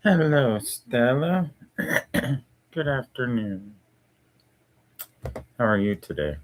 Hello, Stella. Good afternoon. How are you today?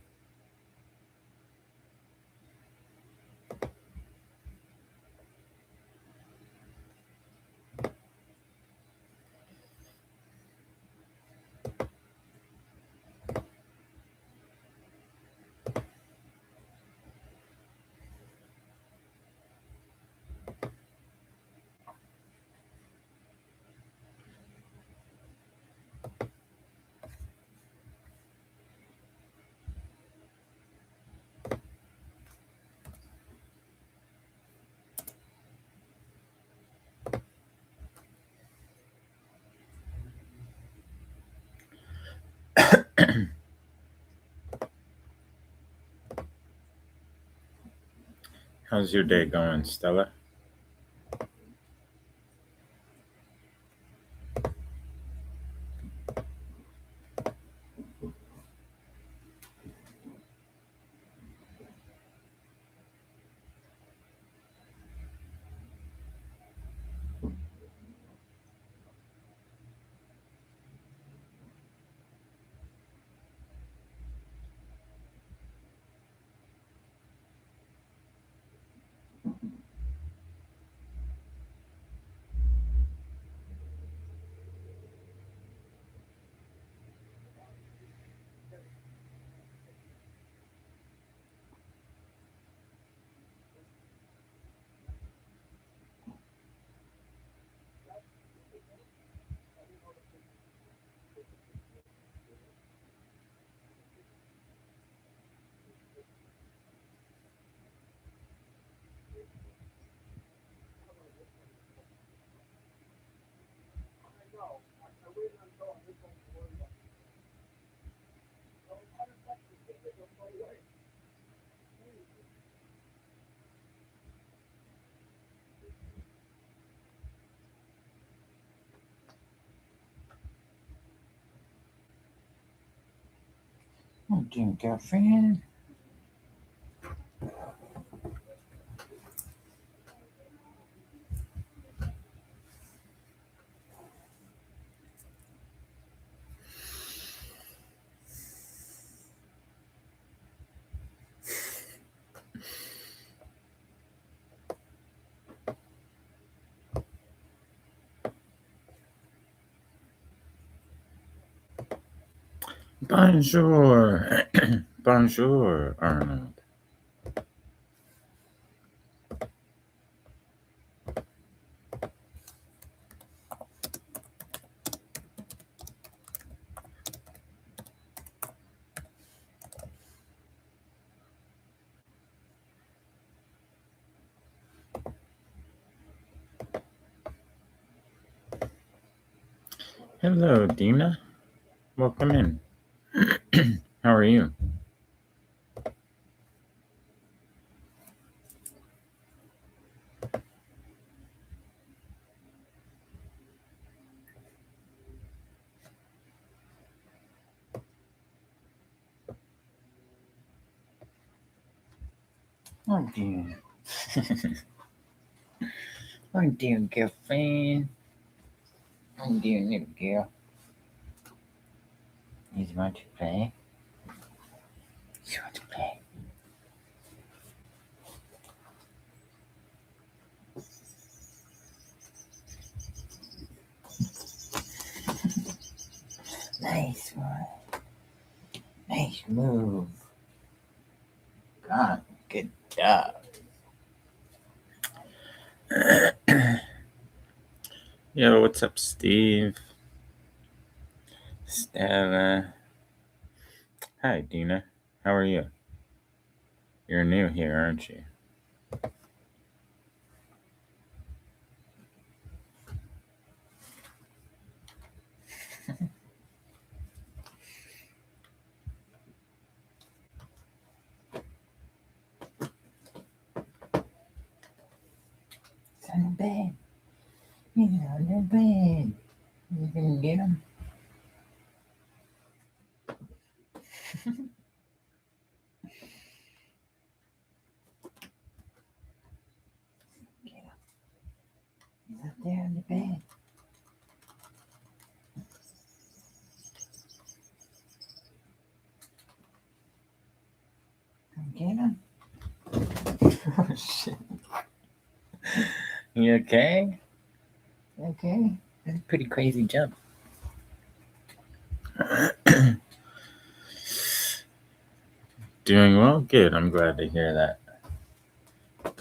How's your day going, Stella? Oh, dear girlfriend. Bonjour. Bonjour, Arnold. Hello, Dina. Welcome in. How are you? Oh, dear. Oh, dear girlfriend. Oh, dear little girl. You want to play? You want to play? Nice one. Nice move. God, good job. Yo, what's up, Steve? Stella. Hi, Dina. How are you? You're new here, aren't you? It's on the bed. He's on the bed. You can get him. Get him. He's up there on the bed. Come get him. Oh, shit. You okay? Okay. That's a pretty crazy jump. Doing well? Good. I'm glad to hear that.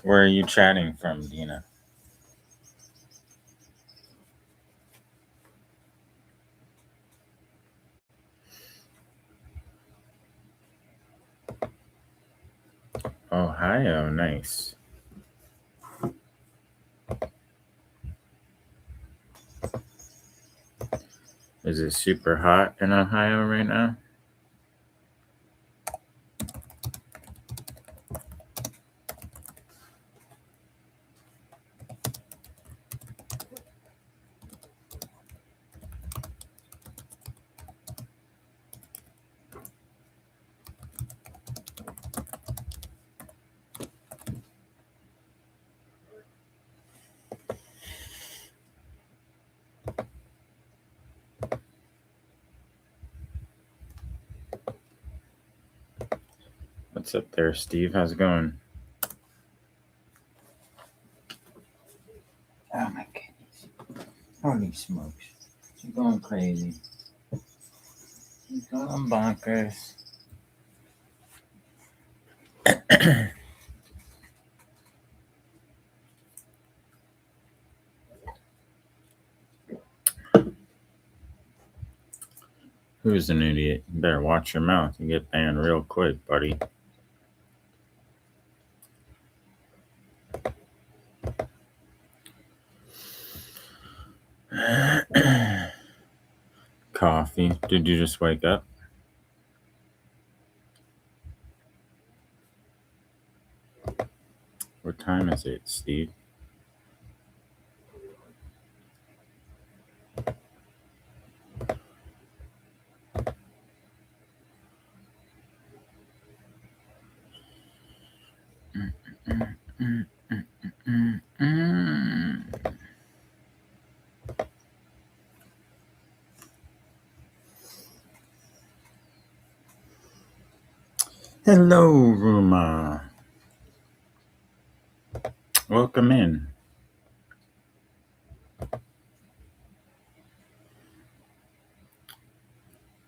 Where are you chatting from, Dina? Ohio. Nice. Is it super hot in Ohio right now? What's up there, Steve? How's it going? Oh my goodness. Holy smokes. She's going crazy. She's going bonkers. Who's an idiot? You better watch your mouth. You get banned real quick, buddy. Coffee. Did you just wake up? What time is it, Steve? Hello, Ruma. Welcome in.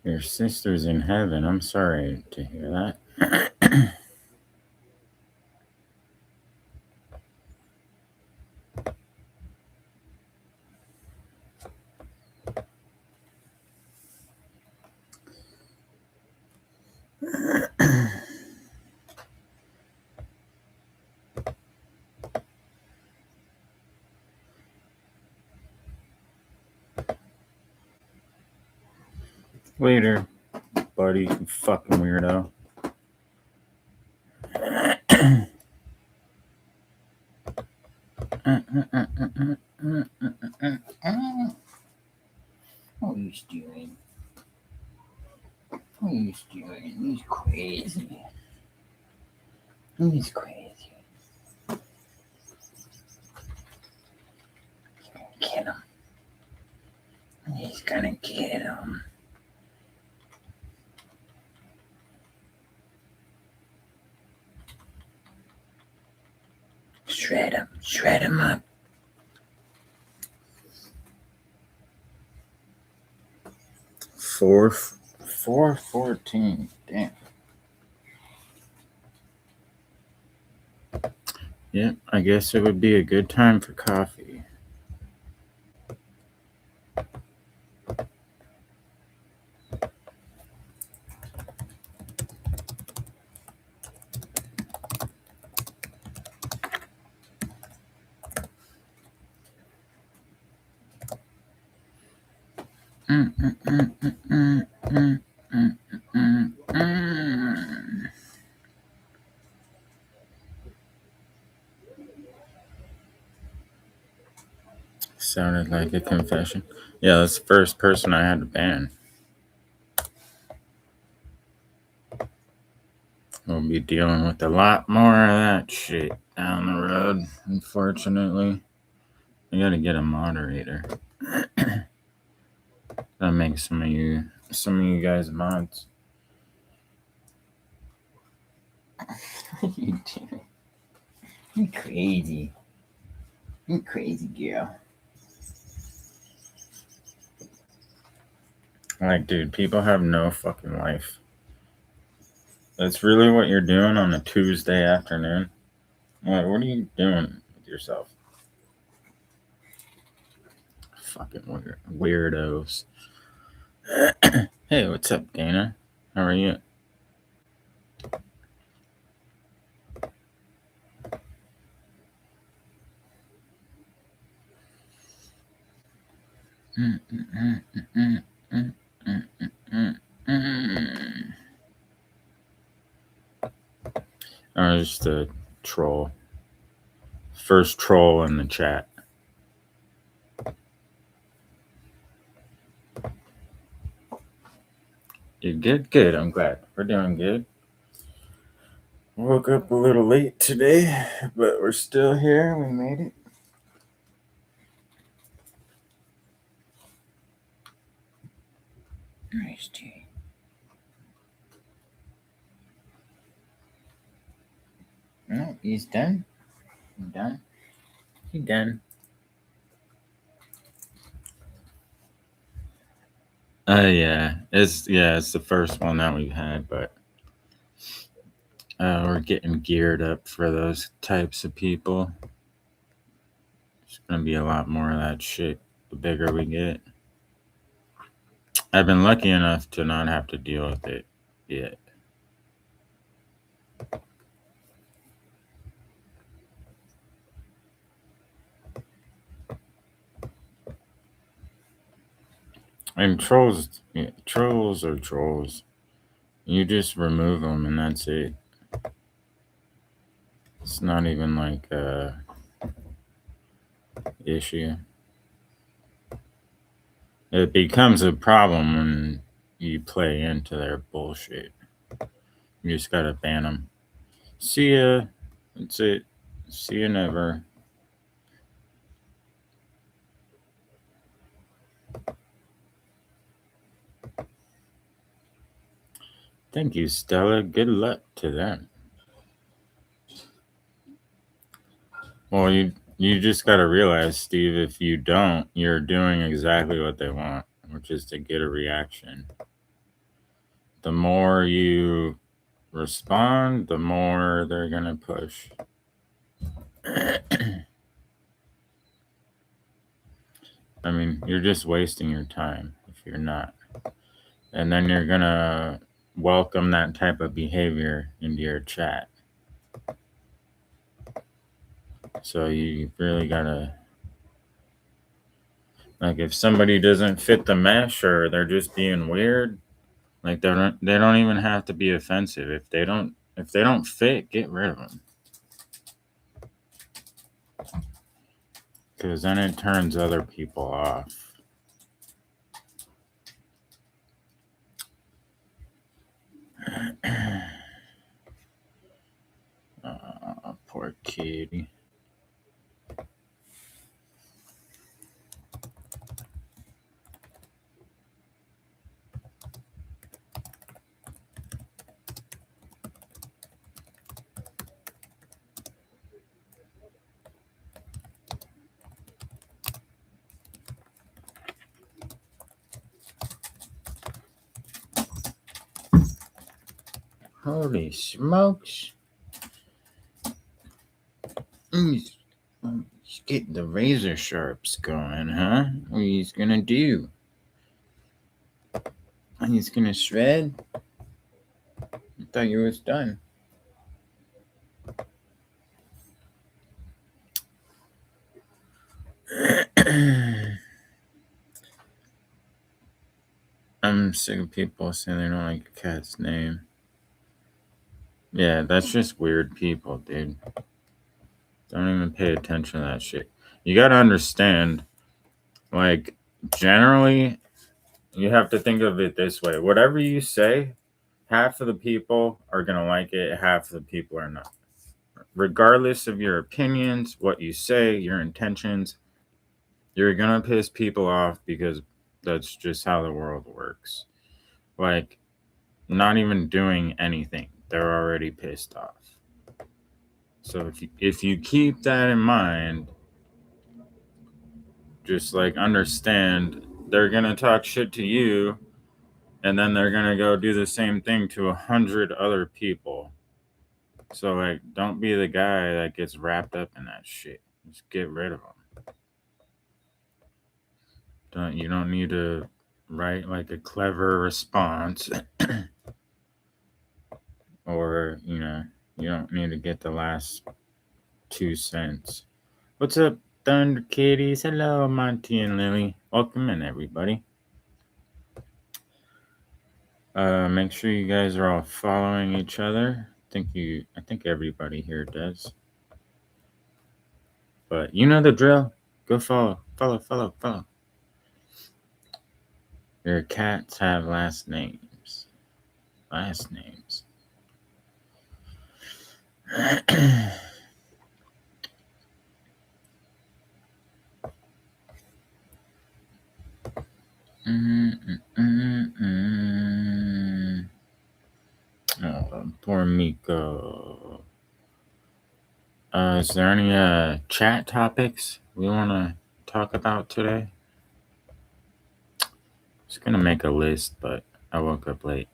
Your sister's in heaven. I'm sorry to hear that. Later, buddy, you fucking weirdo. What are you doing? What are you doing? He's crazy. He's crazy. Get him. He's gonna get him. Shred him up. 4:14. Damn. Yeah, I guess it would be a good time for coffee. Sounded like a confession. Yeah, that's the first person I had to ban. We'll be dealing with a lot more of that shit down the road, unfortunately. I gotta get a moderator. That makes some of you guys mods. What are you doing? You crazy. You crazy girl. Like, dude, people have no fucking life. That's really what you're doing on a Tuesday afternoon? Like, what are you doing with yourself? Fucking weirdos. Hey, what's up, Dina? How are you? I was just a troll. First troll in the chat. You good? Good, I'm glad. We're doing good. Woke up a little late today, but we're still here. We made it. Nice tea. No, he's done. He's done. He's done. Yeah. It's the first one that we've had, but we're getting geared up for those types of people. It's gonna be a lot more of that shit the bigger we get. I've been lucky enough to not have to deal with it yet. And trolls are trolls. You just remove them and that's it. It's not even like a issue. It becomes a problem when you play into their bullshit. You just gotta ban them. See ya. That's it. See you never. Thank you, Stella. Good luck to them. Well, you just gotta realize, Steve, if you don't, you're doing exactly what they want, which is to get a reaction. The more you respond, the more they're gonna push. I mean, you're just wasting your time if you're not. And then you're gonna welcome that type of behavior into your chat. So you really gotta, like, if somebody doesn't fit the mesh or they're just being weird, like they don't even have to be offensive. If they don't fit, get rid of them. Because then it turns other people off. Poor kitty. Holy smokes. He's getting the razor sharps going, huh? What he's gonna do? He's gonna shred? I thought you was done. sick of people saying they don't like a cat's name. Yeah, that's just weird people, dude. Don't even pay attention to that shit. You gotta understand, like, generally, you have to think of it this way. Whatever you say, half of the people are gonna like it, half of the people are not. Regardless of your opinions, what you say, your intentions, you're gonna piss people off because that's just how the world works. Like, not even doing anything, they're already pissed off. So if you keep that in mind, just like understand they're gonna talk shit to you, and then they're gonna go do the same thing to 100 other people. So like, don't be the guy that gets wrapped up in that shit. Just get rid of them. You don't need to write like a clever response, or you don't need to get the last 2 cents. What's up, Thunder Kitties? Hello, Monty and Lily. Welcome in, everybody. Make sure you guys are all following each other. I think everybody here does. But you know the drill. Go follow. Your cats have last names. Oh, poor Miko. Is there any chat topics we want to talk about today? I was gonna make a list, but I woke up late.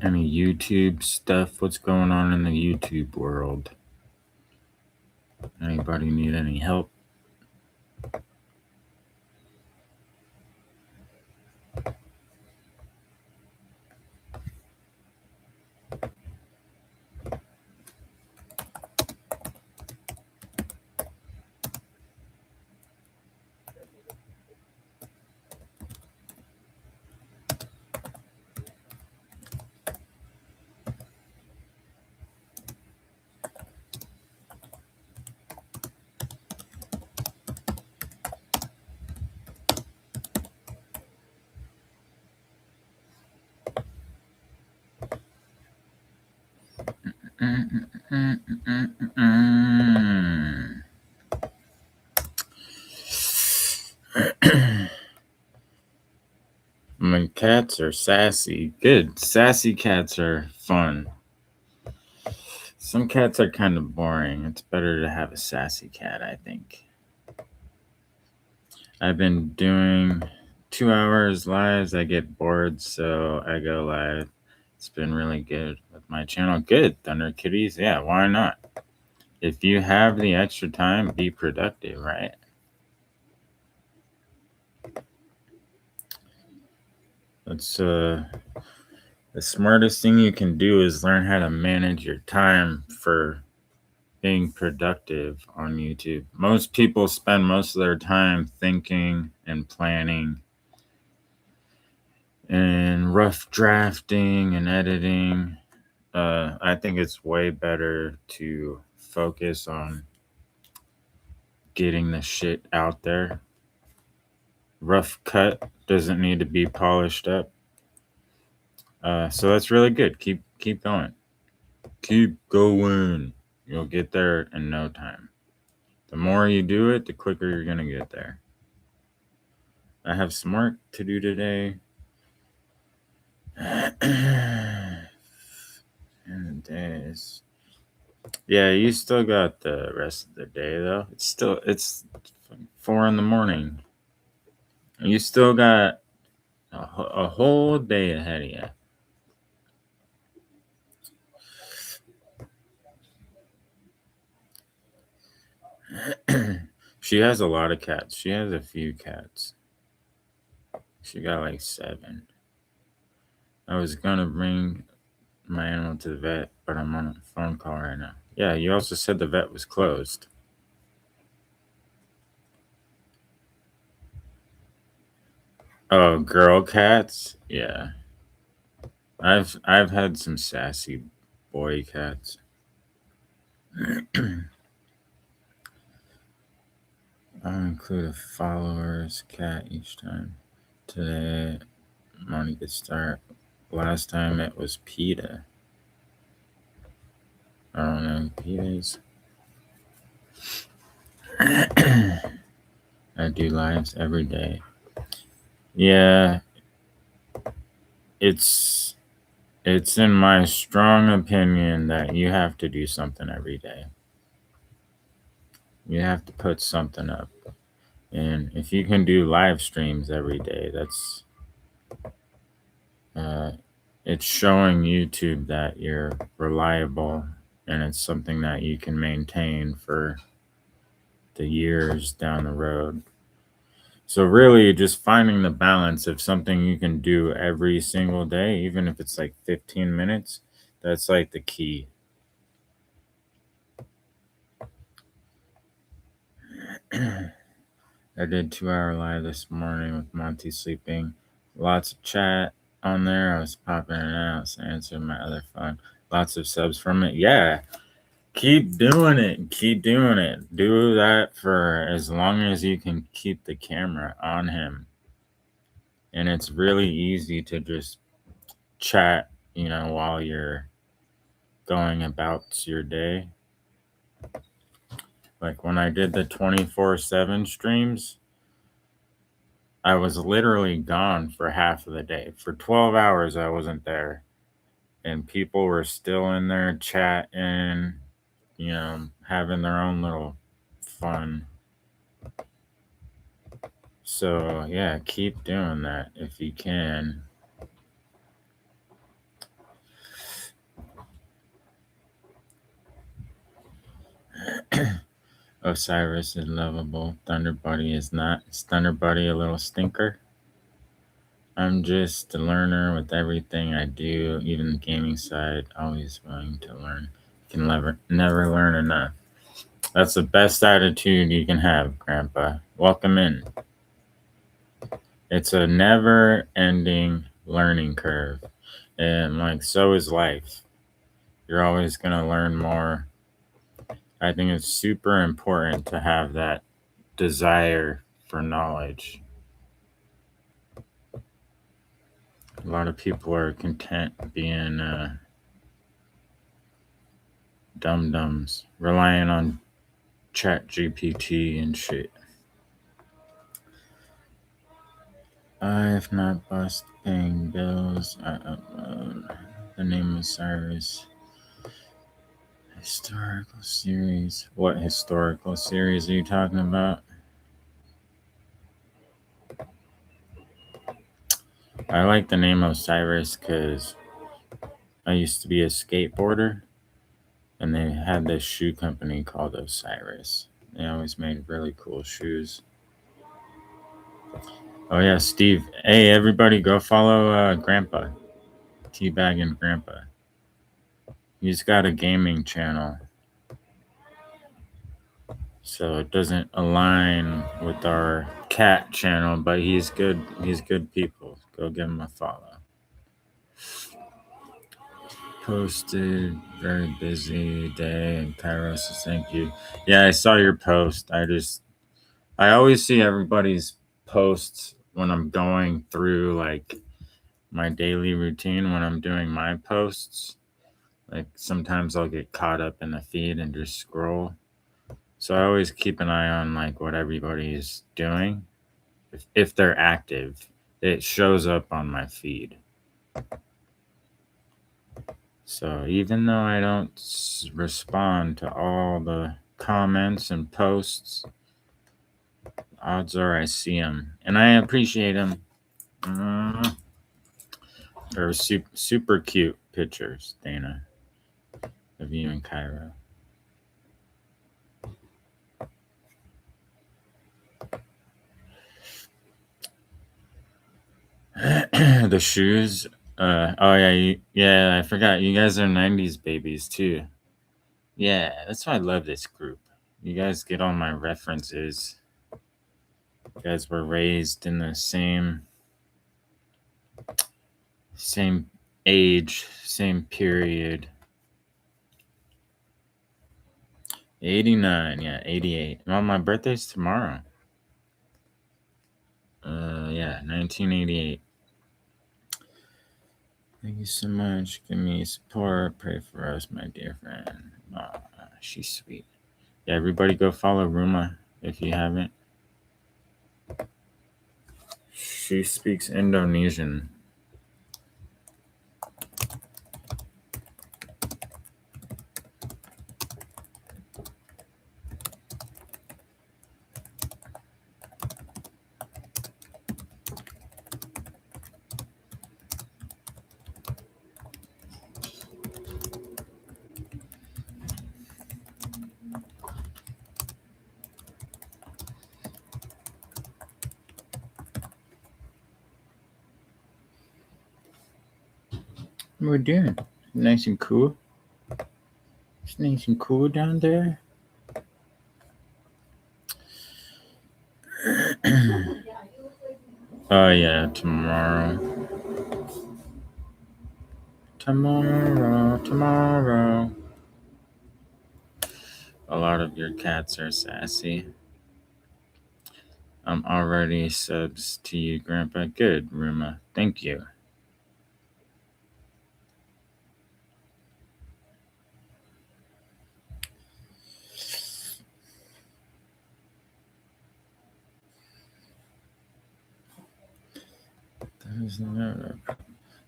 Any YouTube stuff? What's going on in the YouTube world? Anybody need any help? My cats are sassy. Good. Sassy cats are fun. Some cats are kind of boring. It's better to have a sassy cat, I think. I've been doing 2 hours lives. I get bored, so I go live. It's been really good with my channel. Good, Thunder Kitties. Yeah, why not? If you have the extra time, be productive, right? That's the smartest thing you can do is learn how to manage your time for being productive on YouTube. Most people spend most of their time thinking and planning and rough drafting and editing. I think it's way better to focus on getting the shit out there. Rough cut doesn't need to be polished up. So that's really good. Keep going. Keep going. You'll get there in no time. The more you do it, the quicker you're gonna get there. I have some work to do today. And days. Yeah, you still got the rest of the day though. It's 4 a.m. You still got a whole day ahead of you. She has a lot of cats. She has a few cats. She got like 7. I was gonna bring my animal to the vet, but I'm on a phone call right now. Yeah, you also said the vet was closed. Oh, girl cats? Yeah. I've had some sassy boy cats. I'll include a follower's cat each time. Today, Monty could start. Last time it was PETA. I don't know who PETA is. I do lives every day. Yeah, it's in my strong opinion that you have to do something every day. You have to put something up. And if you can do live streams every day, that's uh, it's showing YouTube that you're reliable and it's something that you can maintain for the years down the road. So really just finding the balance of something you can do every single day, even if it's like 15 minutes, that's like the key. I did 2-hour live this morning with Monty sleeping. Lots of chat on there. I was popping in and out, so answering my other phone. Lots of subs from it. Yeah. Keep doing it. Keep doing it. Do that for as long as you can keep the camera on him. And it's really easy to just chat, while you're going about your day. Like when I did the 24/7 streams, I was literally gone for half of the day. For 12 hours, I wasn't there. And people were still in there chatting, having their own little fun. So, yeah, keep doing that if you can. Osiris is lovable. Thunder Buddy is not. Is Thunder Buddy a little stinker? I'm just a learner with everything I do, even the gaming side, always willing to learn. Can never learn enough. That's the best attitude you can have, Grandpa. Welcome in. It's a never ending learning curve. And so is life. You're always going to learn more. I think it's super important to have that desire for knowledge. A lot of people are content being dum-dums, relying on Chat GPT and shit. I've not bust paying bills. I upload. The name of Osiris. Historical series. What historical series are you talking about? I like the name Osiris because I used to be a skateboarder and they had this shoe company called Osiris. They always made really cool shoes. Oh yeah, Steve. Hey, everybody, go follow Grandpa. Teabagging Grandpa. He's got a gaming channel. So it doesn't align with our cat channel, but he's good. He's good people. Go give him a follow. Posted, very busy day, and Cairo says thank you. Yeah, I saw your post. I always see everybody's posts when I'm going through like my daily routine when I'm doing my posts. Like sometimes I'll get caught up in the feed and just scroll. So I always keep an eye on like what everybody's doing. If they're active, it shows up on my feed. So even though I don't respond to all the comments and posts, odds are I see them and I appreciate them. They're super cute pictures, Dina, of you in Cairo. The shoes. Oh yeah, I forgot. You guys are 90s babies too. Yeah, that's why I love this group. You guys get all my references. You guys were raised in the same Same age, same period. 89, yeah, 88. Well, my birthday's tomorrow. Yeah, 1988. Thank you so much. Give me support. Pray for us, my dear friend. Oh, she's sweet. Yeah, everybody go follow Ruma if you haven't. She speaks Indonesian. What we're doing? Nice and cool. It's nice and cool down there. Oh yeah, tomorrow. Tomorrow. A lot of your cats are sassy. I'm already subs to you, Grandpa. Good, Ruma. Thank you.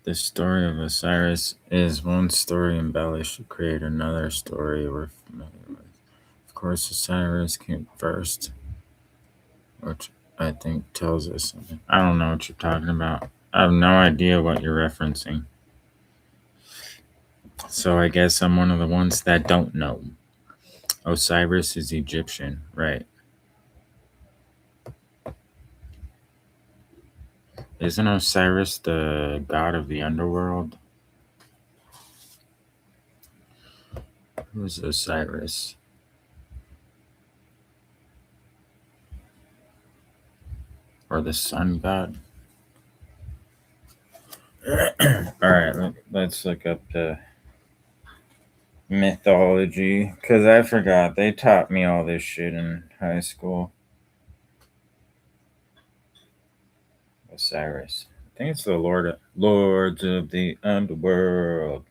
The story of Osiris is one story embellished to create another story we're familiar with. Of course, Osiris came first, which I think tells us something. I don't know what you're talking about. I have no idea what you're referencing. So I guess I'm one of the ones that don't know. Osiris is Egyptian, right? Isn't Osiris the god of the underworld? Who's Osiris? Or the sun god? Alright, let's look up the mythology. Because I forgot. They taught me all this shit in high school. Osiris. I think it's the Lords of the Underworld.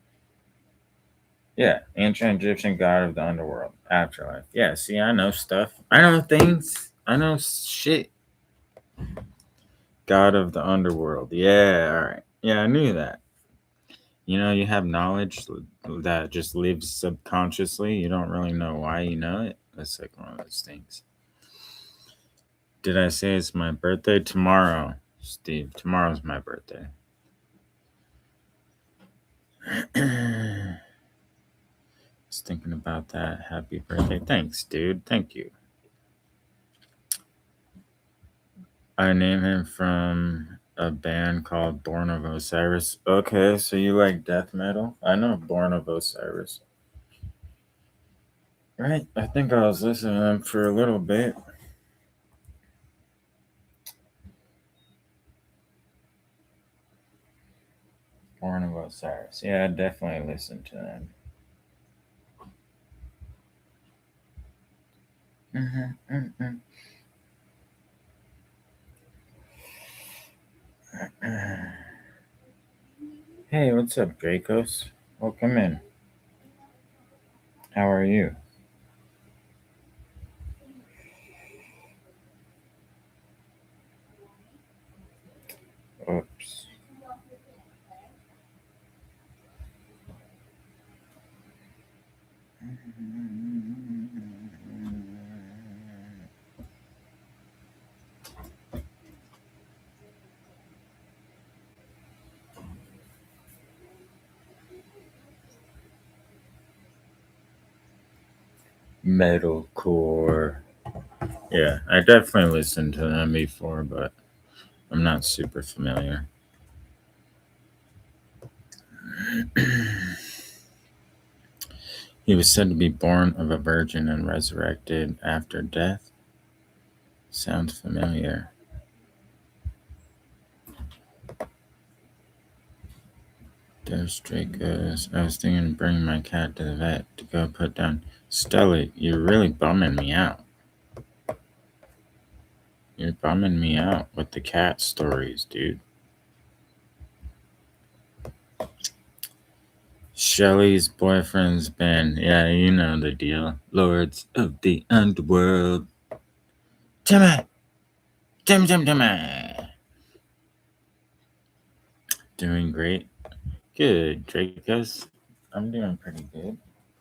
Yeah, ancient Egyptian god of the underworld, afterlife. Yeah, see, I know stuff. I know things. I know shit. God of the underworld. Yeah, all right. Yeah, I knew that. You know, you have knowledge that just lives subconsciously. You don't really know why you know it. That's like one of those things. Did I say it's my birthday? Tomorrow, Steve. Tomorrow's my birthday. Just thinking about that. Happy birthday. Thanks, dude. Thank you. I named him from a band called Born of Osiris. Okay, so you like death metal? I know Born of Osiris. Right? I think I was listening to them for a little bit. Born of Osiris. Yeah, I definitely listened to them. Hey, what's up, Dracos? Welcome in. How are you? Oops. Metalcore. Yeah, I definitely listened to them before, but I'm not super familiar. He was said to be born of a virgin and resurrected after death. Sounds familiar. There's Draco's. I was thinking of bringing my cat to the vet to go put down. Stella, you're really bumming me out. You're bumming me out with the cat stories, dude. Shelly's boyfriend's been, yeah, you know the deal. Lords of the Underworld. Timmy! Timmy! Doing great. Good, Dracos. I'm doing pretty good.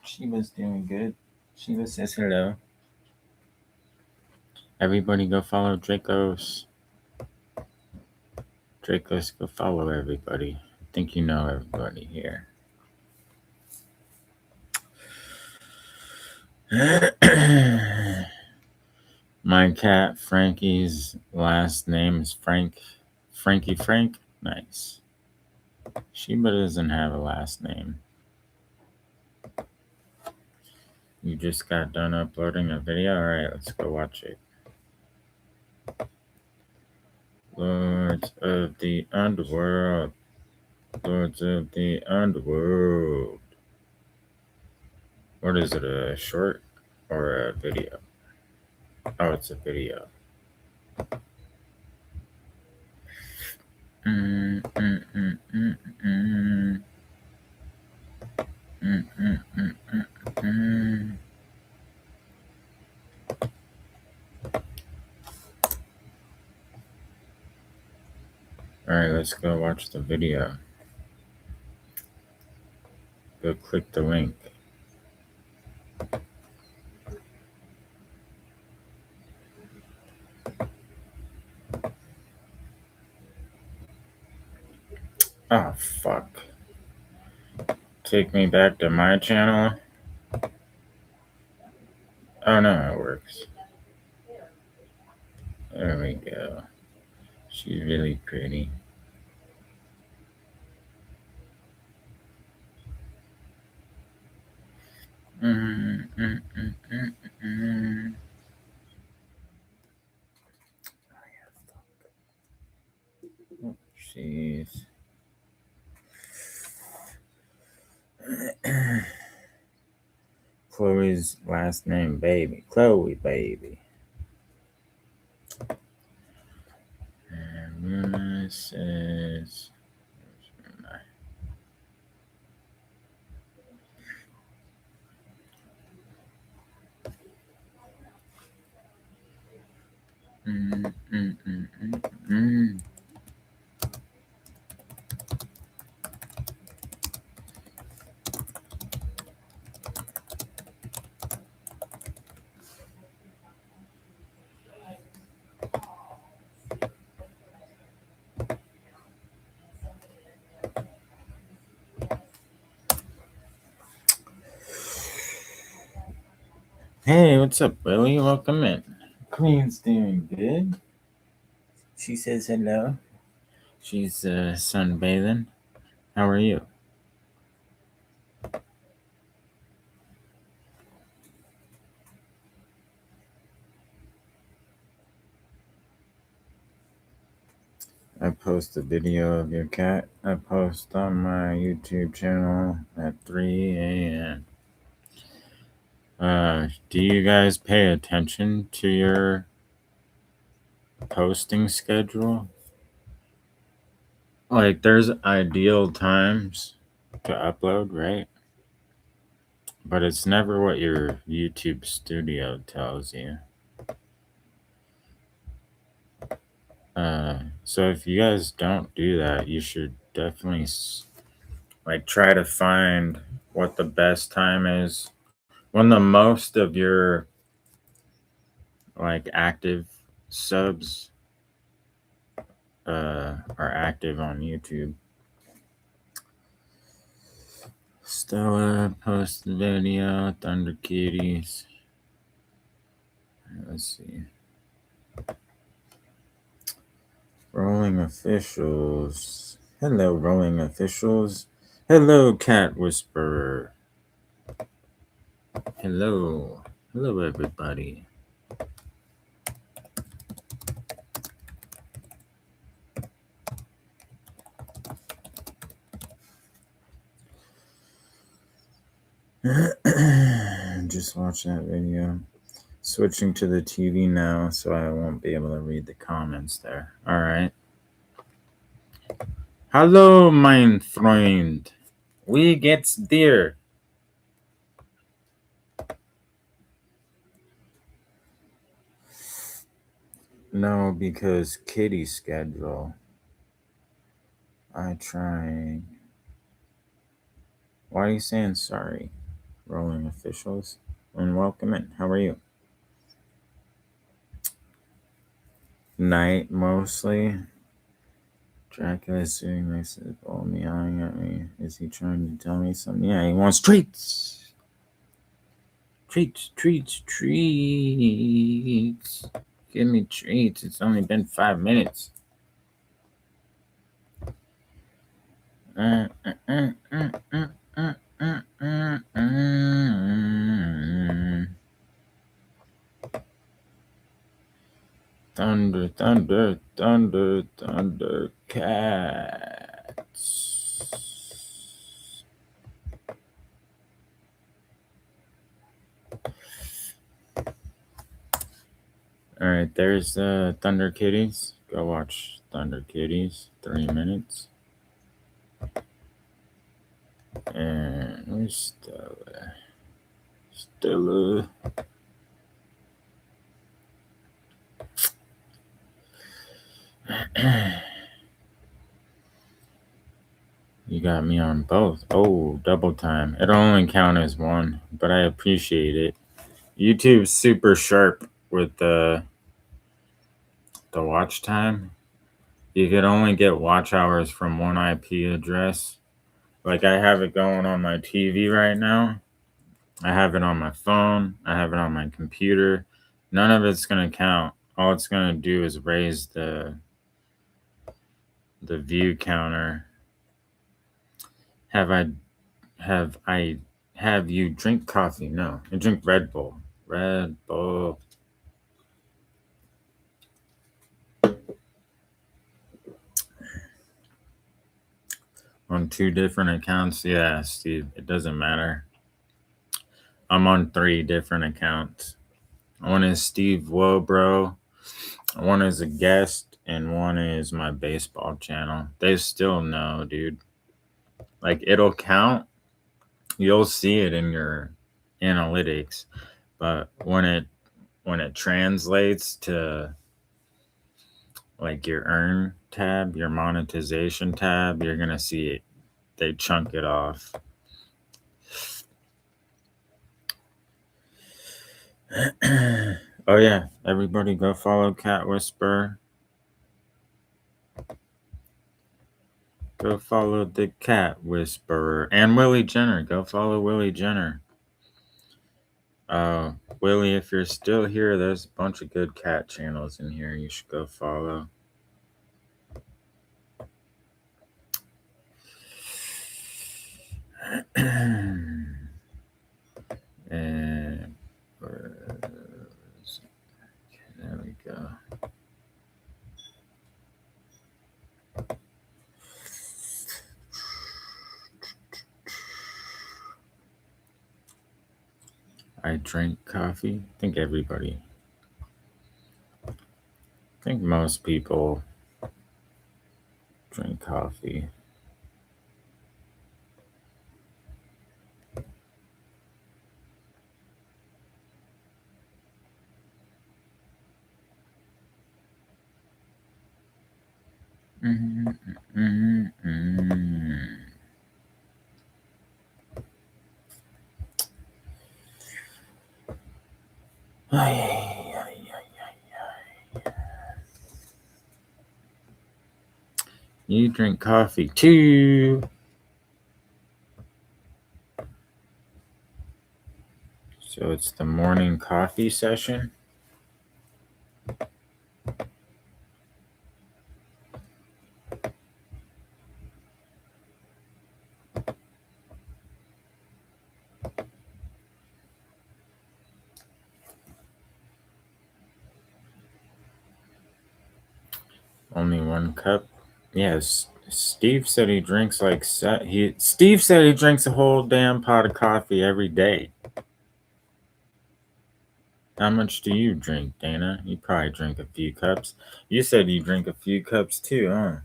Sheeba's doing good. Sheeba says hello. Everybody go follow Dracos. Dracos, go follow everybody. I think you know everybody here. My cat Frankie's last name is Frank. Frankie Frank? Nice. Sheeba doesn't have a last name. You just got done uploading a video? Alright, let's go watch it. Lords of the Underworld. Lords of the Underworld. What is it, a short or a video? Oh, it's a video. Alright, let's go watch the video. Go click the link. Oh, fuck. Take me back to my channel. Oh, no, it works. There we go. She's really pretty. Jeez. Chloe's last name, baby. Chloe, baby. And Luna says... Hey, what's up, Willie? Welcome in. Queen's doing good. She says hello. She's sunbathing. How are you? I post a video of your cat. I post on my YouTube channel at 3 a.m. Do you guys pay attention to your posting schedule? Like, there's ideal times to upload, right? But it's never what your YouTube studio tells you. So if you guys don't do that, you should definitely try to find what the best time is when the most of your active subs are active on YouTube. Stella posted video, Thunder Kitties. Let's see. Rolling Officials. Hello, Rolling Officials. Hello, Cat Whisperer. Hello. Hello, everybody. Just watch that video. Switching to the TV now, so I won't be able to read the comments there. All right. Hello, mein Freund. Wie geht's dir? No, because Kitty's schedule. I try. Why are you saying sorry? Rolling officials. And welcome in. How are you? Night mostly. Dracula is sitting next to the bowl, meowing at me. Is he trying to tell me something? Yeah, he wants treats. Treats, treats, treats. Give me treats. It's only been 5 minutes. Thunder, thunder, thunder, thunder, cats. All right, there's Thunder Kitties. Go watch Thunder Kitties. 3 minutes. And where's Stella? Stella. You got me on both. Oh, double time. It'll only count as one, but I appreciate it. YouTube's super sharp with the watch time. You could only get watch hours from one IP address. Like I have it going on my TV right now. I have it on my phone. I have it on my computer. None of it's going to count. All it's going to do is raise the view counter. Have you drink coffee? No. I drink Red Bull. Red Bull. On 2 different accounts? Yeah, Steve. It doesn't matter. I'm on 3 different accounts. One is Steve Wobro. One is a guest. And one is my baseball channel. They still know, dude. Like, it'll count. You'll see it in your analytics. But when it translates to like your earn tab, your monetization tab, you're gonna see it. They chunk it off. Oh yeah, everybody go follow Cat Whisperer. Go follow the Cat Whisperer and Willie Jenner. Go follow Willie Jenner. Willie, if you're still here, there's a bunch of good cat channels in here. You should go follow. And there we go. I drink coffee. I think most people drink coffee. You drink coffee too. So it's the morning coffee session. Only 1 cup. Yes, Steve said he drinks like Steve said he drinks a whole damn pot of coffee every day. How much do you drink, Dana? You probably drink a few cups. You said you drink a few cups too, huh?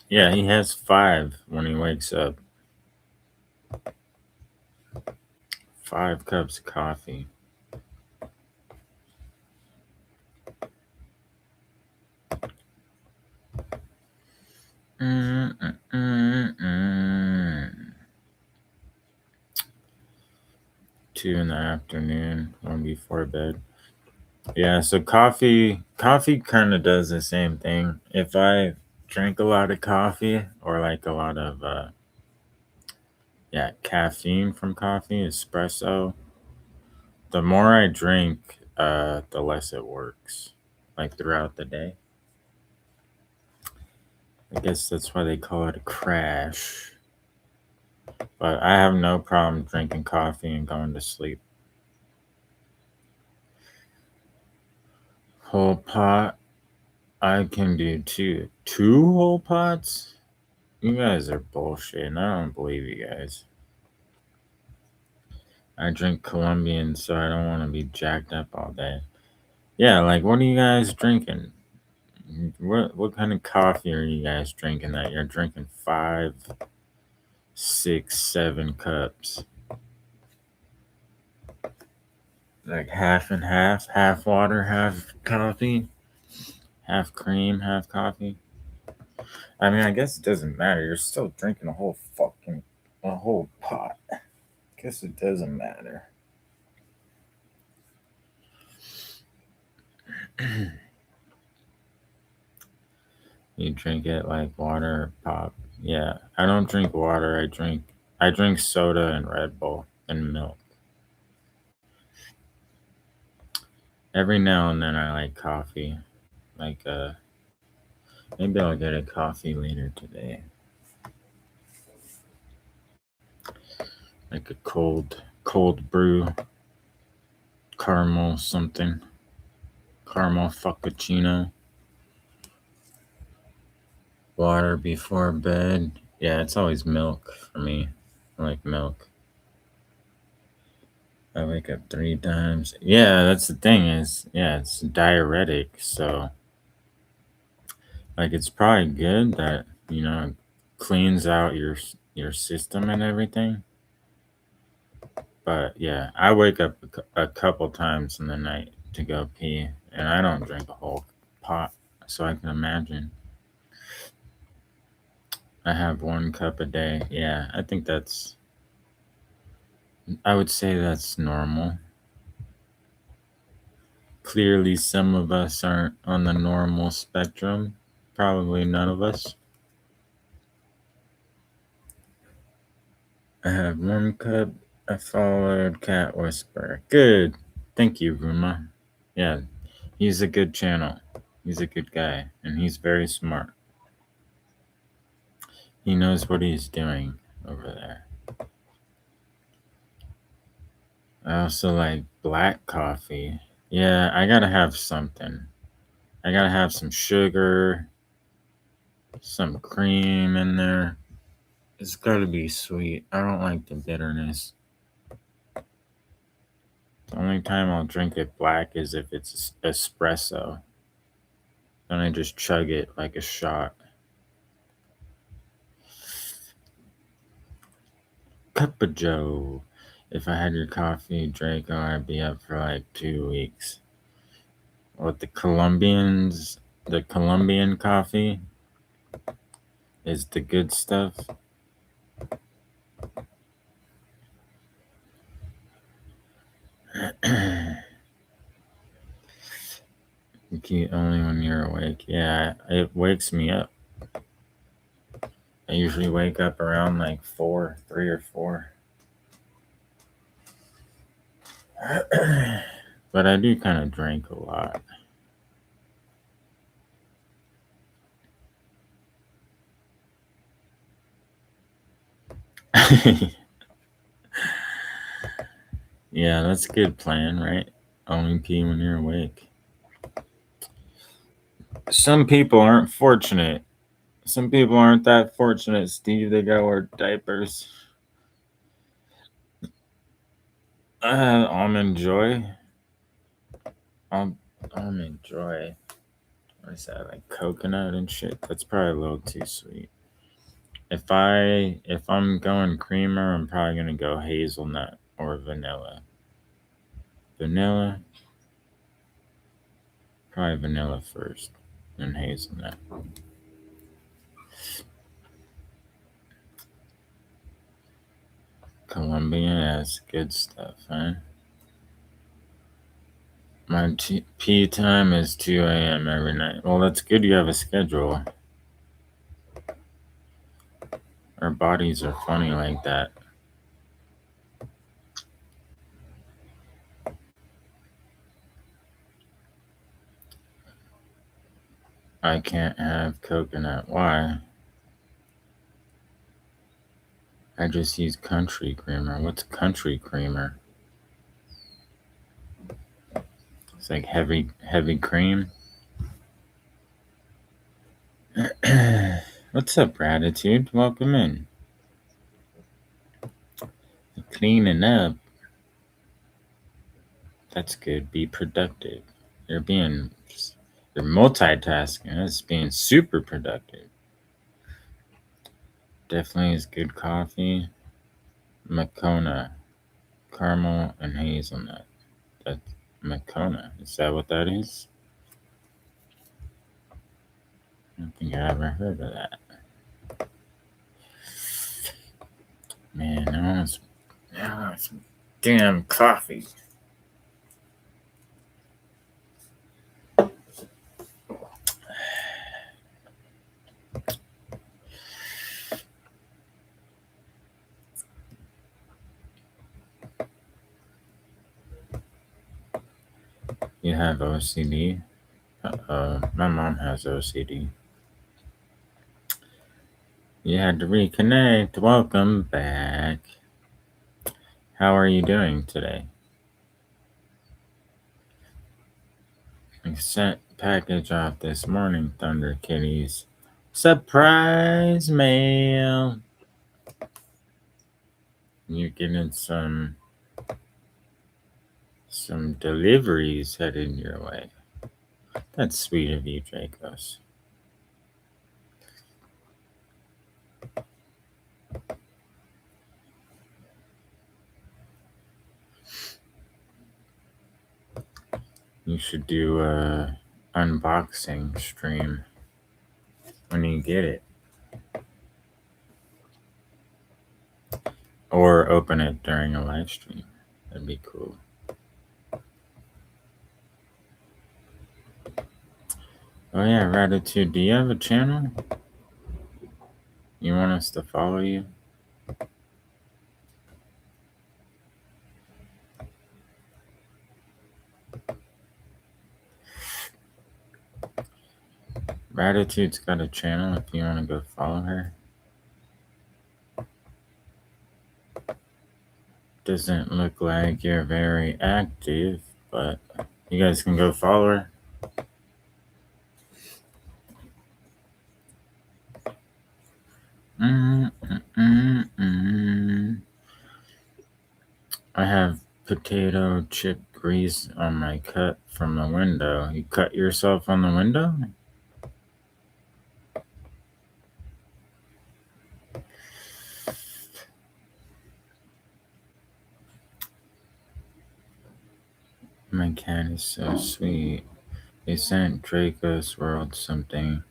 Yeah, he has 5 when he wakes up. 5 cups of coffee. Two in the afternoon, one before bed. Yeah, so coffee kind of does the same thing. If I drink a lot of coffee or like a lot of caffeine from coffee, espresso, the more I drink, the less it works. Like throughout the day. I guess that's why they call it a crash. But I have no problem drinking coffee and going to sleep. Whole pot, I can do 2. 2 whole pots? You guys are bullshit. And I don't believe you guys. I drink Colombian, so I don't want to be jacked up all day. Yeah, like what are you guys drinking? What kind of coffee are you guys drinking that you're drinking 5, 6, 7 cups? Like half and half water, half coffee, half cream, half coffee. I mean, I guess it doesn't matter. You're still drinking a whole pot. Guess it doesn't matter. You drink it like water or pop. Yeah, I don't drink water. I drink soda and Red Bull and milk. Every now and then I like coffee. Like maybe I'll get a coffee later today. Like a cold brew, caramel something. Caramel frappuccino. Water before bed. Yeah, it's always milk for me. I like milk. I wake up 3 times. Yeah, that's the thing it's diuretic, so like it's probably good that, it cleans out your system and everything. But yeah, I wake up a couple times in the night to go pee, and I don't drink a whole pot, so I can imagine. I have 1 cup a day. Yeah, I would say that's normal. Clearly, some of us aren't on the normal spectrum. Probably none of us. I have 1 cup. I followed Cat Whisperer. Good. Thank you, Ruma. Yeah, he's a good channel. He's a good guy, and he's very smart. He knows what he's doing over there. I also like black coffee. Yeah, I gotta have something. I gotta have some sugar, some cream in there. It's gotta be sweet. I don't like the bitterness. The only time I'll drink it black is if it's espresso. Then I just chug it like a shot. Cup of Joe. If I had your coffee, Draco, I'd be up for like 2 weeks. What the Colombian coffee is the good stuff. You eat only when you're awake. Yeah, it wakes me up. I usually wake up around like 3 or 4. But I do kind of drink a lot. Yeah, that's a good plan, right? Only pee when you're awake. Some people aren't fortunate. Some people aren't that fortunate, Steve. They gotta wear diapers. Almond Joy. Almond Joy. What is that? Like coconut and shit? That's probably a little too sweet. If I'm going creamer, I'm probably gonna go hazelnut or vanilla. Vanilla, probably vanilla first, then hazelnut. Colombian, that's good stuff, huh? My pee time is 2 a.m. every night. Well, that's good you have a schedule. Our bodies are funny like that. I can't have coconut. Why? I just use country creamer. What's country creamer? It's like heavy cream. What's up, Gratitude? Welcome in. Cleaning up. That's good. Be productive. You're multitasking. That's being super productive. Definitely is good coffee. Moccona, caramel and hazelnut. That's Moccona. Is that what that is? I don't think I ever heard of that. Man, I want some damn coffee. You have OCD? My mom has OCD. You had to reconnect. Welcome back. How are you doing today? I sent package off this morning, Thunder Kitties. Surprise mail. You're getting some deliveries headed your way. That's sweet of you, Dracos. You should do a unboxing stream when you get it. Or open it during a live stream. That'd be cool. Oh yeah, Gratitude, do you have a channel? You want us to follow you? Gratitude's got a channel if you want to go follow her. Doesn't look like you're very active, but you guys can go follow her. I have potato chip grease on my cut from the window. You cut yourself on the window? My cat is so sweet. They sent Draco's World something,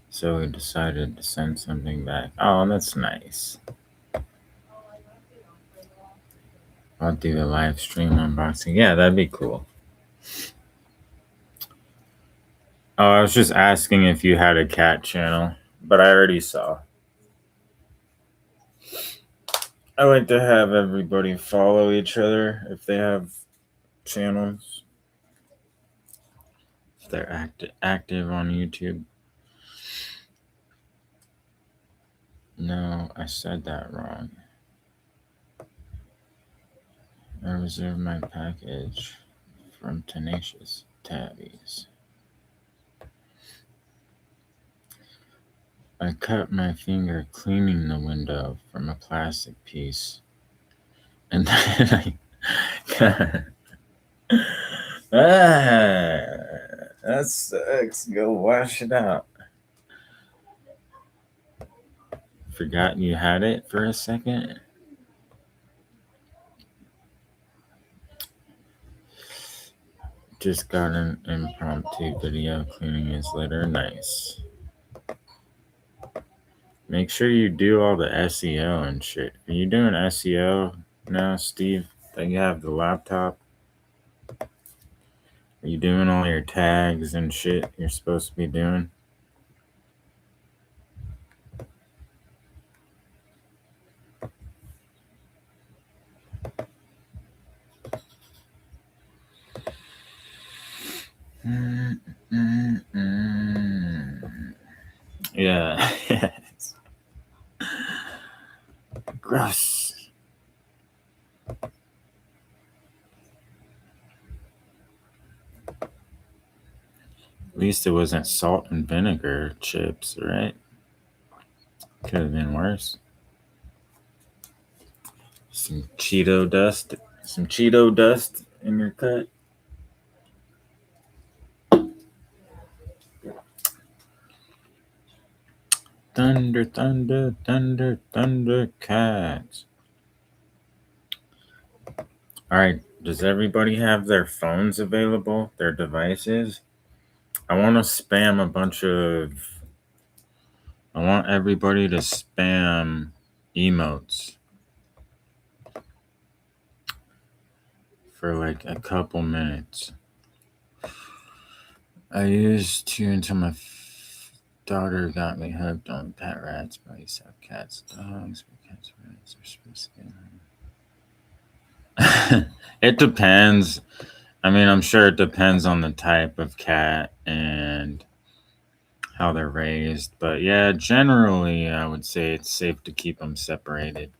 so we decided to send something back. Oh, that's nice. I'll do a live stream unboxing. Yeah, that'd be cool. Oh, I was just asking if you had a cat channel, but I already saw. I like to have everybody follow each other if they have channels. If they're active on YouTube. No, I said that wrong. I reserve my package from Tenacious Tabbies. I cut my finger cleaning the window from a plastic piece. And then that sucks. Go wash it out. Forgot you had it for a second. Just got an impromptu video cleaning his litter. Nice. Make sure you do all the SEO and shit. Are you doing SEO now, Steve? That you have the laptop? Are you doing all your tags and shit you're supposed to be doing? Yeah. Gross. At least it wasn't salt and vinegar chips, right? Could have been worse. Some Cheeto dust. Some Cheeto dust in your cut. Thunder, thunder, thunder, thunder cats. All right. Does everybody have their phones available? Their devices? I want to spam a bunch of. I want everybody to spam emotes for like a couple minutes. I used to until my daughter got me hooked on pet rats, but I used to have cats, dogs, but cats, rats are supposed to be. It depends. I mean, I'm sure it depends on the type of cat and how they're raised. But yeah, generally, I would say it's safe to keep them separated.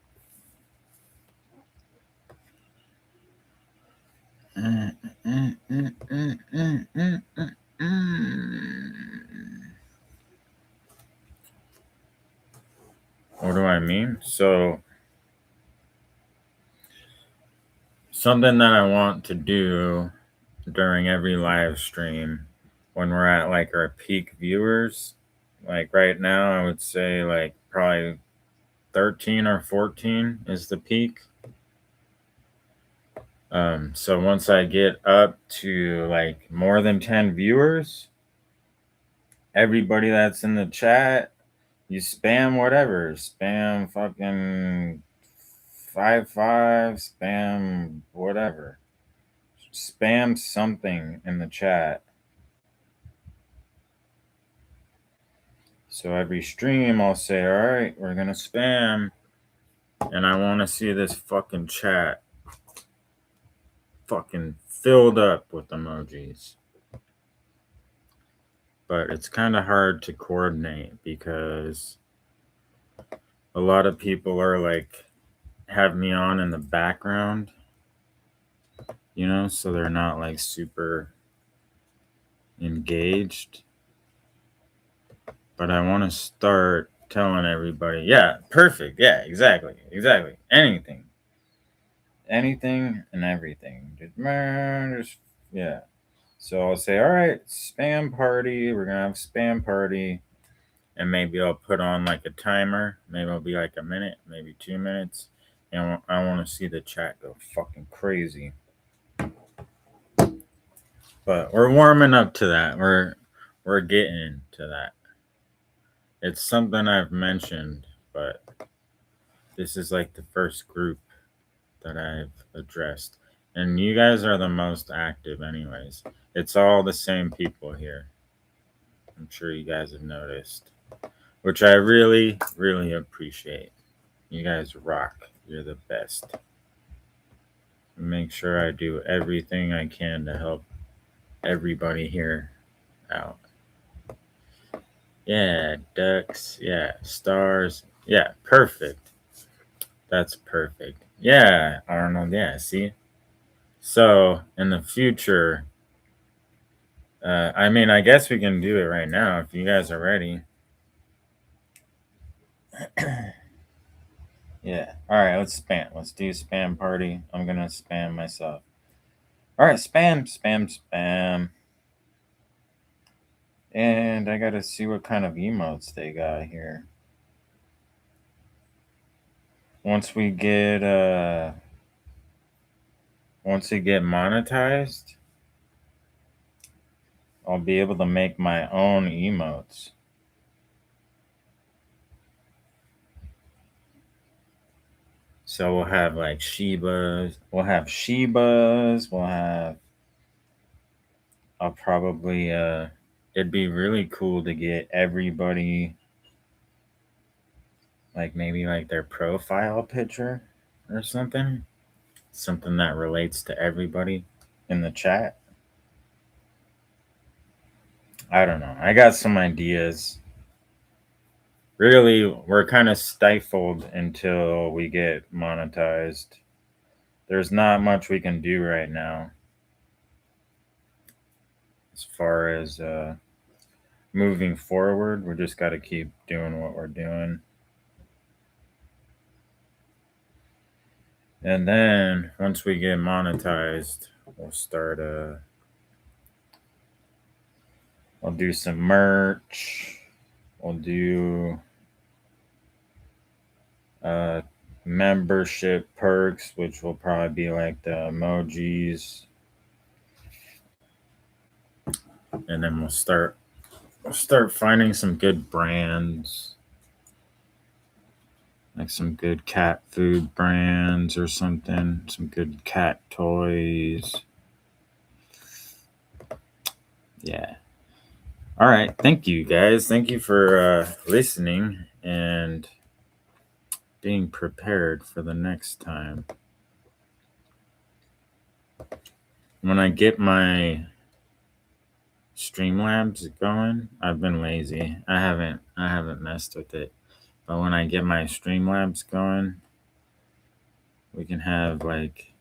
What do I mean? So, something that I want to do during every live stream when we're at like our peak viewers, like right now, I would say like probably 13 or 14 is the peak. So once I get up to like more than 10 viewers, everybody that's in the chat, you spam whatever, spam fucking 55, spam whatever, spam something in the chat. So every stream, I'll say, all right, we're going to spam. And I want to see this fucking chat fucking filled up with emojis. But it's kind of hard to coordinate because a lot of people are like, have me on in the background, you know, so they're not like super engaged. But I want to start telling everybody, yeah, perfect. Yeah, exactly. Anything and everything. Just yeah. So I'll say, all right, spam party. We're going to have spam party. And maybe I'll put on like a timer. Maybe it'll be like a minute, maybe 2 minutes. And I want to see the chat go fucking crazy. But we're warming up to that. We're getting to that. It's something I've mentioned, but this is like the first group that I've addressed. And you guys are the most active anyways. It's all the same people here. I'm sure you guys have noticed, which I really, really appreciate. You guys rock. You're the best. Make sure I do everything I can to help everybody here out. Yeah, ducks. Yeah, stars. Yeah, perfect. That's perfect. Yeah, Arnold. Yeah, see? So in the future, I mean, I guess we can do it right now if you guys are ready. Yeah. All right, let's spam. Let's do spam party. I'm going to spam myself. All right, spam, spam, spam. And I got to see what kind of emotes they got here. Once we get monetized, I'll be able to make my own emotes. So we'll have like Sheebas. We'll have Sheebas. We'll have. I'll probably. It'd be really cool to get everybody. Like maybe like their profile picture or something. Something that relates to everybody in the chat. I don't know. I got some ideas. Really, we're kind of stifled until we get monetized. There's not much we can do right now as far as moving forward. We just got to keep doing what we're doing. And then once we get monetized, we'll start I'll do some merch. We'll do membership perks, which will probably be like the emojis. And then we'll start finding some good brands. Like some good cat food brands or something. Some good cat toys. Yeah. All right. Thank you, guys. Thank you for listening and being prepared for the next time. When I get my Streamlabs going, I've been lazy. I haven't messed with it. But when I get my Streamlabs going, we can have like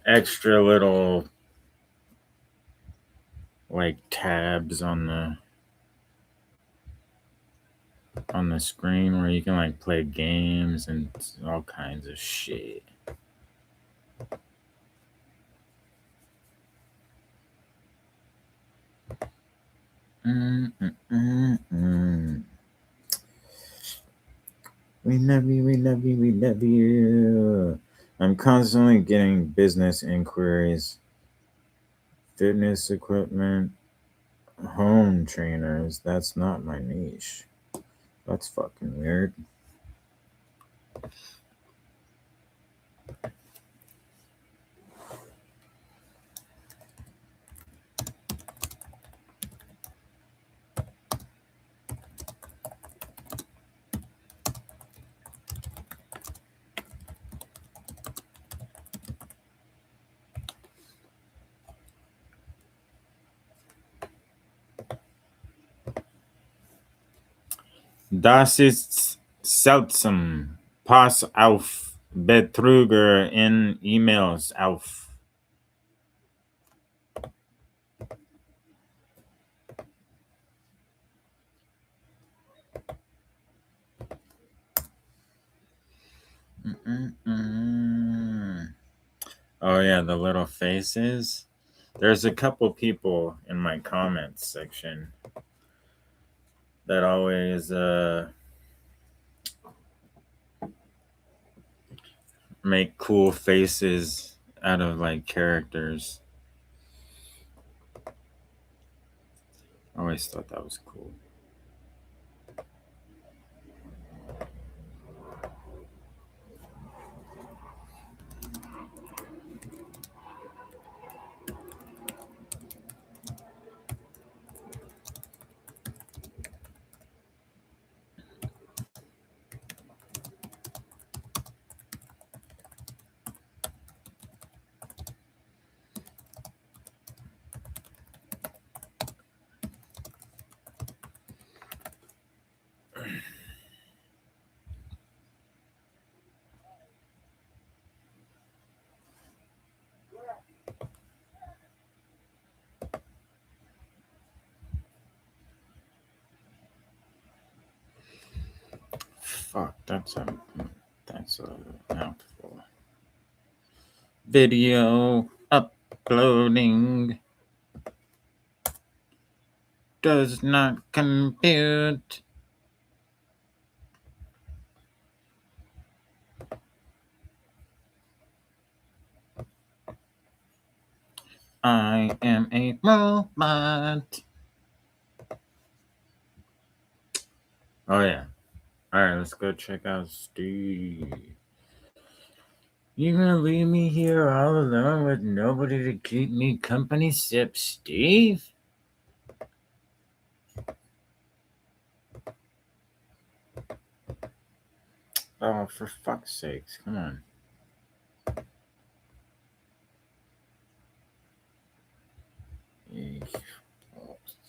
extra little like tabs on the screen where you can like play games and all kinds of shit. We love you, we love you, we love you. I'm constantly getting business inquiries, fitness equipment, home trainers. That's not my niche. That's fucking weird. Das ist seltsam. Pass auf. Betrüger in E-Mails auf. Oh yeah, the little faces. There's a couple people in my comments section that always make cool faces out of like characters. I always thought that was cool. That's a mouthful. Video uploading does not compute. I am a robot. Oh yeah. All right, let's go check out Steve. You gonna leave me here all alone with nobody to keep me company except Steve? Oh, for fuck's sakes, come on.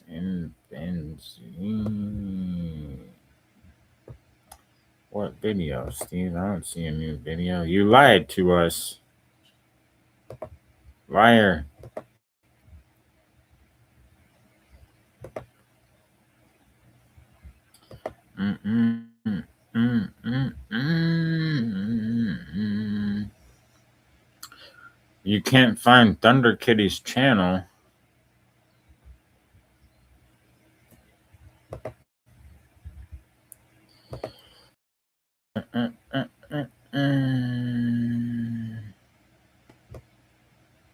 In benzene. What video, Steve? I don't see a new video. You lied to us. Liar. You can't find Thunder Kitties' channel.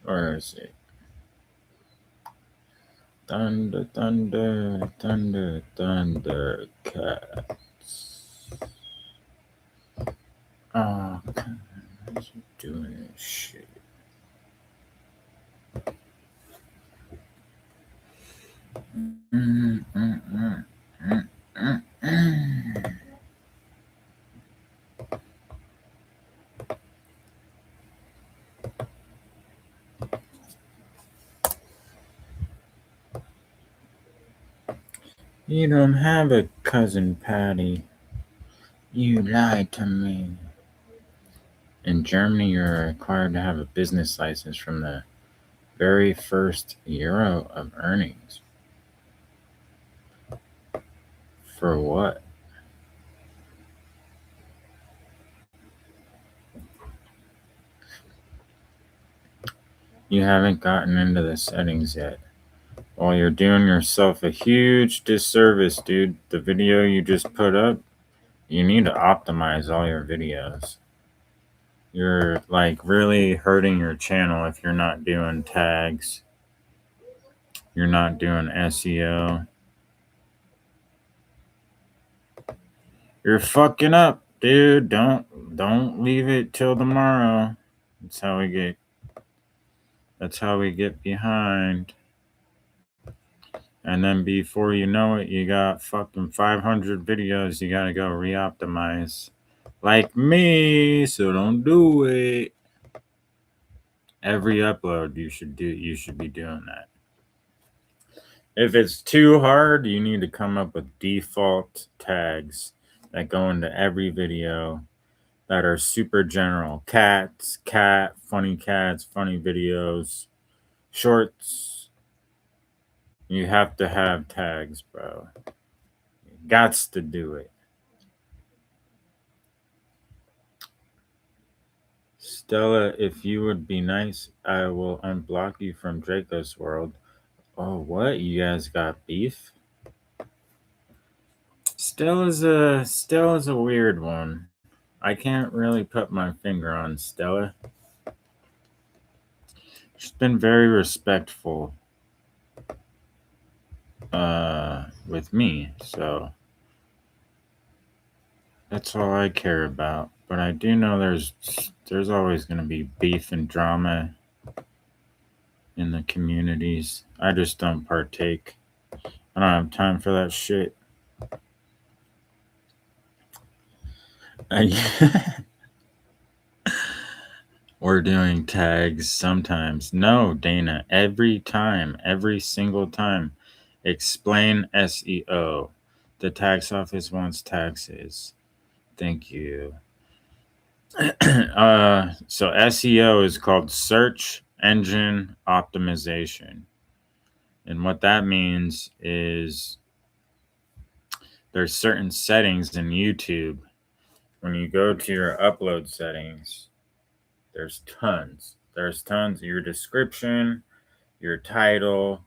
Where is it? Thunder, thunder, thunder, thunder, cats. Oh, come on. What you doing this shit? You don't have a cousin Patty. You lied to me. In Germany, you're required to have a business license from the very first euro of earnings. For what? You haven't gotten into the settings yet. Well, you're doing yourself a huge disservice, dude. The video you just put up, you need to optimize all your videos. You're like really hurting your channel if you're not doing tags. You're not doing SEO. You're fucking up, dude. Don't leave it till tomorrow. That's how we get behind. And then before you know it, you got fucking 500 videos you gotta go re-optimize. Like me, so don't do it. Every upload you should be doing that. If it's too hard, you need to come up with default tags that go into every video that are super general. Cats, funny videos, shorts. You have to have tags, bro. Gots to do it. Stella, if you would be nice, I will unblock you from Draco's world. Oh, what? You guys got beef? Stella's a weird one. I can't really put my finger on Stella. She's been very respectful with me, so that's all I care about. But I do know there's always going to be beef and drama in the communities. I just don't partake. I don't have time for that shit. We're doing tags sometimes. No, Dana, every single time. Explain SEO. The tax office wants taxes. Thank you. So SEO is called search engine optimization. And what that means is there's certain settings in YouTube when you go to your upload settings, there's tons. There's tons. Your description, your title.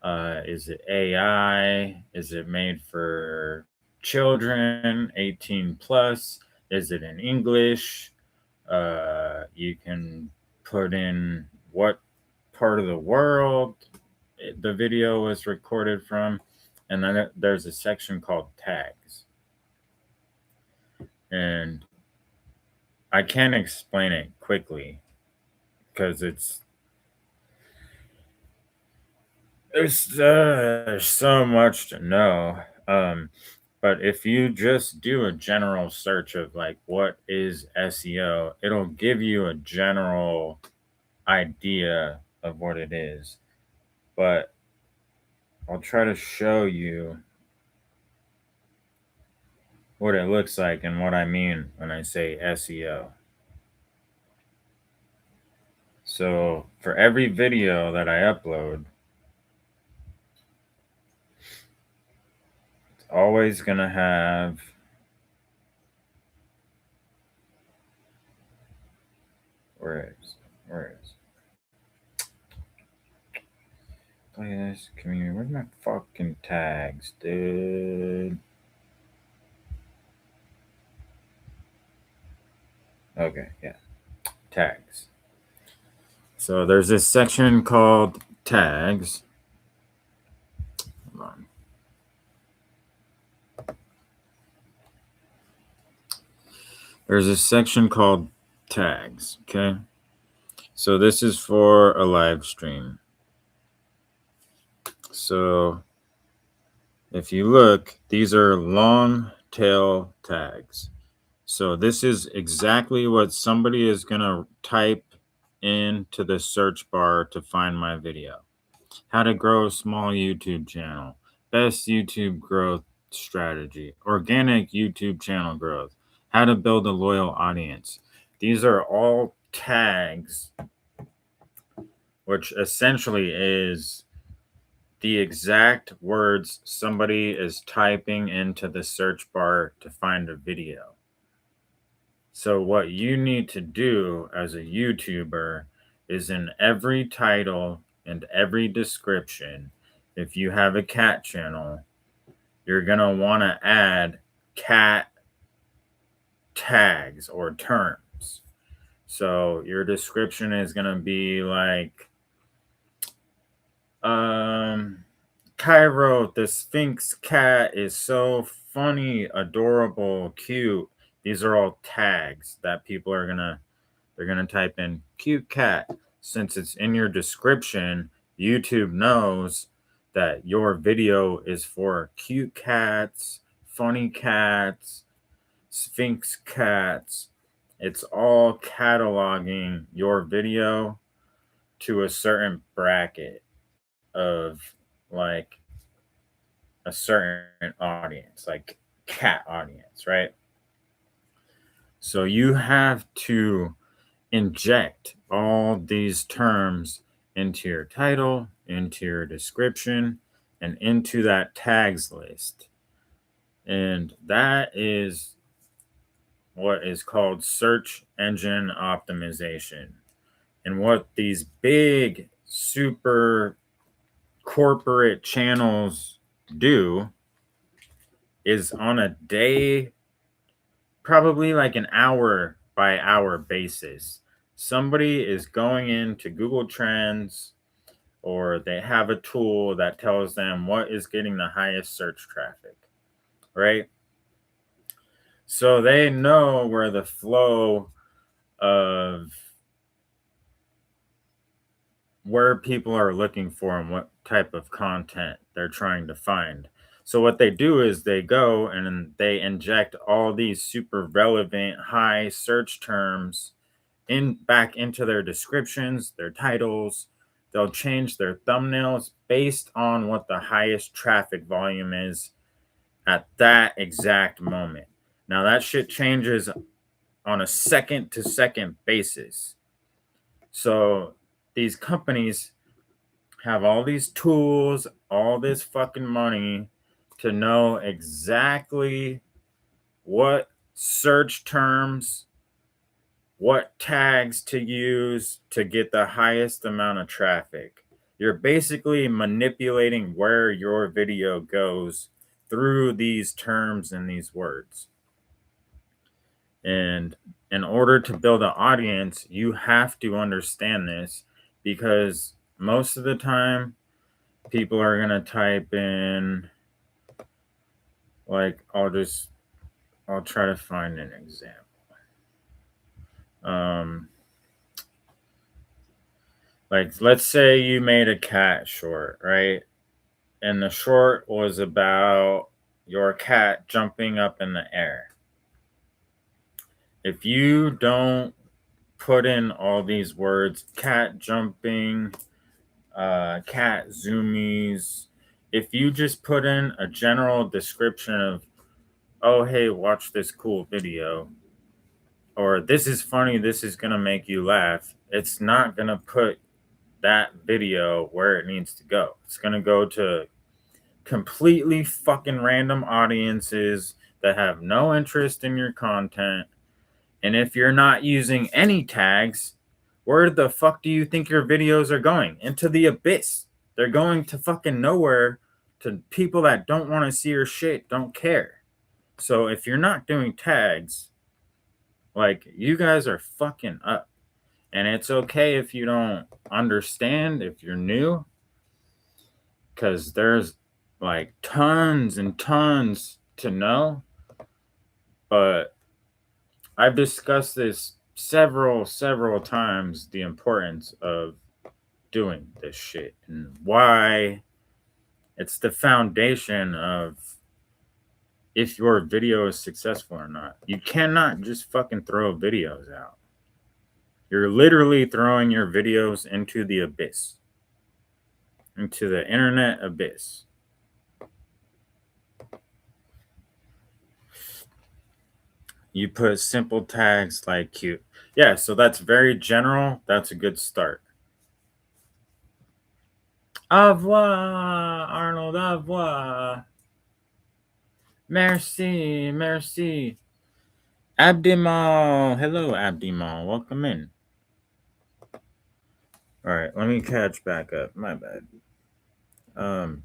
Is it AI? Is it made for children, 18 plus? Is it in English? You can put in what part of the world the video was recorded from. And then there's a section called tags. And I can't explain it quickly because there's so much to know. But if you just do a general search of like what is SEO, it'll give you a general idea of what it is. But I'll try to show you what it looks like and what I mean when I say SEO. So for every video that I upload, it's always going to have where is Playlist, community. Where's my fucking tags, dude? Okay, yeah. Tags. So there's this section called tags. Hold on. There's a section called tags, okay? So this is for a live stream. So if you look, these are long tail tags. So this is exactly what somebody is going to type into the search bar to find my video. How to grow a small YouTube channel. Best YouTube growth strategy. Organic YouTube channel growth. How to build a loyal audience. These are all tags, which essentially is the exact words somebody is typing into the search bar to find a video. So what you need to do as a YouTuber is in every title and every description, if you have a cat channel, you're going to want to add cat tags or terms. So your description is going to be like, Cairo, the Sphinx cat is so funny, adorable, cute. These are all tags that people are they're gonna type in cute cat. Since it's in your description, YouTube knows that your video is for cute cats, funny cats, Sphinx cats. It's all cataloging your video to a certain bracket of like a certain audience, like cat audience, right? So you have to inject all these terms into your title, into your description, and into that tags list. And that is what is called search engine optimization. And what these big, super corporate channels do is on a day, probably like an hour by hour basis, somebody is going into Google Trends or they have a tool that tells them what is getting the highest search traffic, right? So they know where the flow of where people are looking for and what type of content they're trying to find. So what they do is they go and they inject all these super relevant high search terms back into their descriptions, their titles. They'll change their thumbnails based on what the highest traffic volume is at that exact moment. Now that shit changes on a second to second basis. So these companies have all these tools, all this fucking money to know exactly what search terms, what tags to use to get the highest amount of traffic. You're basically manipulating where your video goes through these terms and these words. And in order to build an audience, you have to understand this, because most of the time people are going to type in, like, I'll try to find an example. Like, let's say you made a cat short, right? And the short was about your cat jumping up in the air. If you don't put in all these words, cat jumping, cat zoomies, if you just put in a general description of, oh, hey, watch this cool video, or this is funny, this is going to make you laugh, it's not going to put that video where it needs to go. It's going to go to completely fucking random audiences that have no interest in your content. And if you're not using any tags, where the fuck do you think your videos are going? Into the abyss. They're going to fucking nowhere, to people that don't want to see your shit, don't care. So if you're not doing tags, like, you guys are fucking up. And it's okay if you don't understand, if you're new, because there's like tons and tons to know. But I've discussed this several times, the importance of doing this shit and why it's the foundation of if your video is successful or not. You cannot just fucking throw videos out. You're literally throwing your videos into the abyss, into the internet abyss. You put simple tags like cute. Yeah, so that's very general. That's a good start. Au revoir, Arnold. Au revoir. Merci, merci. Abdimal. Hello, Abdimal. Welcome in. All right, let me catch back up. My bad.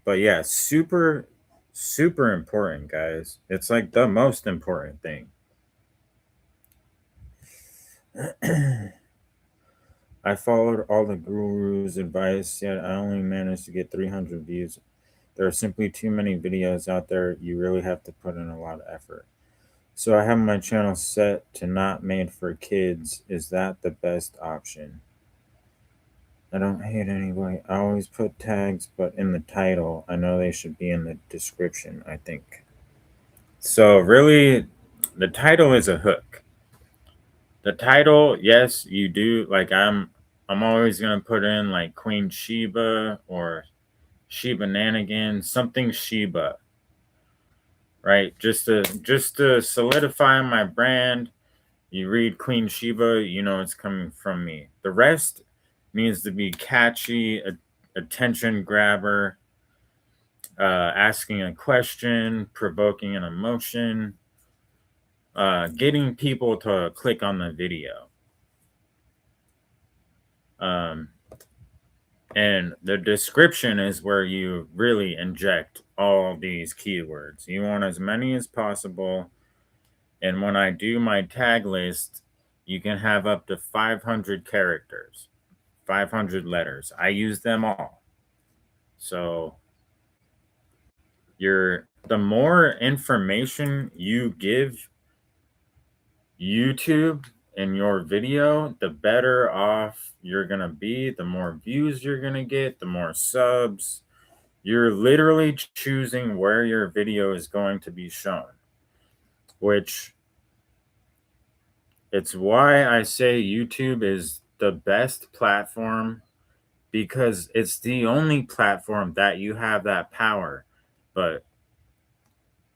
But yeah, super important, guys. It's like the most important thing. I followed all the guru's advice, yet I only managed to get 300 views. There are simply too many videos out there. You really have to put in a lot of effort. So I have my channel set to not made for kids. Is that the best option? I don't hate anyway. I always put tags, but in the title. I know they should be in the description, I think. So really, the title is a hook. The title, yes, you do. Like, I'm always gonna put in like QueenSheeba or Sheebananagins, something Sheeba, right? Just to solidify my brand. You read QueenSheeba, you know it's coming from me. The rest needs to be catchy, attention grabber, asking a question, provoking an emotion, getting people to click on the video. And the description is where you really inject all these keywords. You want as many as possible. And when I do my tag list, you can have up to 500 characters, 500 letters. I use them all. So the more information you give YouTube in your video, the better off you're going to be, the more views you're going to get, the more subs. You're literally choosing where your video is going to be shown, which it's why I say YouTube is the best platform, because it's the only platform that you have that power. But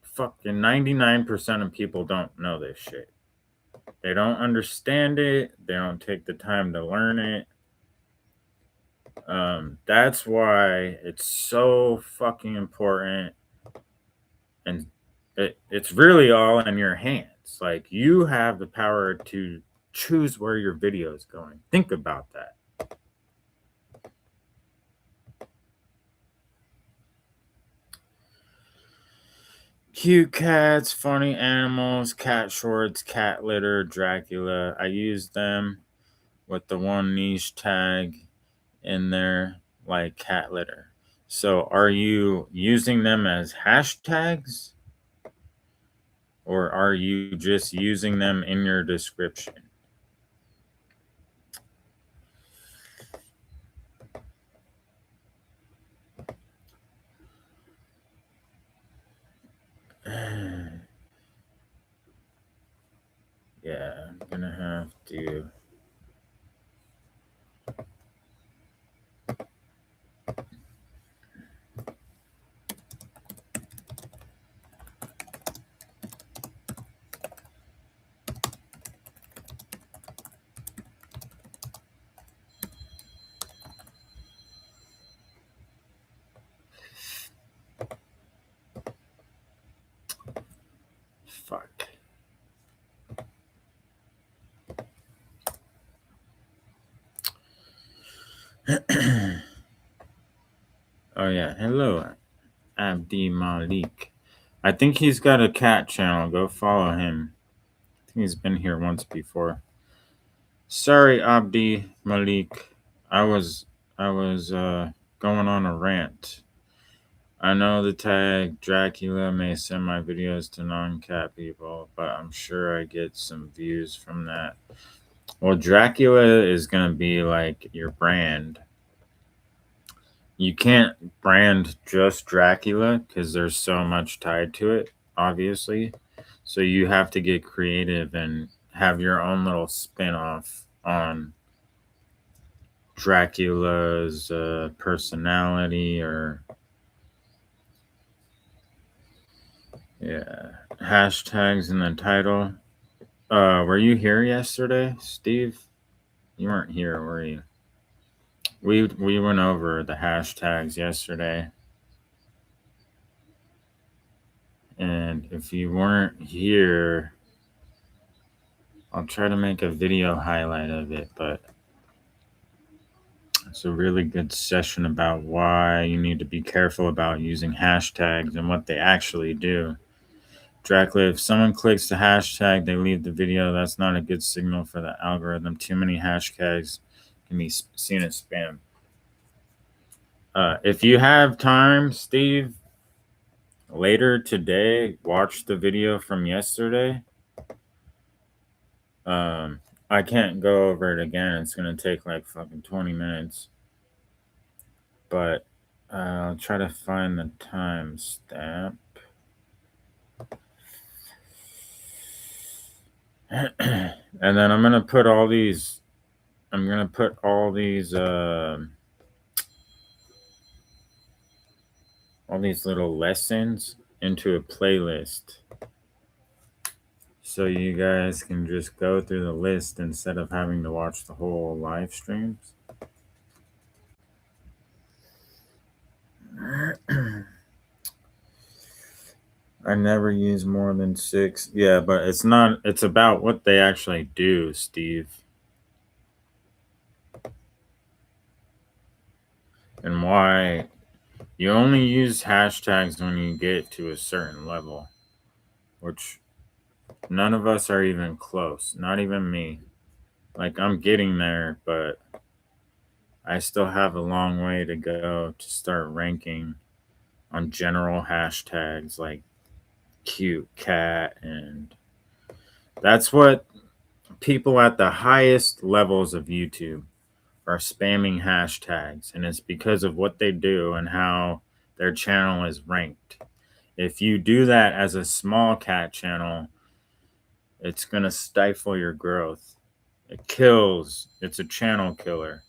fucking 99% of people don't know this shit. They don't understand it. They don't take the time to learn it. That's why it's so fucking important. And it's really all in your hands. It's like you have the power to choose where your video is going. Think about that. Cute cats, funny animals, cat shorts, cat litter, Dracula. I use them with the one niche tag in there, like cat litter. So are you using them as hashtags? Or are you just using them in your description? Yeah, I'm gonna have to. Fuck. Oh yeah, hello, Abdi Malik. I think he's got a cat channel. Go follow him. I think he's been here once before. Sorry, Abdi Malik. I was going on a rant. I know the tag Dracula may send my videos to non-cat people, but I'm sure I get some views from that. Well, Dracula is gonna be like your brand. You can't brand just Dracula because there's so much tied to it, obviously. So you have to get creative and have your own little spin-off on Dracula's personality or yeah, hashtags in the title. Were you here yesterday, Steve? You weren't here, were you? We went over the hashtags yesterday. And if you weren't here, I'll try to make a video highlight of it, but it's a really good session about why you need to be careful about using hashtags and what they actually do. Dracula, if someone clicks the hashtag, they leave the video. That's not a good signal for the algorithm. Too many hashtags can be seen as spam. If you have time, Steve, later today, watch the video from yesterday. I can't go over it again. It's going to take like fucking 20 minutes. But I'll try to find the timestamp. And then I'm going to put all these all these little lessons into a playlist. So you guys can just go through the list instead of having to watch the whole live streams. I never use more than 6. Yeah, but it's about what they actually do, Steve. And why you only use hashtags when you get to a certain level, which none of us are even close, not even me. Like, I'm getting there, but I still have a long way to go to start ranking on general hashtags like cute cat. And that's what people at the highest levels of YouTube are spamming hashtags. And it's because of what they do and how their channel is ranked. If you do that as a small cat channel, it's going to stifle your growth. It kills. It's a channel killer.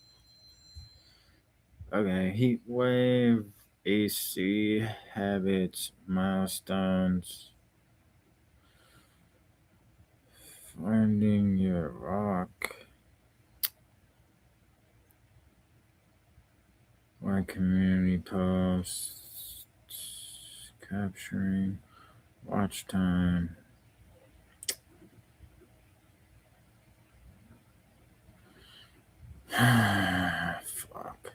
Okay, heat wave, AC, habits, milestones, finding your rock, why community posts, capturing, watch time. Fuck.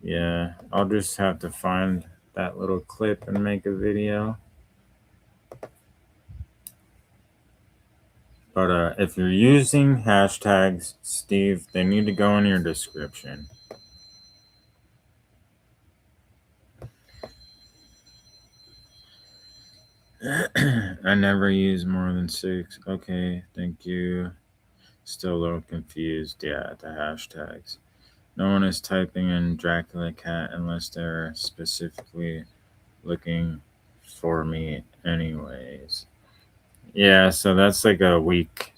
Yeah, I'll just have to find that little clip and make a video. But if you're using hashtags, Steve, they need to go in your description. I never use more than 6. Okay, thank you. Still a little confused. Yeah, the hashtags. No one is typing in Dracula cat unless they're specifically looking for me anyways. Yeah, so that's like a weak.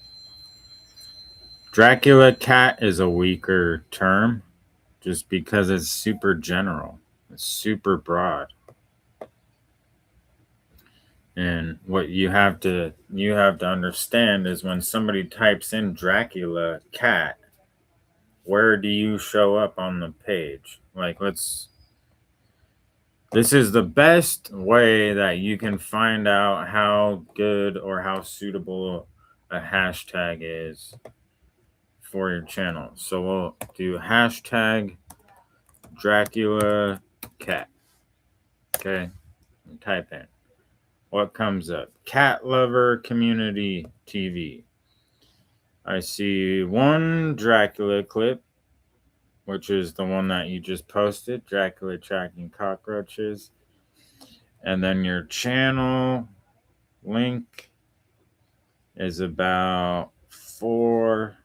Dracula cat is a weaker term just because it's super general. It's super broad. And what you have to understand is when somebody types in Dracula cat, where do you show up on the page? Like this is the best way that you can find out how good or how suitable a hashtag is for your channel. So we'll do hashtag Dracula cat. Okay. And type in. What comes up? Cat lover community TV. I see one Dracula clip, which is the one that you just posted, Dracula tracking cockroaches. And then your channel link is about four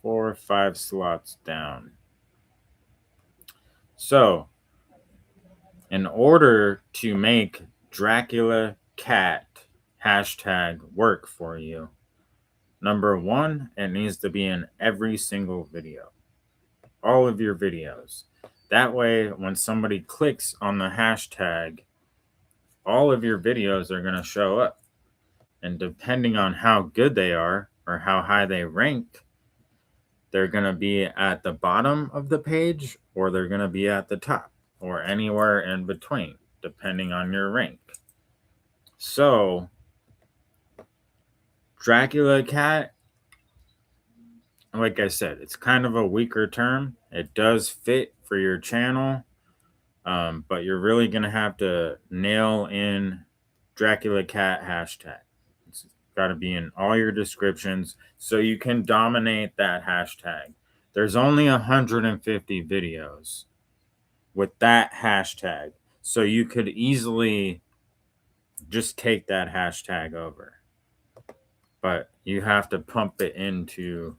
or 5 slots down. So, in order to make Dracula cat hashtag work for you, number 1, it needs to be in every single video. All of your videos. That way, when somebody clicks on the hashtag, all of your videos are going to show up. And depending on how good they are or how high they rank, they're going to be at the bottom of the page or they're going to be at the top or anywhere in between, depending on your rank. So, Dracula cat, like I said, it's kind of a weaker term. It does fit for your channel, but you're really going to have to nail in Dracula cat hashtag. It's got to be in all your descriptions so you can dominate that hashtag. There's only 150 videos with that hashtag. So you could easily just take that hashtag over. But you have to pump it into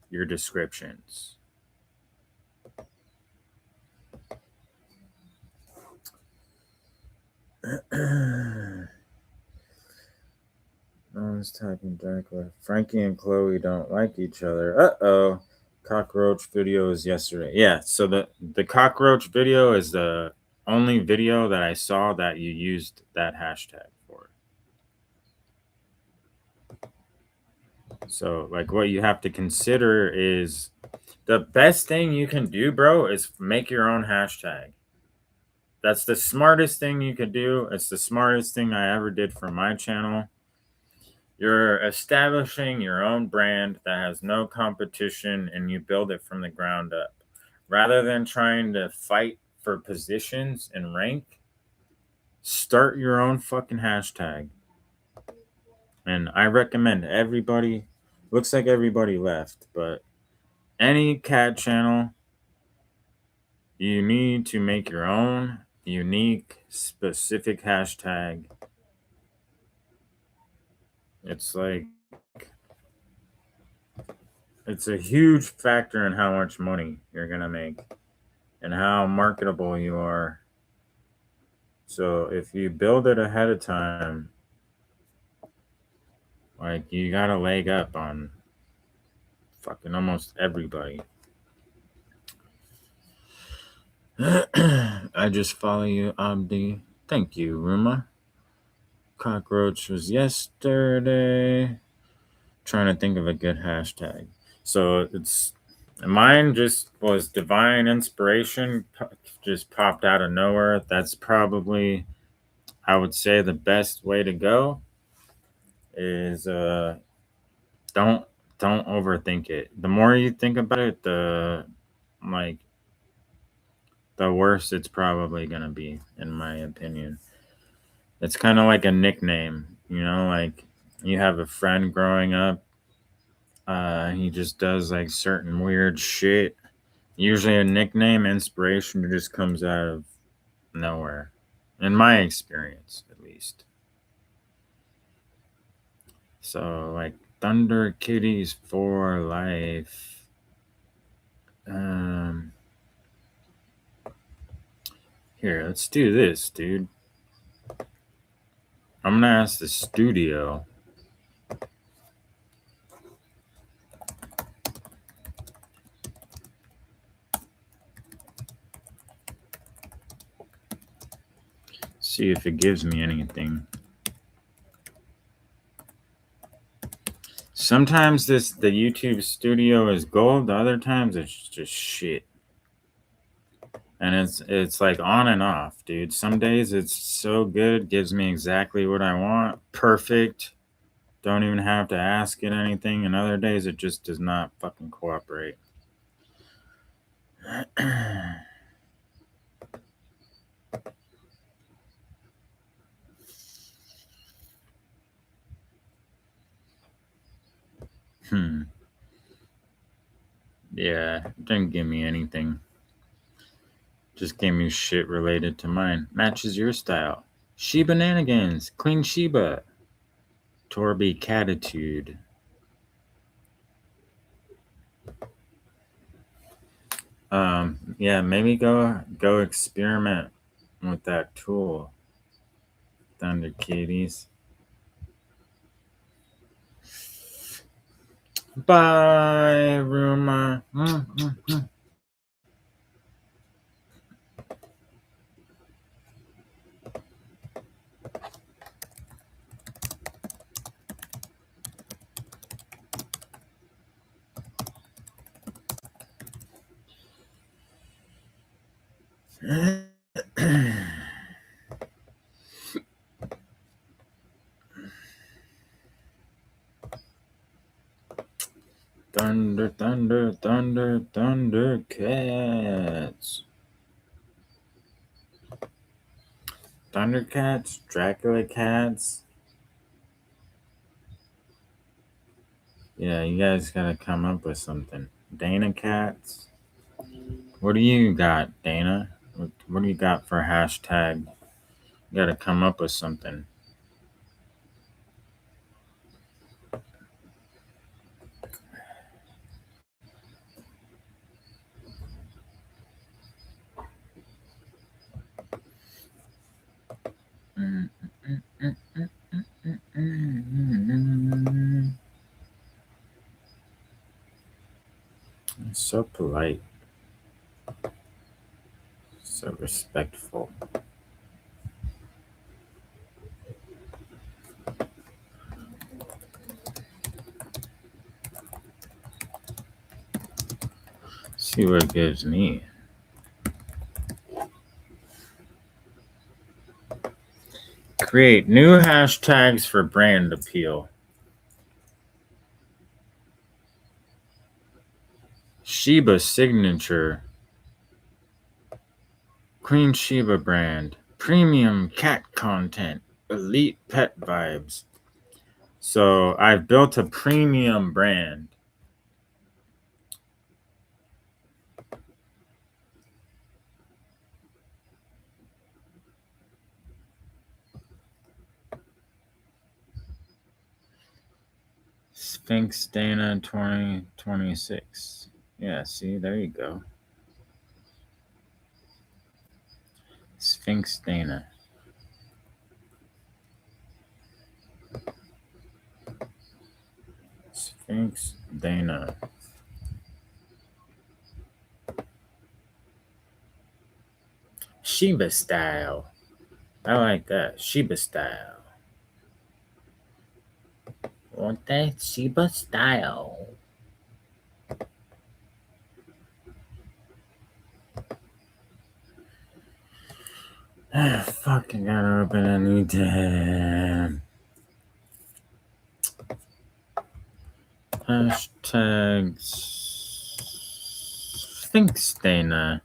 your descriptions. No one's typing Dracula. Frankie and Chloe don't like each other. Uh-oh. Cockroach video is yesterday. Yeah, so the cockroach video is the only video that I saw that you used that hashtag for. So, like, what you have to consider is the best thing you can do, bro, is make your own hashtag. That's the smartest thing you could do. It's the smartest thing I ever did for my channel. You're establishing your own brand that has no competition and you build it from the ground up. Rather than trying to fight for positions and rank, start your own fucking hashtag. And I recommend everybody, looks like everybody left, but any cat channel, you need to make your own unique, specific hashtag. It's like, it's a huge factor in how much money you're going to make and how marketable you are. So if you build it ahead of time, like, you got a leg up on fucking almost everybody. I just follow you, Abdi. Thank you, Ruma. Cockroach was yesterday. Trying to think of a good hashtag. So it's mine just was divine inspiration, just popped out of nowhere. That's probably, I would say, the best way to go is don't don't overthink it. The more you think about it, the worse it's probably gonna be, in my opinion. It's kind of like a nickname, like you have a friend growing up. He just does like certain weird shit. Usually, a nickname inspiration just comes out of nowhere, in my experience, at least. So, like Thunder Kitties for life. Here, let's do this, dude. I'm gonna ask the studio. See if it gives me anything. Sometimes the YouTube studio is gold, other times it's just shit. And it's like on and off, dude. Some days it's so good, gives me exactly what I want, perfect. Don't even have to ask it anything. And other days it just does not fucking cooperate. Yeah, it didn't give me anything. Just gave me shit related to mine. Matches your style. Sheeba-nanigans. QueenSheeba. Torby Catitude. Yeah, maybe go experiment with that tool. Thunder Kitties. Bye, Ruma. Thunder, thunder, thunder, thunder cats. Thundercats, Dracula cats. Yeah, you guys gotta come up with something. Dana cats. What do you got, Dana? What do you got for a hashtag? You gotta come up with something. So polite. So respectful. See what it gives me. Create new hashtags for brand appeal. Sheeba signature. QueenSheeba brand. Premium cat content. Elite pet vibes. So I've built a premium brand. Sphinx Dana 2026. Yeah, see, there you go. Sphinx Dana. Sphinx Dana. Sheeba style. I like that. Sheeba style. Want that Sheeba style? Fucking gotta open a new tab. Hashtag Sphinx Dina.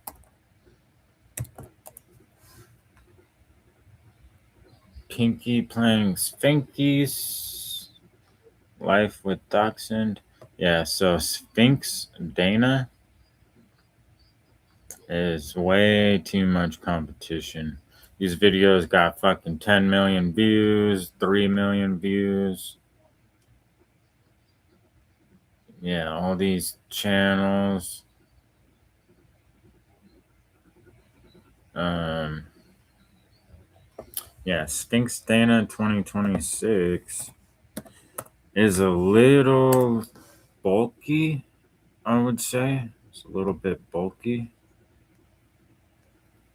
Pinky playing Sphinkies. Life with Dachshund. Yeah, so Sphinx Dana is way too much competition. These videos got fucking 10 million views, 3 million views. Yeah, all these channels. Yeah, Sphinx Dana 2026 is a little bulky, I would say. It's a little bit bulky.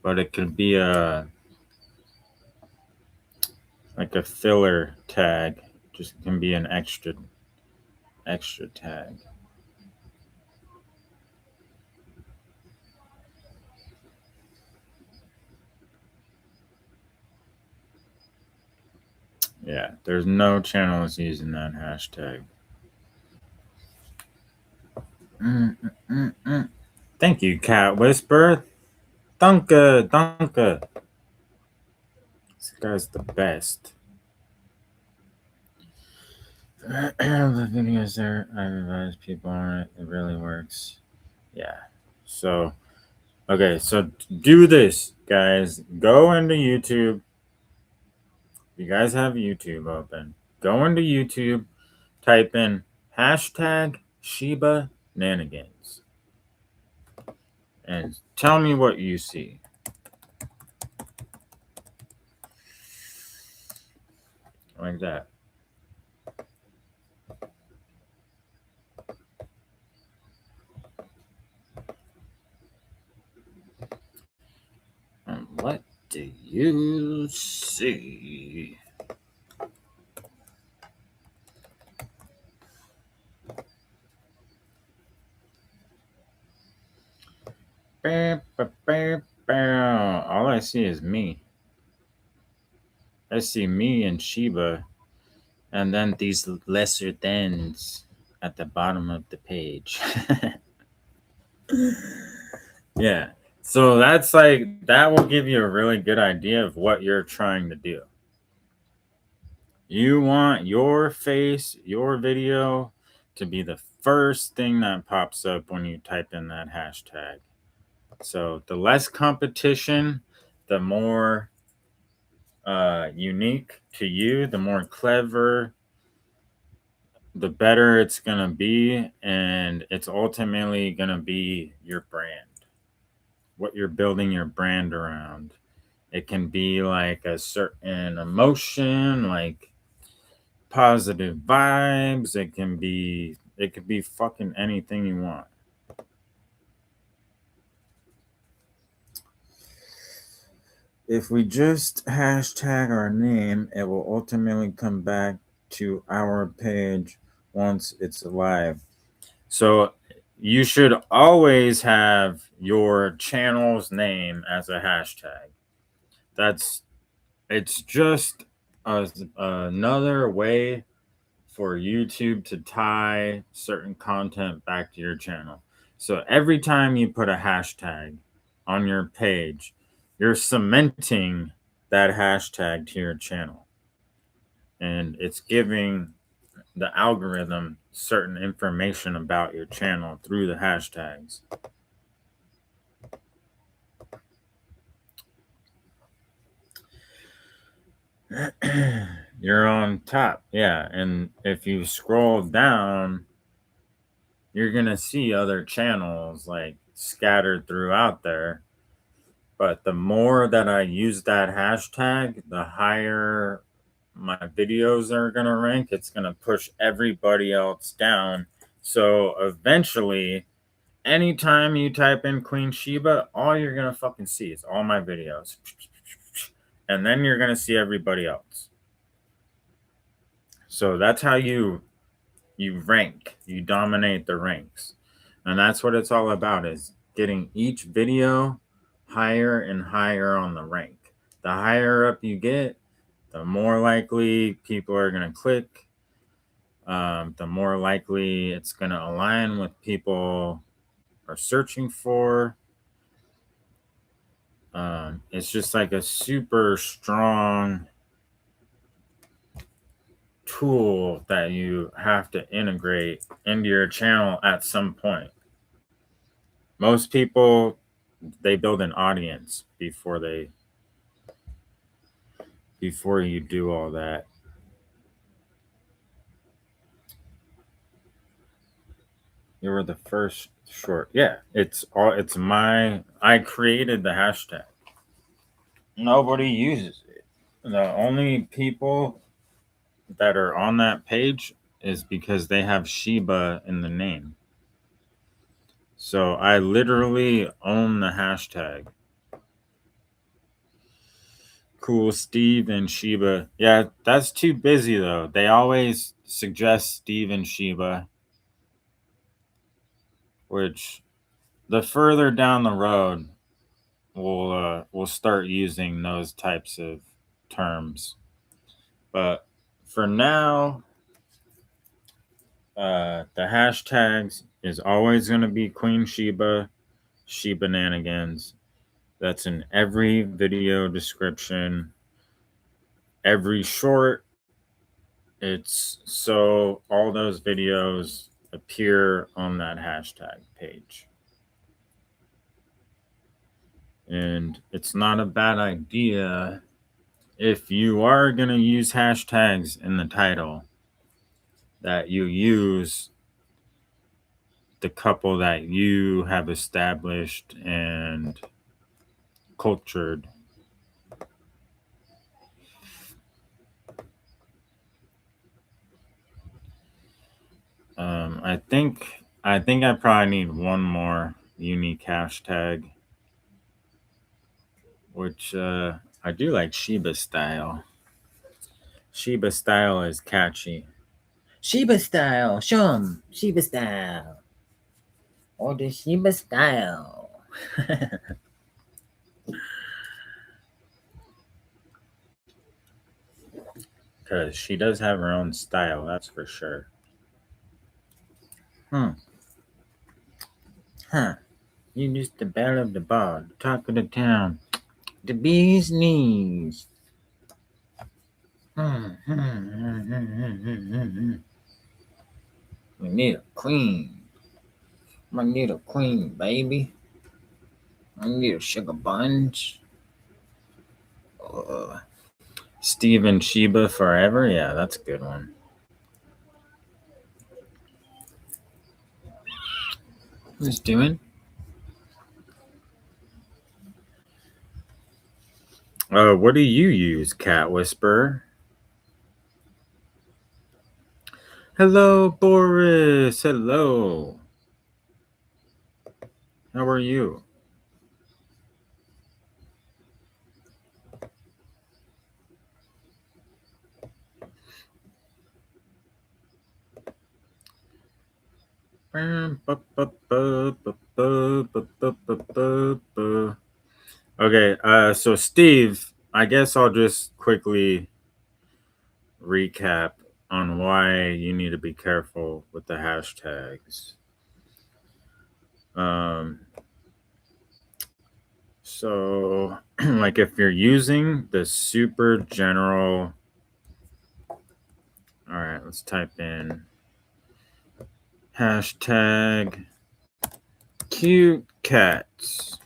But it could be like a filler tag. Just can be an extra tag. Yeah, there's no channels using that hashtag. Thank you, Cat Whisper. Danke. This guy's the best. The videos there, I advise people on it. It really works. Yeah. So, okay, so do this, guys. Go into YouTube. You guys have YouTube open. Go into YouTube, type in hashtag Sheeba-nanigans, and tell me what you see. Like that. And what do you see? All I see is me. I see me and Sheeba, and then these lesser thans at the bottom of the page. Yeah. So that's like, that will give you a really good idea of what you're trying to do. You want your face, your video to be the first thing that pops up when you type in that hashtag. So the less competition, the more unique to you, the more clever, the better it's going to be. And it's ultimately going to be your brand, what you're building your brand around. It can be like a certain emotion, like positive vibes. It could be fucking anything you want. If we just hashtag our name, it will ultimately come back to our page once it's live. So you should always have your channel's name as a hashtag. It's just another way for YouTube to tie certain content back to your channel. So every time you put a hashtag on your page, you're cementing that hashtag to your channel. And it's giving the algorithm certain information about your channel through the hashtags. You're on top. Yeah. And if you scroll down, you're going to see other channels like scattered throughout there. But the more that I use that hashtag, the higher my videos are going to rank. It's going to push everybody else down. So eventually, anytime you type in QueenSheeba, all you're going to fucking see is all my videos. And then you're going to see everybody else. So that's how you rank. You dominate the ranks. And that's what it's all about, is getting each video higher and higher on the rank. The higher up you get, the more likely people are going to click. the more likely it's going to align with people are searching for. It's just like a super strong tool that you have to integrate into your channel at some point. Most people, they build an audience before you do all that. You were the first short. Yeah, I created the hashtag. Nobody uses it. The only people that are on that page is because they have Sheeba in the name. So I literally own the hashtag. Cool, Steve and Sheeba. Yeah, that's too busy though. They always suggest Steve and Sheeba, which the further down the road we'll start using those types of terms. But for now, the hashtags is always going to be QueenSheeba, Sheebananagins. That's in every video description, every short. It's so all those videos appear on that hashtag page. And it's not a bad idea if you are going to use hashtags in the title that you use the couple that you have established and cultured. I think I probably need one more unique hashtag, which I do like Sheeba style. Sheeba style is catchy. Sheeba style, show 'em. Sheeba style. Or the Sheeba style. Because she does have her own style, that's for sure. Huh. You just the belle of the ball, the talk of the town, the bee's knees. We need a queen. I need a queen, baby. I need a sugar bunch. Steve and Sheeba forever? Yeah, that's a good one. Who's doing? What do you use, Cat Whisperer? Hello, Boris. Hello. How are you? Okay, so Steve, I guess I'll just quickly recap on why you need to be careful with the hashtags. So like if you're using the super general, all right, let's type in hashtag cute cats.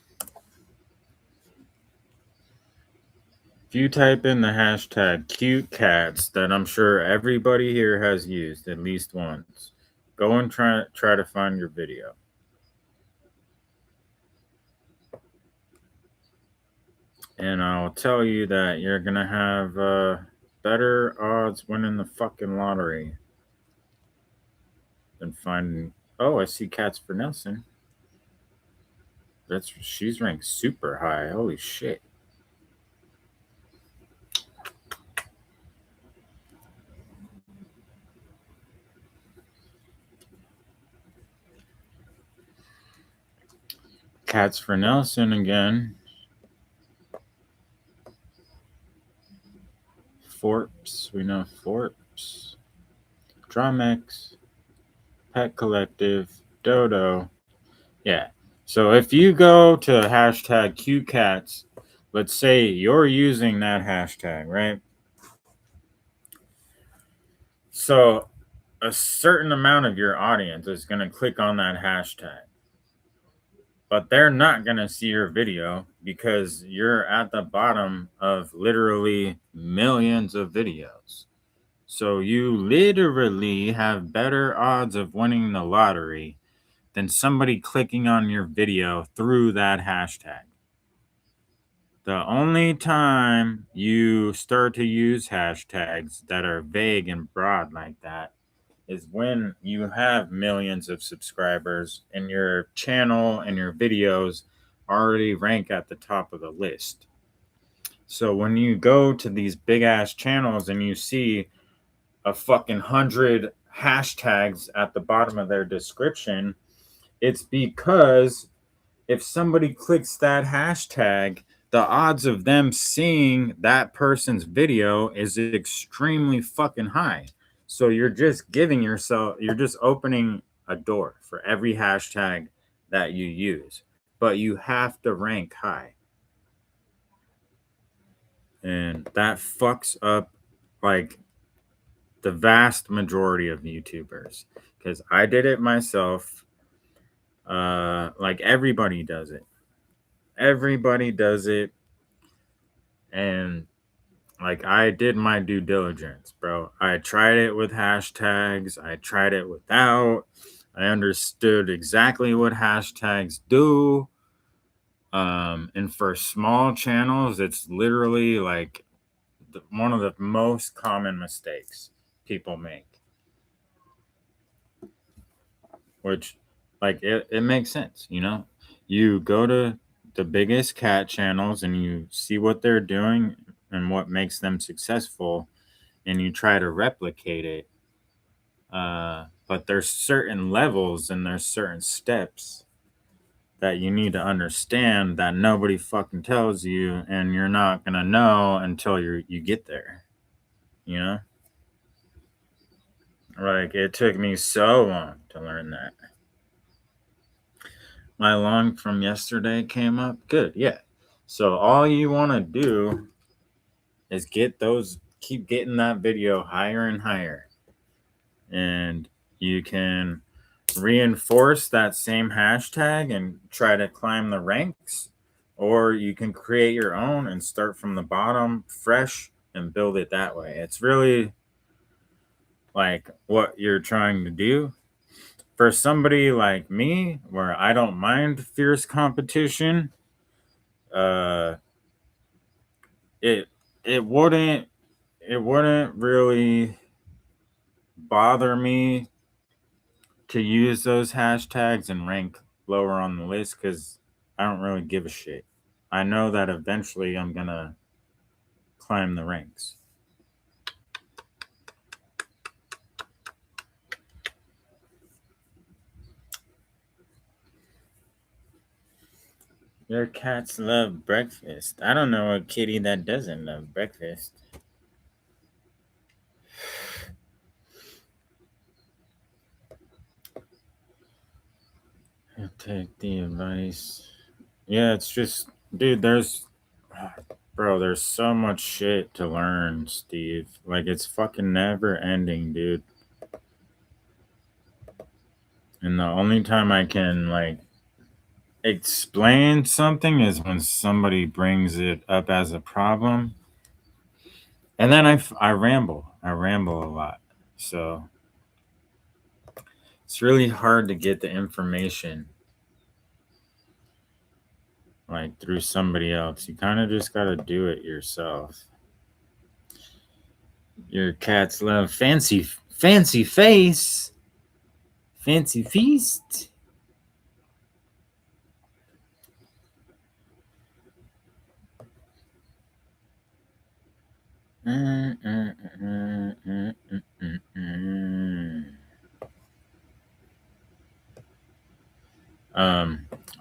If you type in the hashtag cute cats that I'm sure everybody here has used at least once, go and try to find your video. And I'll tell you that you're going to have better odds winning the fucking lottery than finding. Oh, I see Cats for Nelson. She's ranked super high. Holy shit. Cats for Nelson again. Forbes. We know Forbes. Drumex, Pet Collective, Dodo. Yeah. So if you go to hashtag cute cats, let's say you're using that hashtag, right? So a certain amount of your audience is going to click on that hashtag, but they're not going to see your video because you're at the bottom of literally millions of videos. So you literally have better odds of winning the lottery than somebody clicking on your video through that hashtag. The only time you start to use hashtags that are vague and broad like that is when you have millions of subscribers and your channel and your videos already rank at the top of the list. So when you go to these big ass channels and you see a fucking 100 hashtags at the bottom of their description, it's because if somebody clicks that hashtag, the odds of them seeing that person's video is extremely fucking high. So you're just you're just opening a door for every hashtag that you use. But you have to rank high. And that fucks up like the vast majority of YouTubers. Because I did it myself. Like everybody does it. Everybody does it. And like I did my due diligence, bro. I tried it with hashtags. I tried it without. I understood exactly what hashtags do. And for small channels, it's literally like one of the most common mistakes people make. Which, like, it makes sense, you know? You go to the biggest cat channels and you see what they're doing and what makes them successful, and you try to replicate it. But there's certain levels and there's certain steps that you need to understand that nobody fucking tells you, and you're not gonna know until you get there. You know, like it took me so long to learn that. My lung from yesterday came up. Good, yeah. So all you want to do is keep getting that video higher and higher, and you can reinforce that same hashtag and try to climb the ranks, or you can create your own and start from the bottom fresh and build it that way. It's really like what you're trying to do. For somebody like me, where I don't mind fierce competition, uh, it it wouldn't really bother me to use those hashtags and rank lower on the list because I don't really give a shit. I know that eventually I'm gonna climb the ranks. Your cats love breakfast. I don't know a kitty that doesn't love breakfast. I'll take the advice. Yeah, it's just, dude, there's so much shit to learn, Steve. Like, it's fucking never ending, dude. And the only time I can, like, explain something is when somebody brings it up as a problem. And then I ramble. I ramble a lot. So it's really hard to get the information like through somebody else. You kind of just got to do it yourself. Your cats love fancy face. Fancy feast.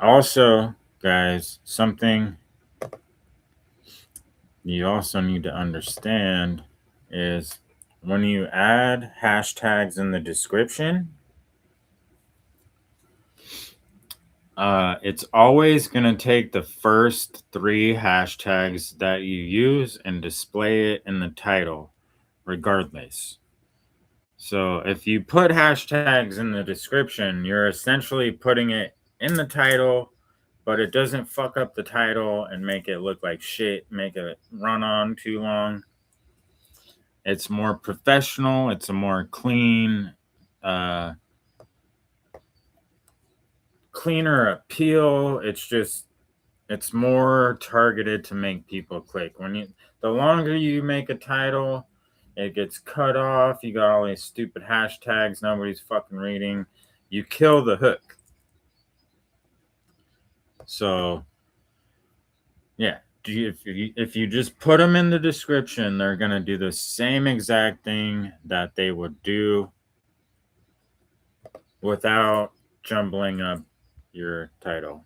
Also, guys, something you also need to understand is when you add hashtags in the description, it's always going to take the first 3 hashtags that you use and display it in the title, regardless. So if you put hashtags in the description, you're essentially putting it in the title, but it doesn't fuck up the title and make it look like shit, make it run on too long. It's more professional. It's a more cleaner appeal. It's more targeted to make people click. The longer you make a title, it gets cut off. You got all these stupid hashtags nobody's fucking reading. You kill the hook. So, yeah, if you just put them in the description, they're going to do the same exact thing that they would do without jumbling up your title.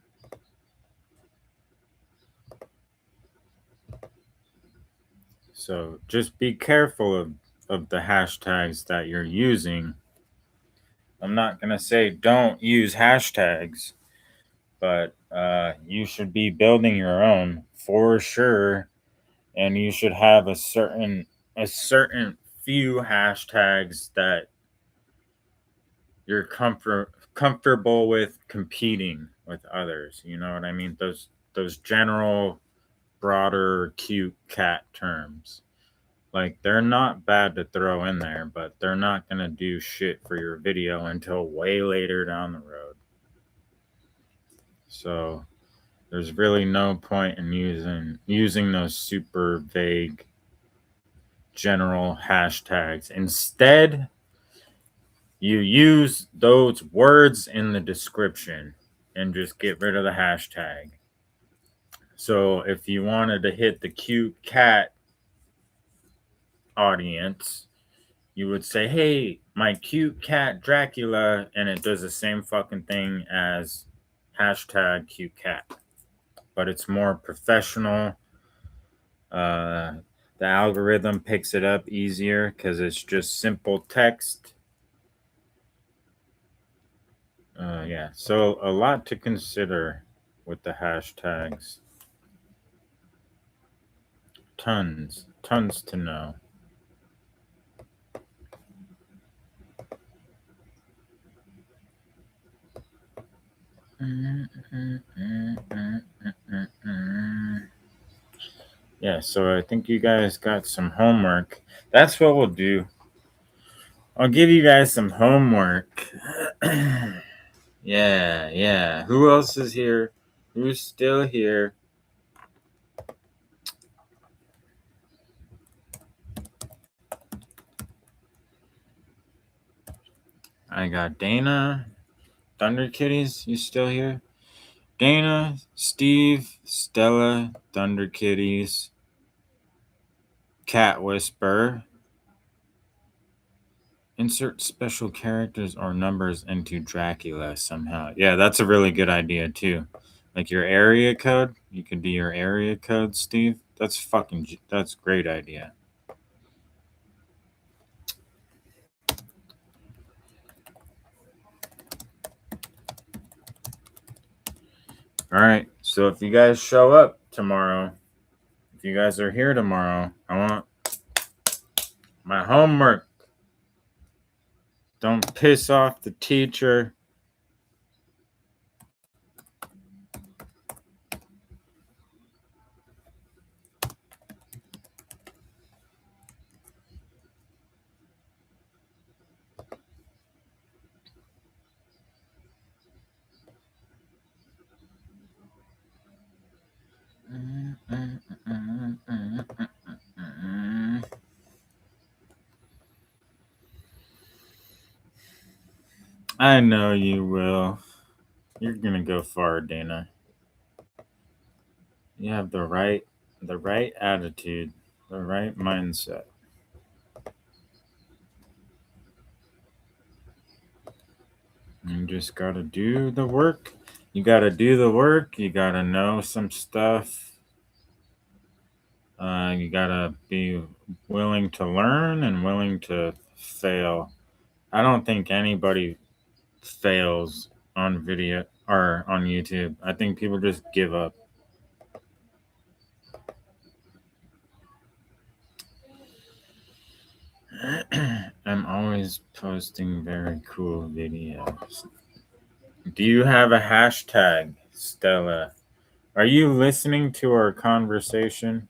So just be careful of the hashtags that you're using. I'm not going to say don't use hashtags, but you should be building your own for sure. And you should have a certain few hashtags that you're comfortable with competing with others. You know what I mean? Those general, broader, cute cat terms. Like, they're not bad to throw in there, but they're not going to do shit for your video until way later down the road. So there's really no point in using those super vague general hashtags. Instead, you use those words in the description and just get rid of the hashtag. So if you wanted to hit the cute cat audience, you would say, hey, my cute cat Dracula, and it does the same fucking thing as hashtag cute cat. But it's more professional. The algorithm picks it up easier because it's just simple text. Yeah, so a lot to consider with the hashtags. Tons to know. Yeah, so I think you guys got some homework. That's what we'll do. I'll give you guys some homework. Yeah. Who else is here? Who's still here? I got Dana. Thunder Kitties, you still here? Dana, Steve, Stella, Thunder Kitties, Cat Whisper. Insert special characters or numbers into Dracula somehow. Yeah, that's a really good idea too. Like your area code, you could do your area code, Steve. That's a great idea. All right. So if you guys show up tomorrow, if you guys are here tomorrow, I want my homework. Don't piss off the teacher. I know you will. You're gonna go far, Dana. You have the right attitude, the right mindset. You just gotta do the work. You gotta do the work. You gotta know some stuff. You gotta be willing to learn and willing to fail. I don't think anybody fails on video or on YouTube. I think people just give up. I'm always posting very cool videos. Do you have a hashtag, Stella? Are you listening to our conversation?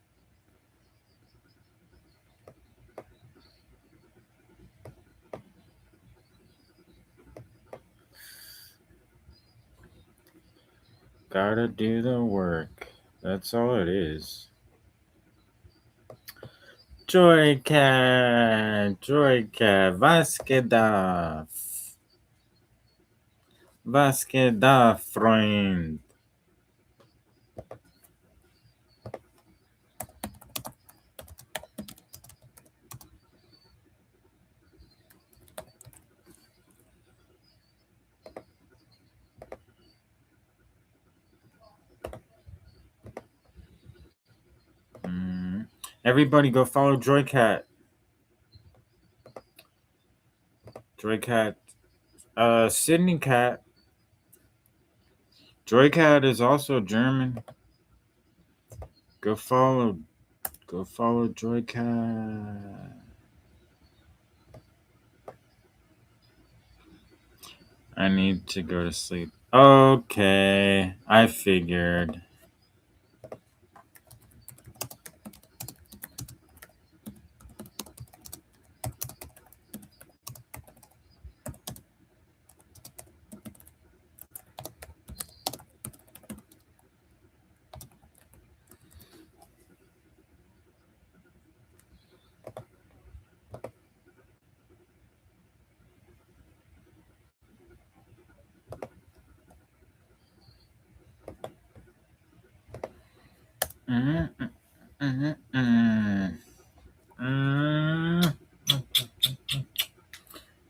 Gotta do the work. That's all it is. Joycat, Vasqueda. Vasqueda, friend. Everybody go follow Joycat. Joycat. Sydney Cat. Joycat is also German. Go follow Joycat. I need to go to sleep. Okay, I figured.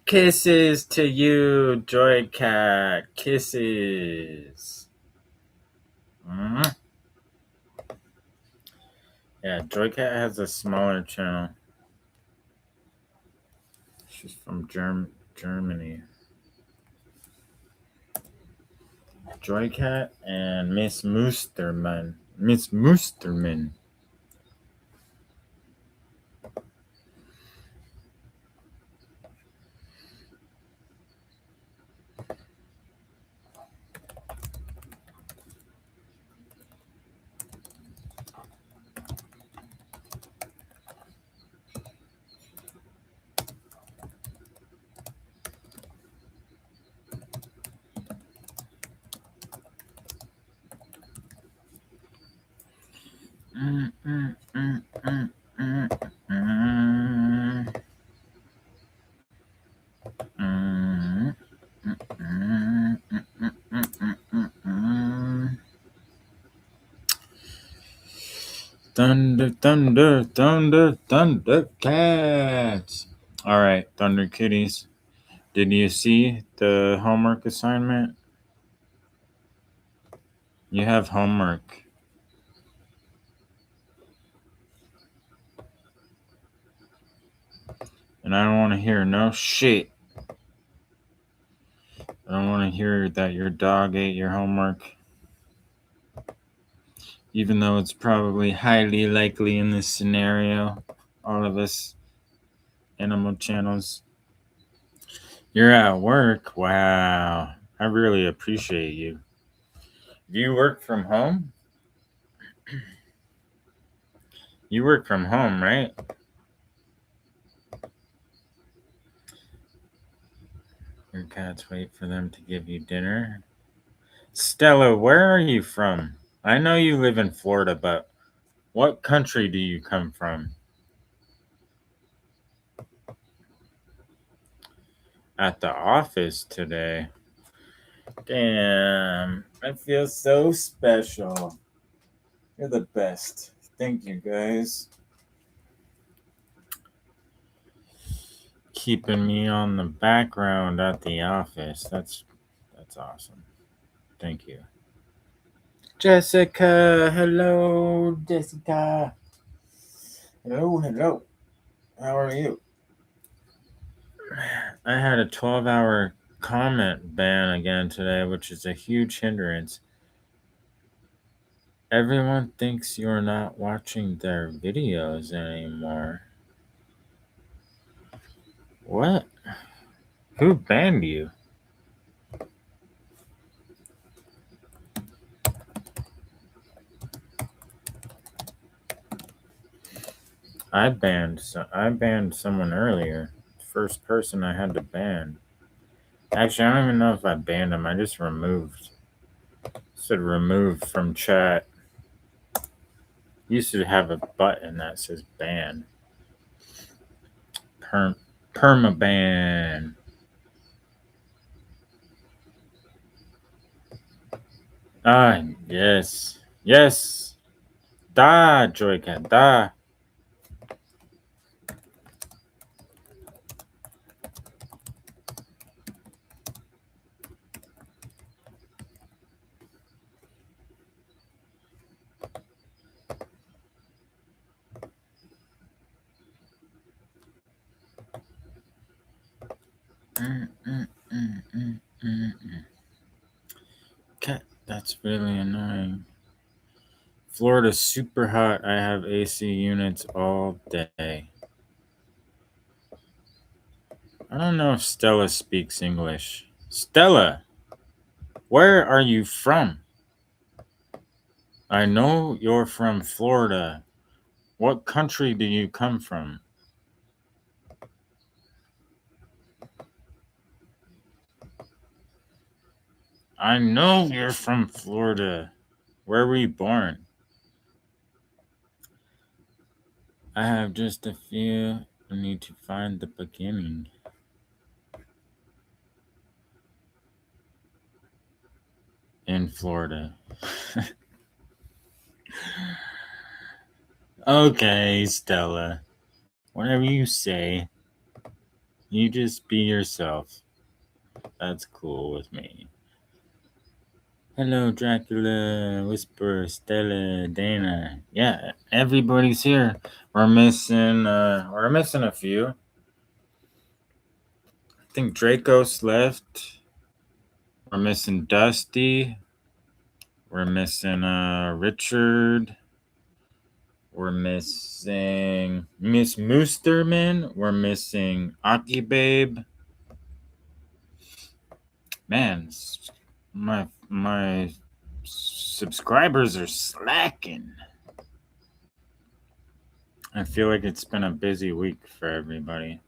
Kisses to you, Joycat. Kisses. Yeah, Joycat has a smaller channel. She's from Germany. Joycat and Miss Musterman. Miss Musterman. Thunder, thunder, thunder, thunder cats. All right, Thunder Kitties. Did you see the homework assignment? You have homework. And I don't want to hear no shit. I don't want to hear that your dog ate your homework. Even though it's probably highly likely in this scenario. All of us animal channels. You're at work? Wow. I really appreciate you. Do you work from home? You work from home, right? Your cats wait for them to give you dinner. Stella, where are you from? I know you live in Florida, but what country do you come from? At the office today. Damn, I feel so special. You're the best. Thank you, guys. Keeping me on the background at the office. That's awesome. Thank you. Jessica, hello, Jessica. Hello. How are you? I had a 12-hour comment ban again today, which is a huge hindrance. Everyone thinks you're not watching their videos anymore. What? Who banned you? I banned someone earlier. First person I had to ban. Actually, I don't even know if I banned him. I just removed. It said remove from chat. Used to have a button that says ban. Permaban. Ah, yes. Yes. Da, Joycat, da. Cat, that's really annoying. Florida's super hot. I have AC units all day. I don't know if Stella speaks English. Stella, where are you from? I know you're from Florida. What country do you come from? I know you're from Florida. Where were you born? I have just a few. I need to find the beginning. In Florida. Okay, Stella. Whatever you say, you just be yourself. That's cool with me. Hello, Dracula, Whisper, Stella, Dina. Yeah, everybody's here. We're missing a few. I think Draco's left. We're missing Dusty. We're missing Richard. We're missing Miss Moosterman. We're missing Aki Babe. Man, my subscribers are slacking. I feel like it's been a busy week for everybody.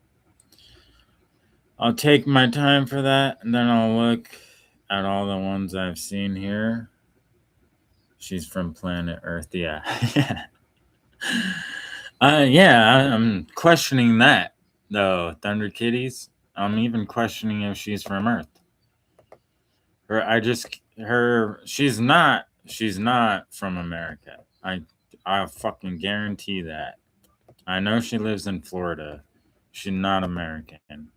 I'll take my time for that, and then I'll look at all the ones I've seen here. She's from planet Earth, yeah. I'm questioning that, though, Thunder Kitties. I'm even questioning if she's from Earth. She's not from America. I'll fucking guarantee that. I know she lives in Florida. She's not American.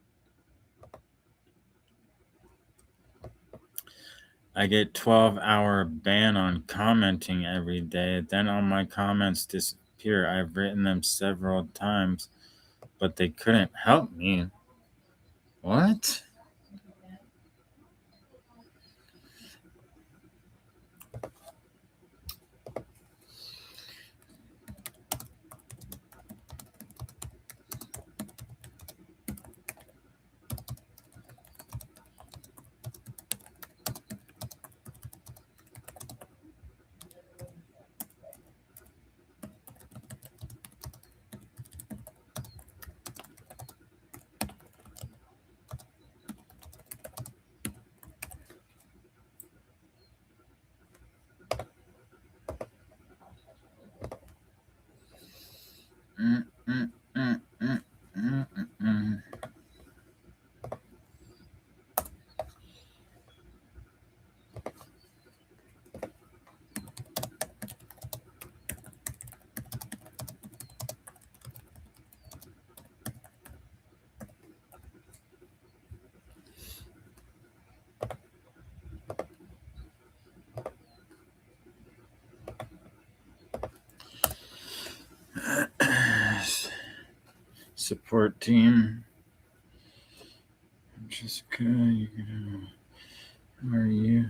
I get 12-hour ban on commenting every day. Then all my comments disappear. I've written them several times, but they couldn't help me. What? support team. Jessica, how are you?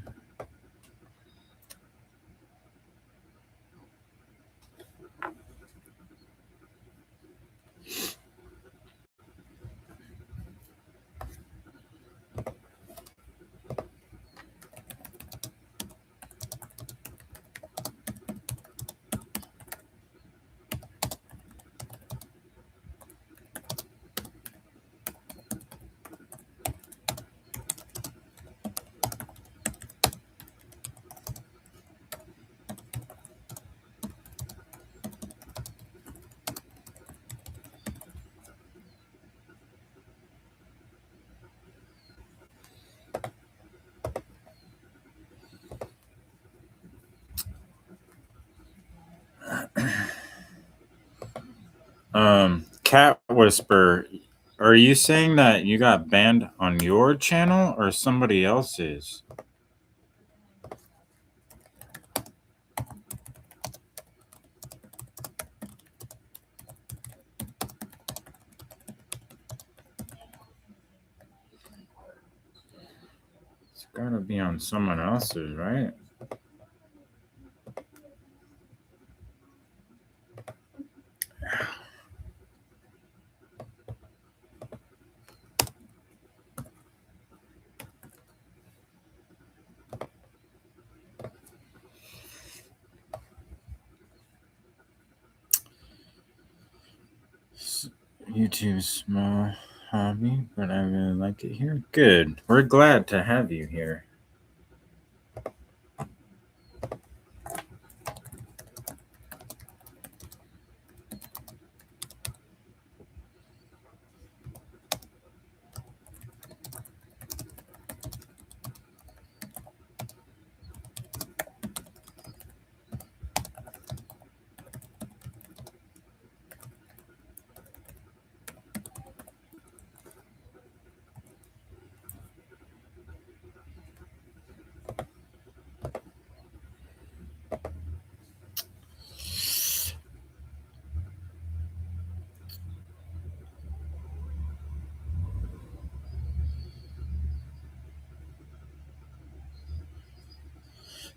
Cat Whisper, are you saying that you got banned on your channel or somebody else's? It's gotta be on someone else's, right? YouTube's small hobby, but I really like it here. Good. We're glad to have you here.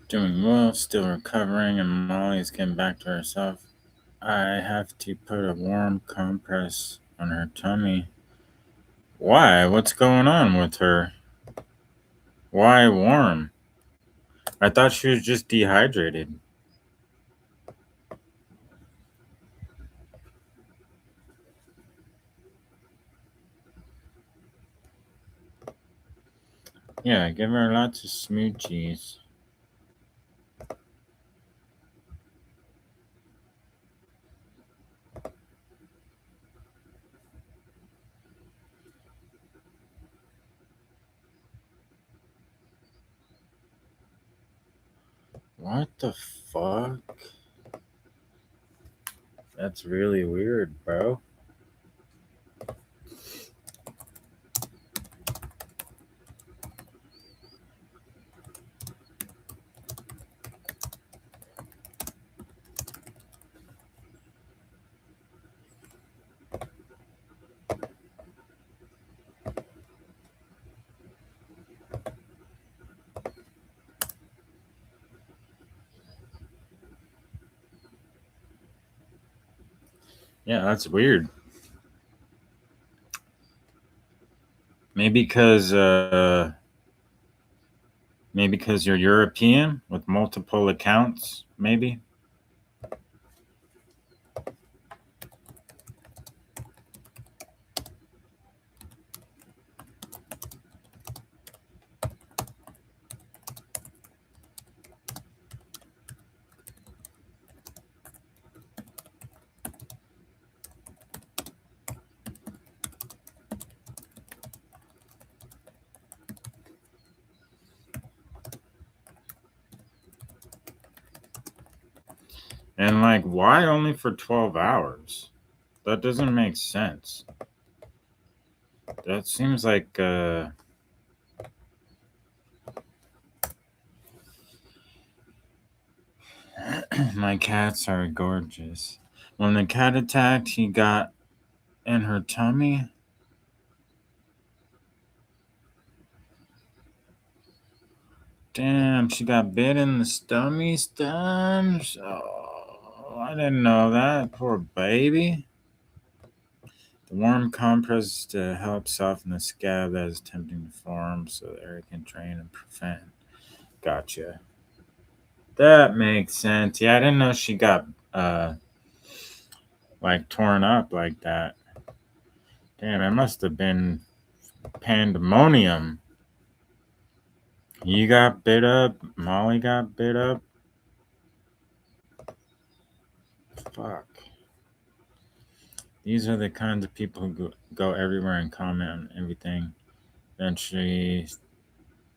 Doing well, still recovering, and Molly's getting back to herself. I have to put a warm compress on her tummy. Why? What's going on with her? Why warm? I thought she was just dehydrated. Yeah, give her lots of smoochies. What the fuck? That's really weird, bro. Yeah, that's weird. Maybe because you're European with multiple accounts, maybe. And like, why only for 12 hours? That doesn't make sense. That seems like my cats are gorgeous. When the cat attacked, he got in her tummy. Damn, she got bit in the stomach stems. Oh, I didn't know that. Poor baby. The warm compress to help soften the scab that is attempting to form so the air can drain and prevent. Gotcha. That makes sense. Yeah, I didn't know she got like torn up like that. Damn, it must have been pandemonium. You got bit up. Molly got bit up. Fuck. These are the kinds of people who go everywhere and comment on everything. Eventually,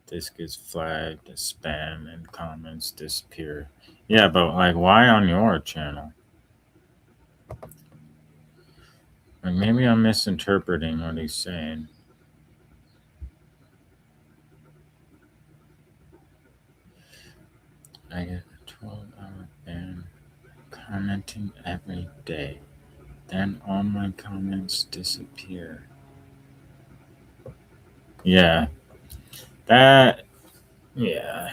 this gets flagged as spam and comments disappear. Yeah, but like, why on your channel? Like, maybe I'm misinterpreting what he's saying. I get a 12-hour ban commenting every day. Then all my comments disappear. Yeah. That, yeah.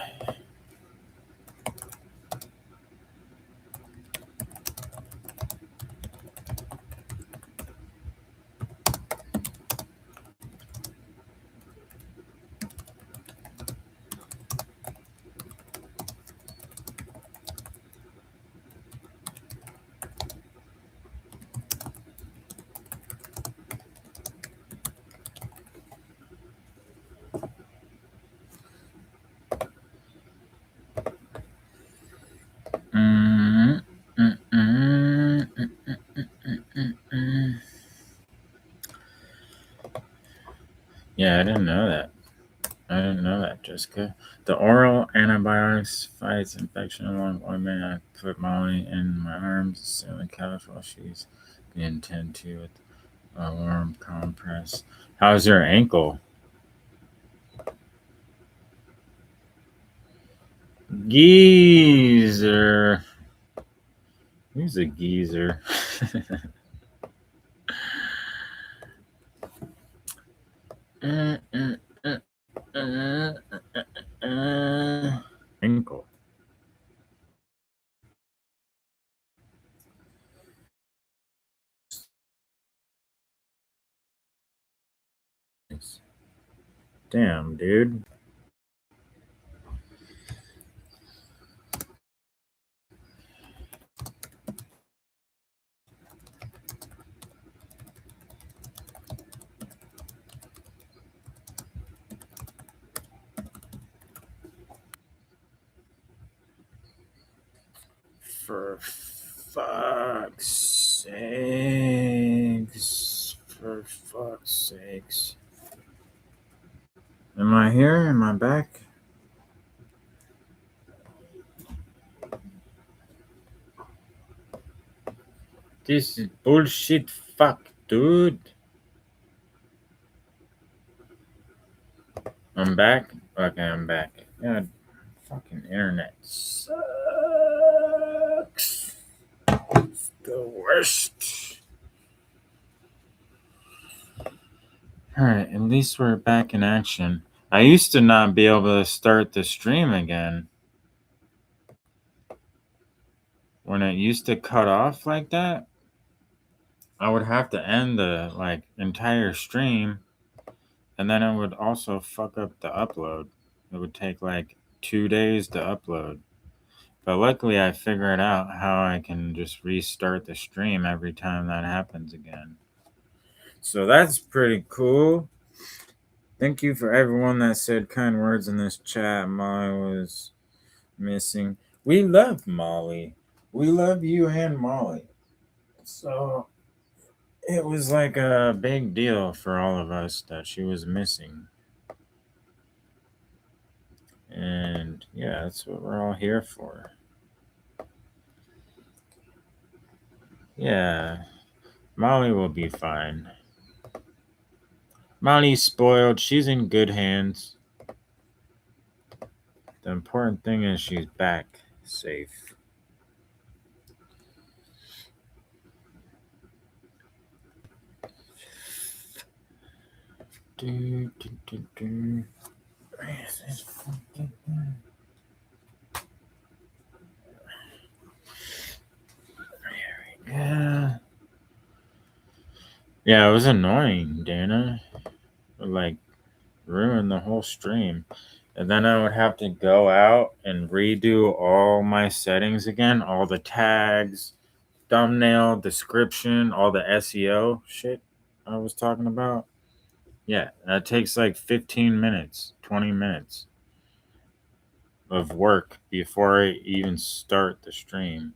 Yeah, I didn't know that. I didn't know that, Jessica. The oral antibiotics fights infection along one minute. I put Molly in my arms, sit on the couch while she's being tended to with a warm compress. How's your ankle? Geezer. Who's a geezer? Ankle. Damn, dude. For fuck's sakes. For fuck's sakes. Am I here? Am I back? This is bullshit. Fuck, dude. I'm back? Okay, I'm back. God, fucking internet sucks. It's the worst. Alright, at least we're back in action. I used to not be able to start the stream again. When it used to cut off like that, I would have to end the entire stream, and then it would also fuck up the upload. It would take 2 days to upload. But luckily I figured out how I can just restart the stream every time that happens again. So that's pretty cool. Thank you for everyone that said kind words in this chat. Molly was missing. We love Molly. We love you and Molly. So it was like a big deal for all of us that she was missing. And yeah, that's what we're all here for. Yeah, Molly will be fine. Molly's spoiled. She's in good hands. The important thing is she's back safe. Yeah. Yeah, it was annoying, Dana. Like, ruined the whole stream. And then I would have to go out and redo all my settings again, all the tags, thumbnail, description, all the SEO shit I was talking about. Yeah, that takes like 15 minutes, 20 minutes of work before I even start the stream.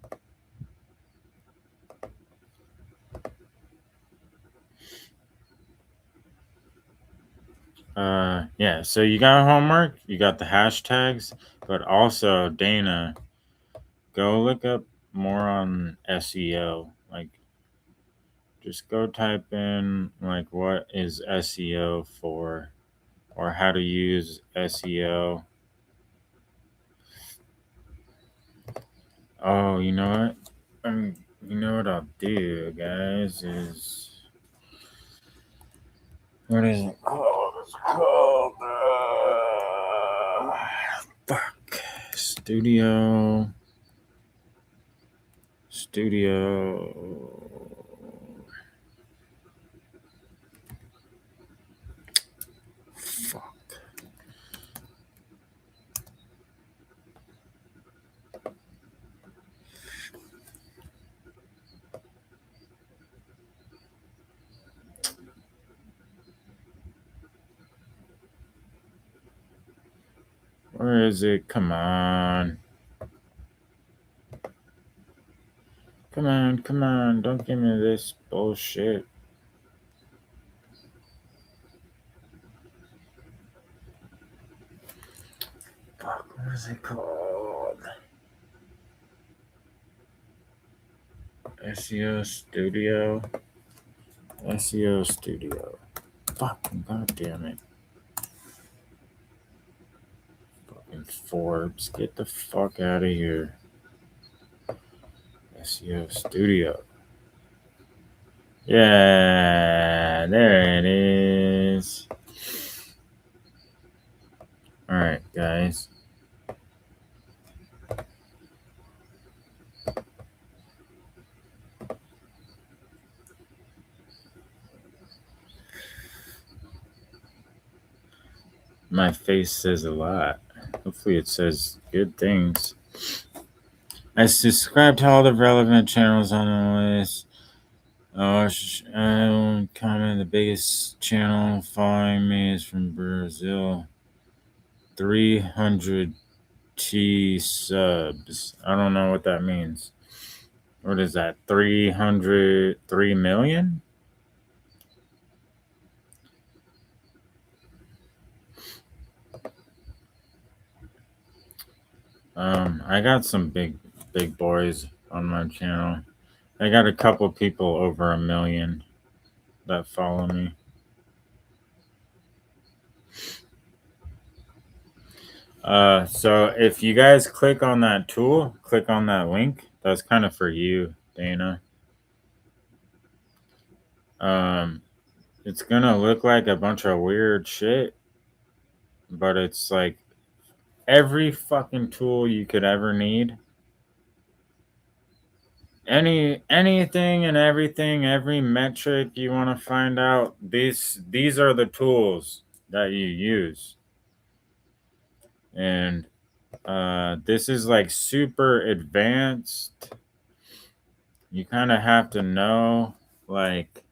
Yeah, so you got homework, you got the hashtags, but also, Dana, go look up more on SEO. Like, just go type in, like, what is SEO for, or how to use SEO. Oh, you know what? You know what I'll do, guys, is. What is it called? It's called. Fuck. Studio. Fuck. Where is it? Come on. Come on. Don't give me this bullshit. Fuck, what is it called? SEO Studio. SEO Studio. Fucking goddamn it. Fucking Forbes. Get the fuck out of here. SEO Studio. Yeah, there it is. All right, guys. My face says a lot. Hopefully, it says good things. I subscribe to all the relevant channels on the list. I don't comment. The biggest channel following me is from Brazil. 300 T subs. I don't know what that means. What is that? 303 million? I got some big boys on my channel. I got a couple people over 1 million that follow me. So if you guys click on that tool, click on that link. That's kind of for you, Dana. It's gonna look like a bunch of weird shit, but it's like every fucking tool you could ever need. Anything and everything, every metric you want to find out, these are the tools that you use. And this is like super advanced. You kind of have to know like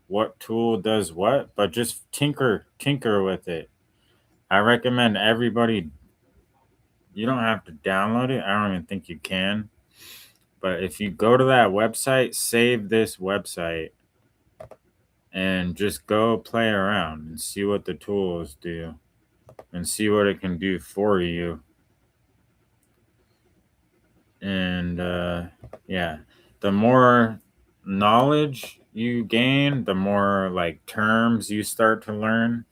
what tool does what, but just tinker with it. I recommend everybody. You don't have to download it. I don't even think you can. But if you go to that website, save this website and just go play around and see what the tools do and see what it can do for you. And yeah, the more knowledge you gain, the more like terms you start to learn.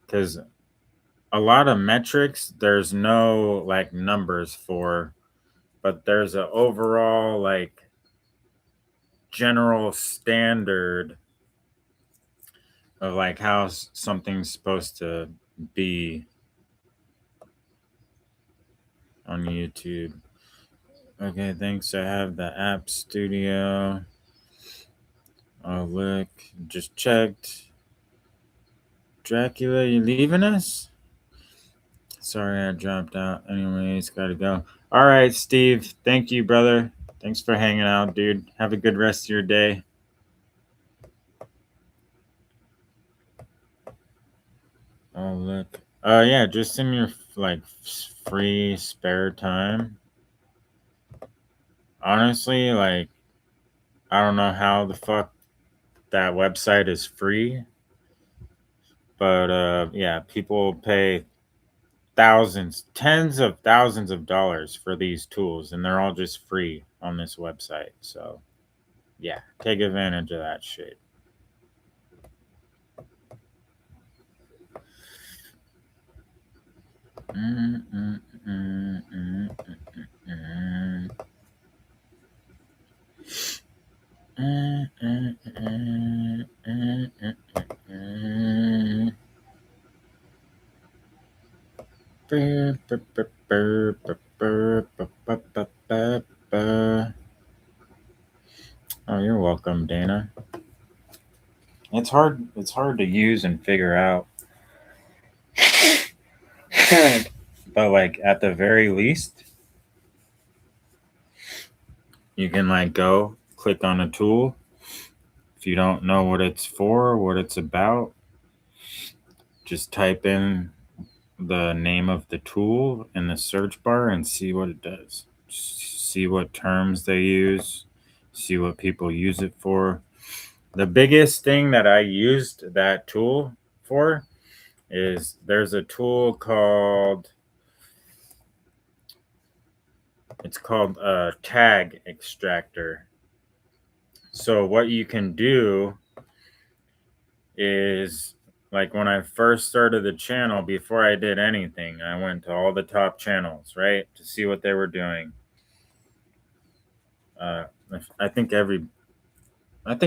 Because a lot of metrics, there's no like numbers for, but there's an overall like general standard of like how something's supposed to be on YouTube. Okay, thanks. I have the app studio. Oh, look, just checked. Dracula, you leaving us? Sorry, I dropped out. Anyways, gotta go. All right, Steve. Thank you, brother. Thanks for hanging out, dude. Have a good rest of your day. Oh, look. Yeah, just in your like free spare time. Honestly, like I don't know how the fuck that website is free, but yeah, people pay thousands, tens of thousands of dollars for these tools, and they're all just free on this website. So yeah, take advantage of that shit. Oh, you're welcome, Dana. It's hard. It's hard to use and figure out. But like at the very least, you can like go click on a tool. If you don't know what it's for, what it's about, just type in the name of the tool in the search bar and see what it does. See what terms they use, see what people use it for. The biggest thing that I used that tool for is there's a tool called a tag extractor. So what you can do is like when I first started the channel, before I did anything, I went to all the top channels, right, to see what they were doing. Uh, I think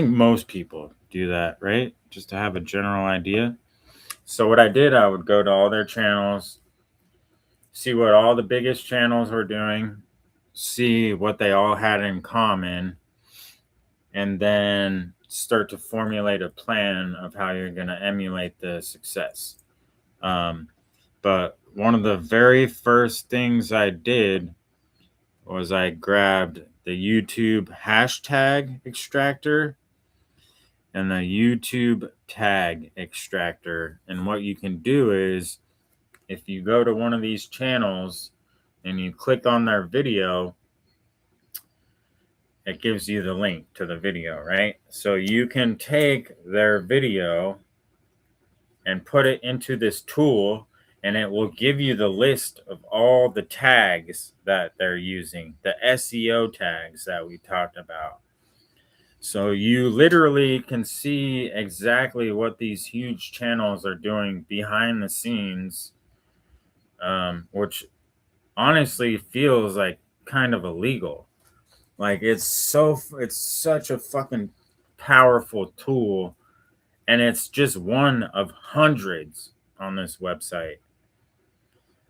most people do that, right? Just to have a general idea. So what I did, I would go to all their channels, see what all the biggest channels were doing, see what they all had in common, and then start to formulate a plan of how you're going to emulate the success. But one of the very first things I did was I grabbed the YouTube hashtag extractor and the YouTube tag extractor. And what you can do is if you go to one of these channels and you click on their video, it gives you the link to the video, right? So you can take their video and put it into this tool, and it will give you the list of all the tags that they're using, the SEO tags that we talked about. So you literally can see exactly what these huge channels are doing behind the scenes, which honestly feels like kind of illegal. Like it's such a fucking powerful tool, and it's just one of hundreds on this website.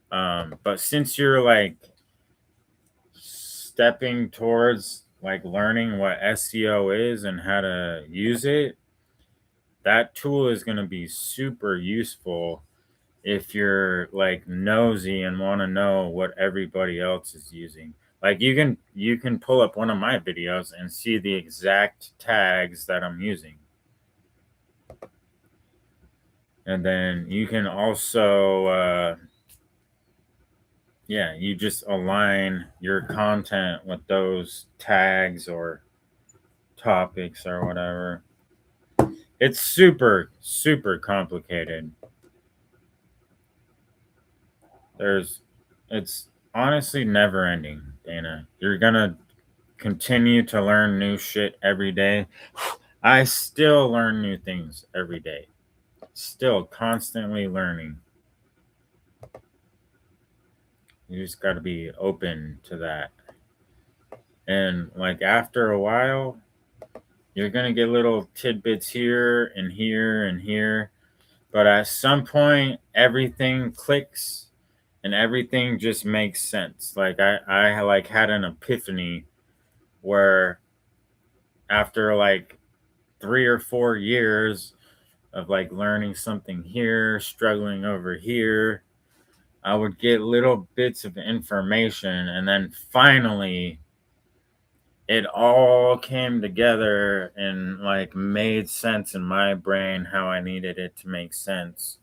But since you're like stepping towards like learning what SEO is and how to use it, that tool is going to be super useful if you're like nosy and want to know what everybody else is using. Like you can pull up one of my videos and see the exact tags that I'm using. And then you can also yeah, you just align your content with those tags or topics or whatever. It's super, super complicated. It's honestly never ending, Dana. You're gonna continue to learn new shit every day. I still learn new things every day. Still constantly learning. You just got to be open to that. And like after a while, You're going to get little tidbits here and here and here. But at some point, everything clicks and everything just makes sense. Like I like had an epiphany where after like 3 or 4 years of like learning something here, struggling over here, I would get little bits of information, and then finally it all came together and like made sense in my brain how I needed it to make sense.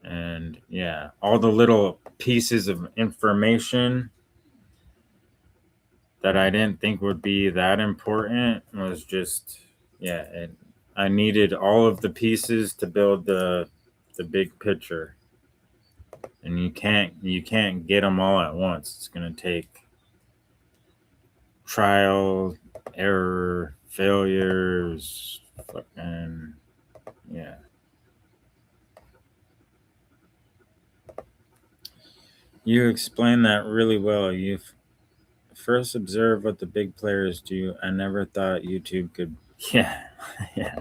And yeah, all the little pieces of information that I didn't think would be that important was just, yeah, I needed all of the pieces to build the big picture. And you can't get them all at once. It's going to take trial, error, failures, fucking yeah. You explained that really well. You've first observed what the big players do. I never thought YouTube could. Yeah, yeah.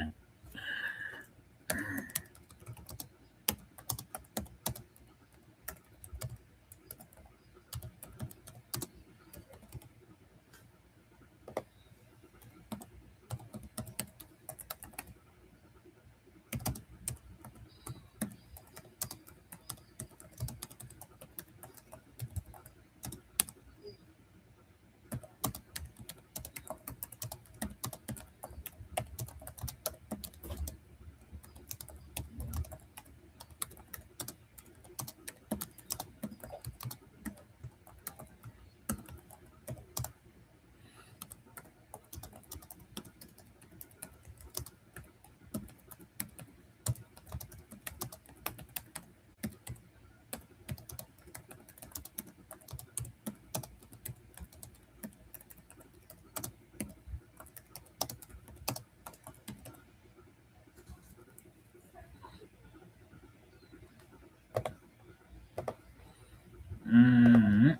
Mm,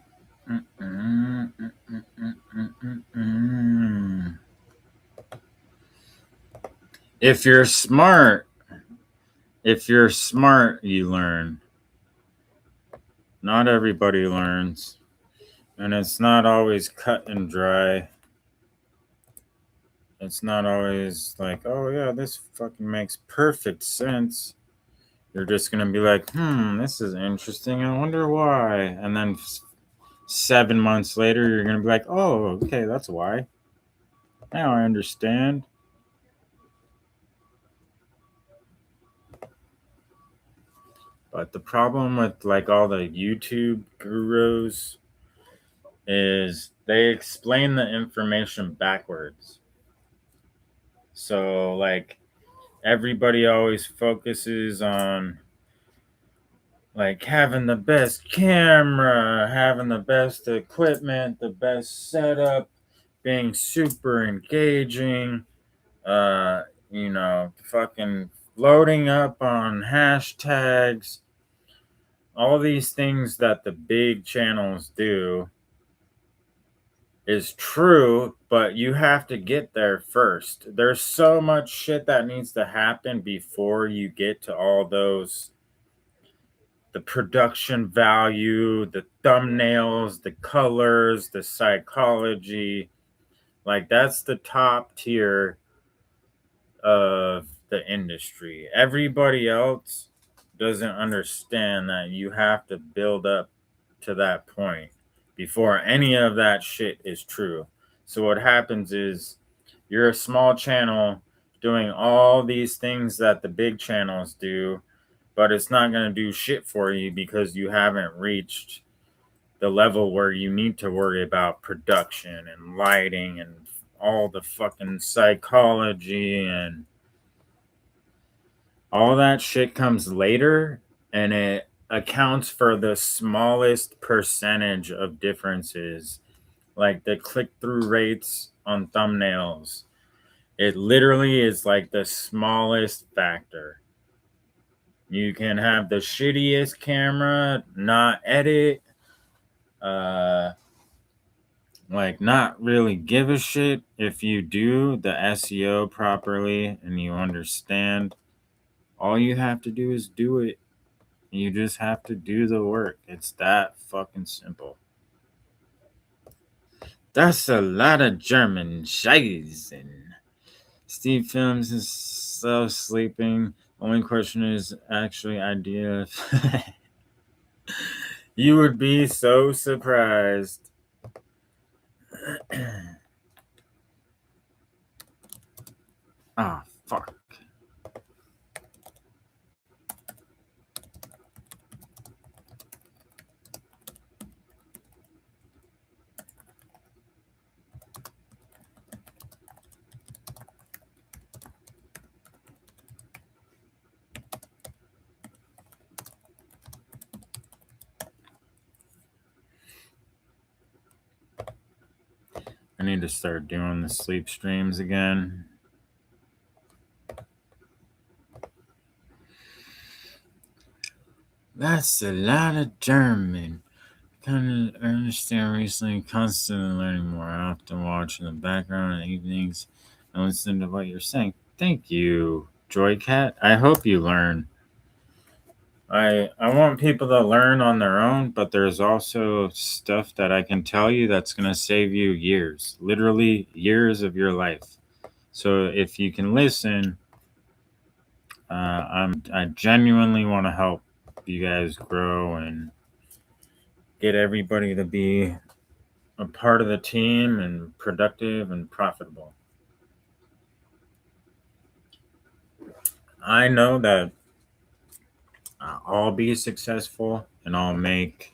mm, mm, mm, mm, mm, mm, mm. If you're smart, you learn. Not everybody learns, and it's not always cut and dry. It's not always like, oh yeah, this fucking makes perfect sense. You're just gonna be like, this is interesting. I wonder why. And then 7 months later, you're gonna be like, oh, okay, that's why. Now I understand. But the problem with like all the YouTube gurus is they explain the information backwards. So like everybody always focuses on like having the best camera, having the best equipment, the best setup, being super engaging, uh, fucking loading up on hashtags, all these things that the big channels do is true, but you have to get there first. There's so much shit that needs to happen before you get to all those, the production value, the thumbnails, the colors, the psychology. Like that's the top tier of the industry. Everybody else doesn't understand that you have to build up to that point before any of that shit is true. So what happens is you're a small channel doing all these things that the big channels do, but it's not going to do shit for you because you haven't reached the level where you need to worry about production and lighting and all the fucking psychology, and all that shit comes later, and it accounts for the smallest percentage of differences, like the click-through rates on thumbnails. It literally is like the smallest factor. You can have the shittiest camera, not edit, uh, like not really give a shit if you do the SEO properly and you understand. All you have to do is do it. You just have to do the work. It's that fucking simple. That's a lot of German scheißen. Steve films himself sleeping. Only question is actually idea. You would be so surprised. Ah, fuck. I need to start doing the sleep streams again. That's a lot of German. Kind of understand recently, constantly learning more. I often watch in the background in the evenings and listen to what you're saying. Thank you, Joycat. I hope you learn. I want people to learn on their own, but there's also stuff that I can tell you that's going to save you years, literally years of your life. So if you can listen, I genuinely want to help you guys grow and get everybody to be a part of the team and productive and profitable. I know that I'll be successful and I'll make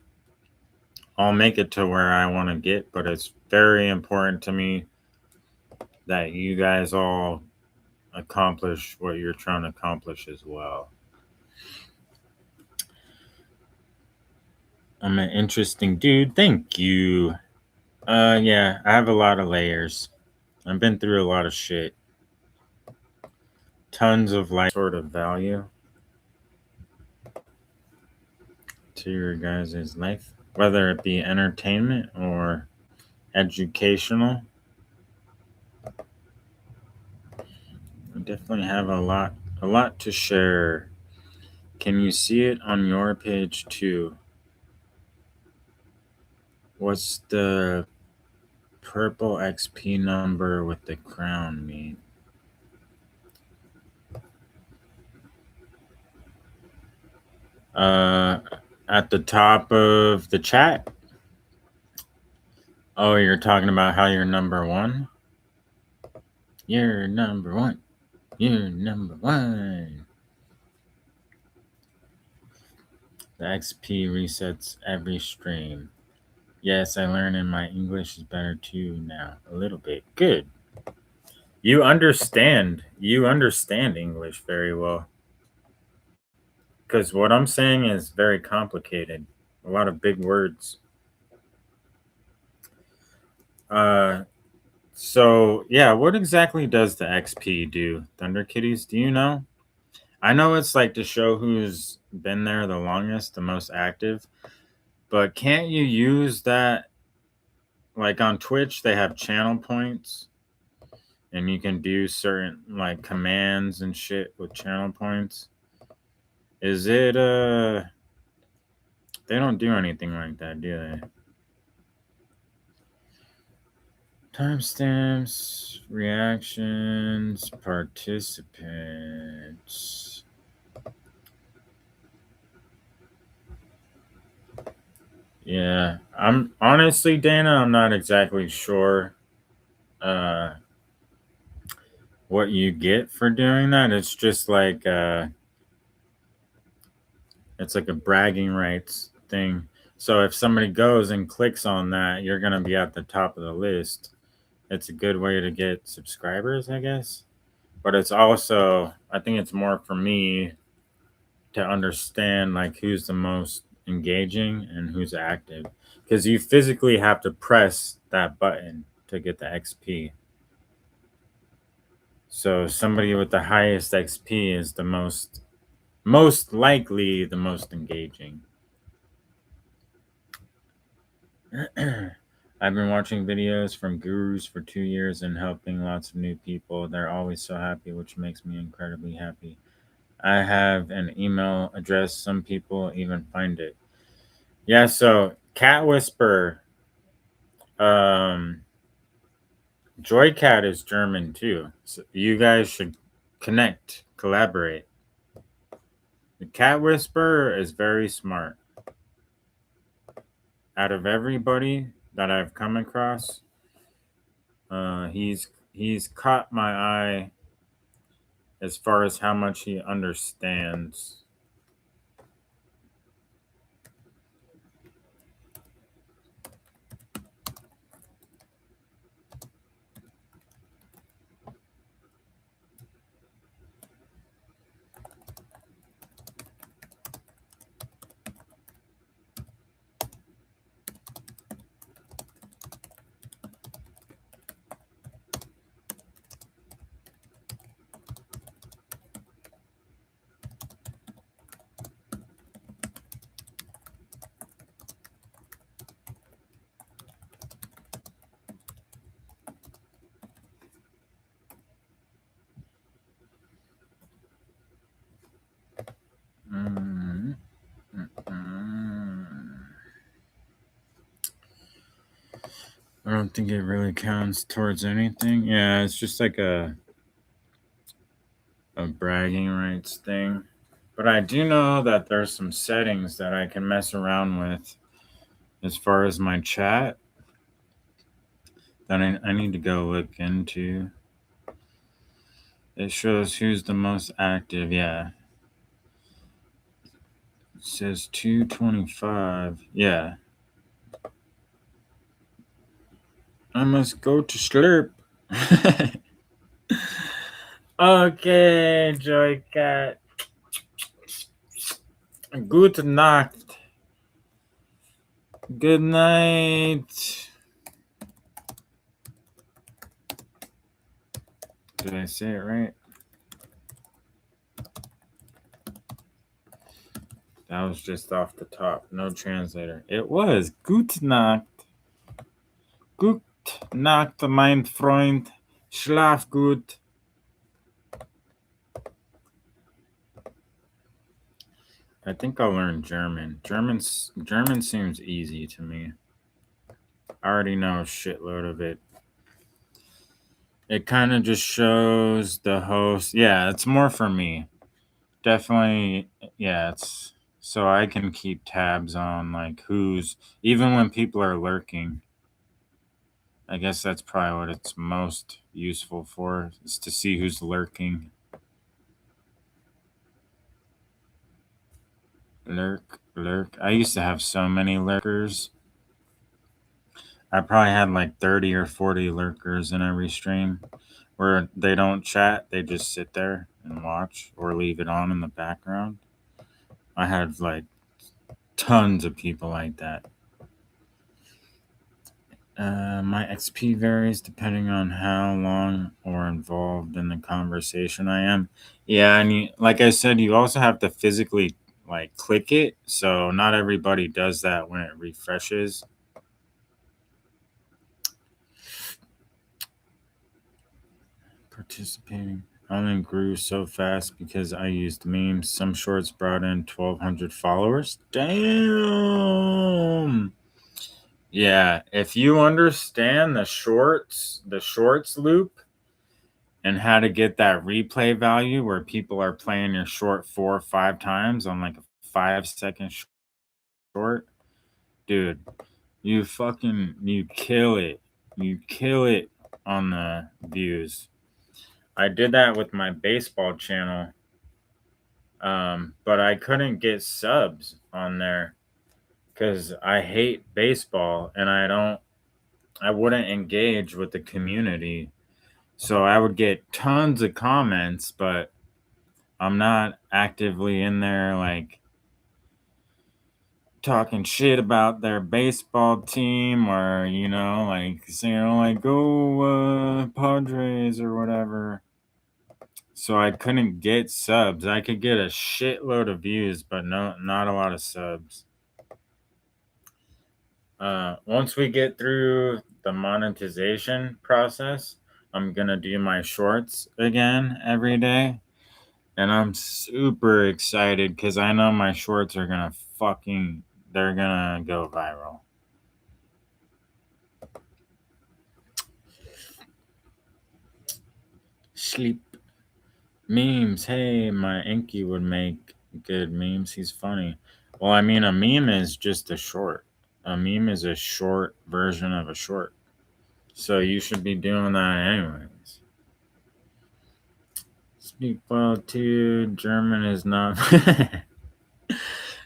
it to where I want to get, but it's very important to me that you guys all accomplish what you're trying to accomplish as well. I'm an interesting dude. Thank you. Yeah, I have a lot of layers. I've been through a lot of shit. Tons of like sort of value to your guys' life, whether it be entertainment or educational. I definitely have a lot to share. Can you see it on your page too? What's the purple XP number with the crown mean? At the top of the chat. Oh, you're talking about how you're number one? You're number one. You're number one. The XP resets every stream. Yes, I learned, and my English is better too now. A little bit. Good. You understand. You understand English very well. Because what I'm saying is very complicated. A lot of big words. So yeah, what exactly does the XP do, Thunder Kitties? Do you know? I know it's like to show who's been there the longest, the most active. But can't you use that? Like on Twitch, they have channel points, and you can do certain like commands and shit with channel points. Is it they don't do anything like that, do they? Timestamps, reactions, participants. Yeah, I'm honestly, Dana, I'm not exactly sure what you get for doing that. It's just like it's like a bragging rights thing. So if somebody goes and clicks on that, you're gonna be at the top of the list. It's a good way to get subscribers, I guess. But it's also, I think it's more for me to understand like who's the most engaging and who's active, because you physically have to press that button to get the XP. So somebody with the highest XP is the most likely the most engaging. I've been watching videos from gurus for 2 years and helping lots of new people. They're always so happy, which makes me incredibly happy. I have an email address. Some people even find it. Yeah, so Cat Whisper, Joy Cat is German too. So you guys should connect, collaborate. The Cat Whisperer is very smart. Out of everybody that I've come across, he's caught my eye as far as how much he understands. I don't think it really counts towards anything. Yeah, it's just like a bragging rights thing. But I do know that there's some settings that I can mess around with as far as my chat that I need to go look into. It shows who's the most active. Yeah. It says 225. Yeah. I must go to sleep. Okay, Joy Cat. Good night. Good night. Did I say it right? That was just off the top. No translator. It was. Gute Nacht. Gute Nacht, mein Freund. Schlaf gut. I think I'll learn German. German seems easy to me. I already know a shitload of it. It kind of just shows the host. Yeah, it's more for me. Definitely, yeah, it's so I can keep tabs on like who's, even when people are lurking. I guess that's probably what it's most useful for, is to see who's lurking. Lurk. I used to have so many lurkers. I probably had like 30 or 40 lurkers in every stream where they don't chat, they just sit there and watch or leave it on in the background. I had like tons of people like that. My XP varies depending on how long or involved in the conversation I am. Yeah, and like I said, you also have to physically like click it, so not everybody does that when it refreshes. Participating. I only grew so fast because I used memes. Some shorts brought in 1,200 followers. Damn. Yeah, if you understand the shorts loop and how to get that replay value where people are playing your short 4 or 5 times on like a 5-second short, dude, you kill it. You kill it on the views. I did that with my baseball channel, but I couldn't get subs on there because I hate baseball and I wouldn't engage with the community. So I would get tons of comments, but I'm not actively in there like talking shit about their baseball team or, like saying like, go Padres or whatever. So I couldn't get subs. I could get a shitload of views, but not a lot of subs. once we get through the monetization process, I'm gonna do my shorts again every day. And I'm super excited because I know my shorts are gonna they're gonna go viral. Sleep. Memes. Hey, my Inky would make good memes. He's funny. Well, I mean, a meme is just a short. A meme is a short version of a short. So you should be doing that anyways. Speak well too. German is not.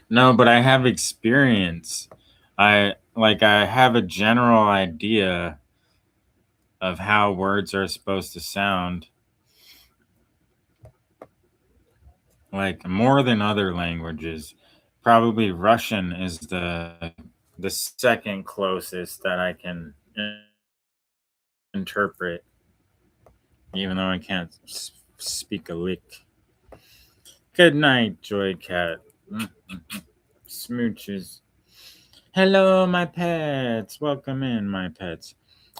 No, but I have experience. I have a general idea of how words are supposed to sound, like more than other languages. Probably Russian is the second closest that I can interpret, even though I can't speak a lick. Good night, Joy Cat. Smooches. Hello, my pets. Welcome in, my pets.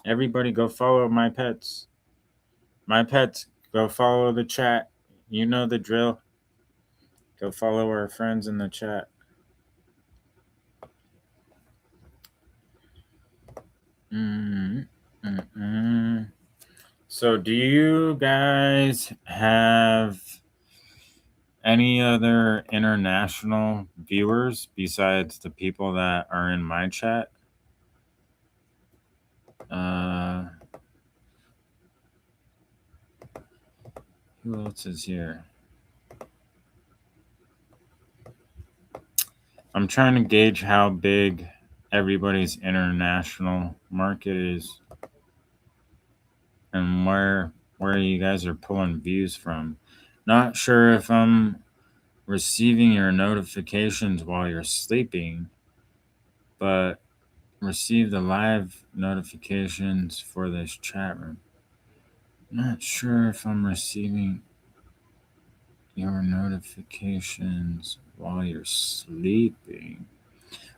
Everybody go follow my pets. My pets, go follow the chat. You know the drill. Go follow our friends in the chat. So, do you guys have any other international viewers besides the people that are in my chat? Who else is here? I'm trying to gauge how big everybody's international market is and where you guys are pulling views from. Not sure if I'm receiving your notifications while you're sleeping, but receive the live notifications for this chat room. Not sure if I'm receiving your notifications while you're sleeping.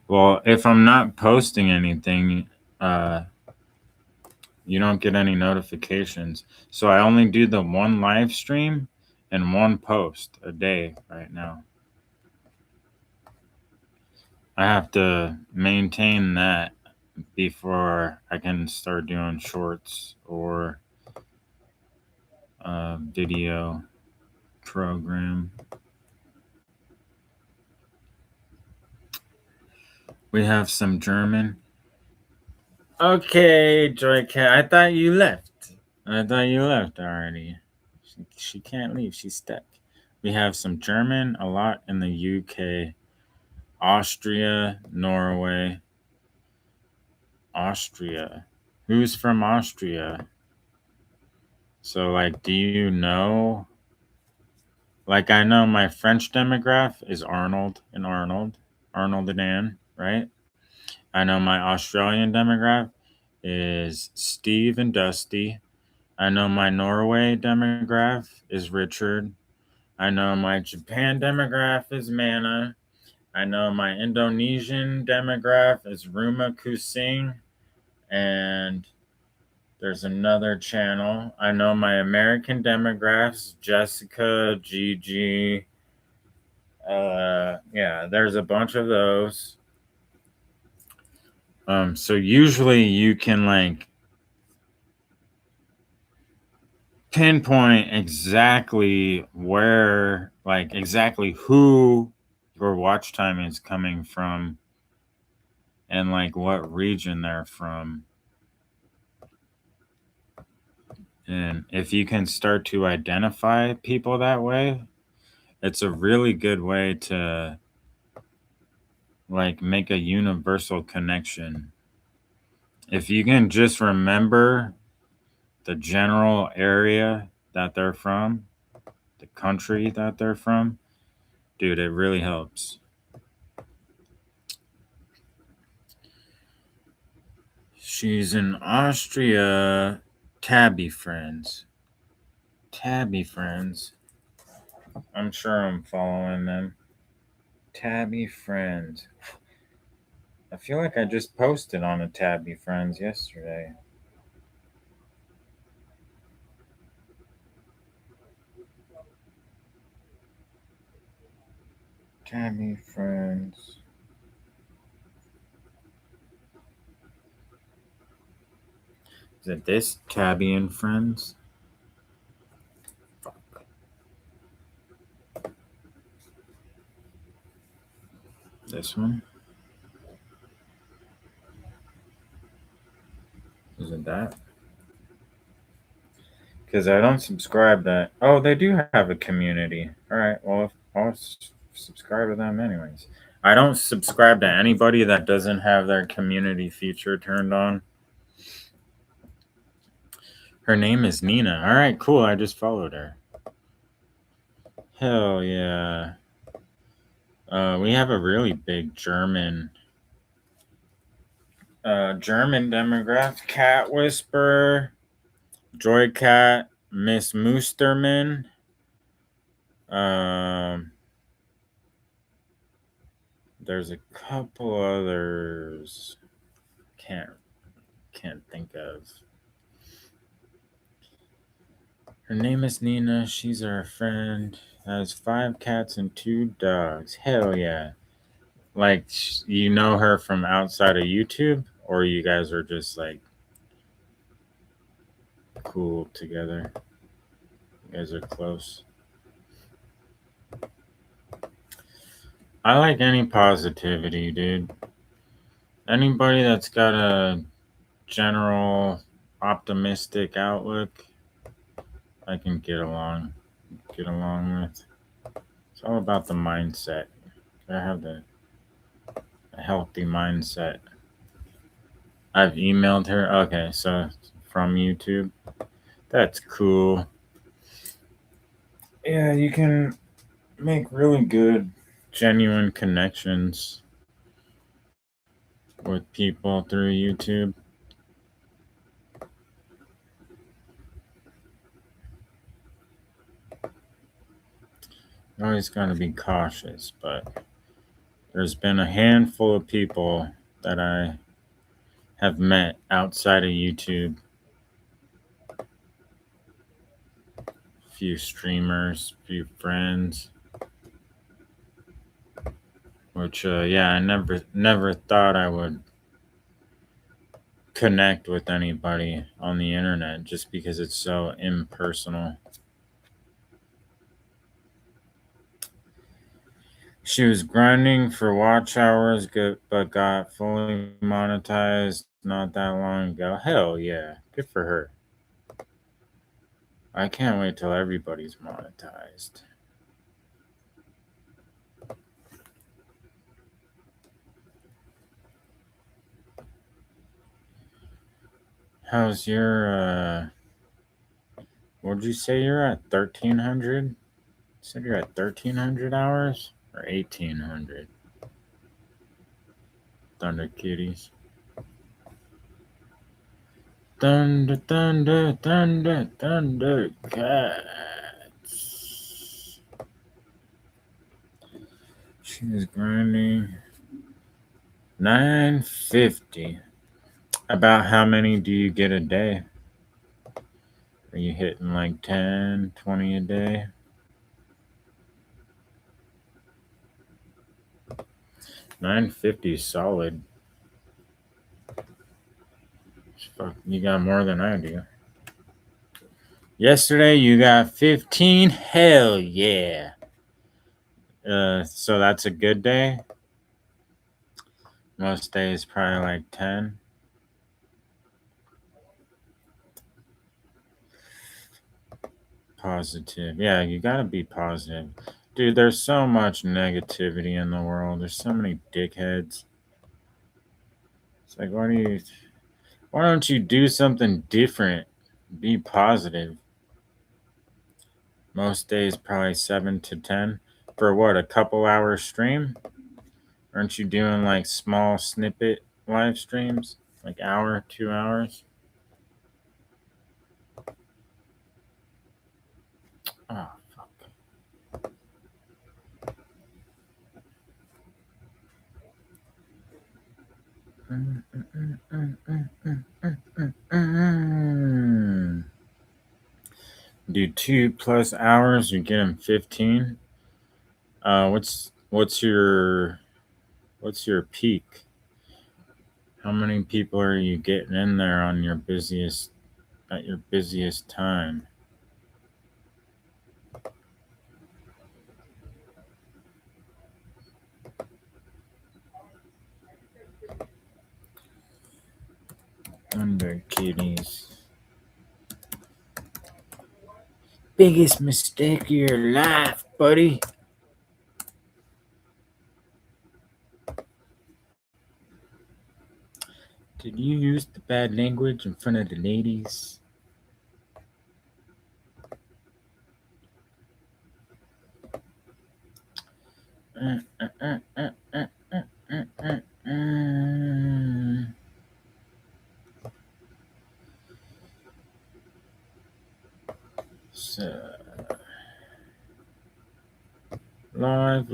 Well, if I'm not posting anything, you don't get any notifications. So I only do the one live stream and one post a day right now. I have to maintain that before I can start doing shorts or a video program. We have some German. Okay, Joy Cat. I thought you left. Already. She can't leave. She's stuck. We have some German, a lot in the UK, Austria, Norway. Austria. Who's from Austria? So, do you know? I know my French demographic is Arnold and Dan, right? I know my Australian demographic is Steve and Dusty. I know my Norway demographic is Richard. I know my Japan demographic is Mana. I know my Indonesian demographic is Ruma Kusing. And there's another channel. I know my American demographics, Jessica, Gigi. Yeah, there's a bunch of those. So usually you can pinpoint exactly where, exactly who your watch time is coming from and what region they're from. And if you can start to identify people that way, it's a really good way to make a universal connection. If you can just remember the general area that they're from, the country that they're from, dude, it really helps. She's in Austria. Tabby friends. I'm sure I'm following them. Tabby friends. I feel like I just posted on a Tabby Friends yesterday. Tabby Friends. Is it this? Tabby and Friends? Fuck. This one? Is it that? Because I don't subscribe to. Oh, they do have a community. All right. Well, I'll subscribe to them anyways. I don't subscribe to anybody that doesn't have their community feature turned on. Her name is Nina. All right, cool. I just followed her. Hell yeah. We have a really big German demographic. Cat Whisperer, Joy Cat, Miss Moosterman. There's a couple others. Can't think of. Her name is Nina. She's our friend. Has 5 cats and 2 dogs. Hell yeah. Like, you know her from outside of YouTube? Or you guys are just, like, cool together? You guys are close. I like any positivity, dude. Anybody that's got a general optimistic outlook, I can get along with. It's all about the mindset. I have a healthy mindset. I've emailed her. Okay, so from YouTube. That's cool. Yeah, you can make really good, genuine connections with people through YouTube. You always got to be cautious, but there's been a handful of people that I have met outside of YouTube. Few streamers, few friends. Which, I never thought I would connect with anybody on the internet just because it's so impersonal. She was grinding for watch hours, but got fully monetized not that long ago. Hell yeah. Good for her. I can't wait till everybody's monetized. How's your, what'd you say you're at? 1,300? You said you're at 1,300 hours? Or 1,800? Thunder Kitties. Thunder, thunder, thunder, thunder cats. She was grinding 950. About how many do you get a day? Are you hitting like 10, 20 a day? $950 solid. Fuck, you got more than I do. Yesterday you got 15. Hell yeah. So that's a good day. Most days probably like 10. Positive. Yeah, you gotta be positive. Dude, there's so much negativity in the world. There's so many dickheads. It's like, why don't you do something different? Be positive. Most days probably 7 to 10. For what, a couple hours stream? Aren't you doing like small snippet live streams? Like hour, 2 hours? Oh, fuck. 2+ hours, you get them 15. What's your peak? How many people are you getting in there on your busiest time? Under Kitties. Biggest mistake of your life, buddy. Did you use the bad language in front of the ladies? So, live.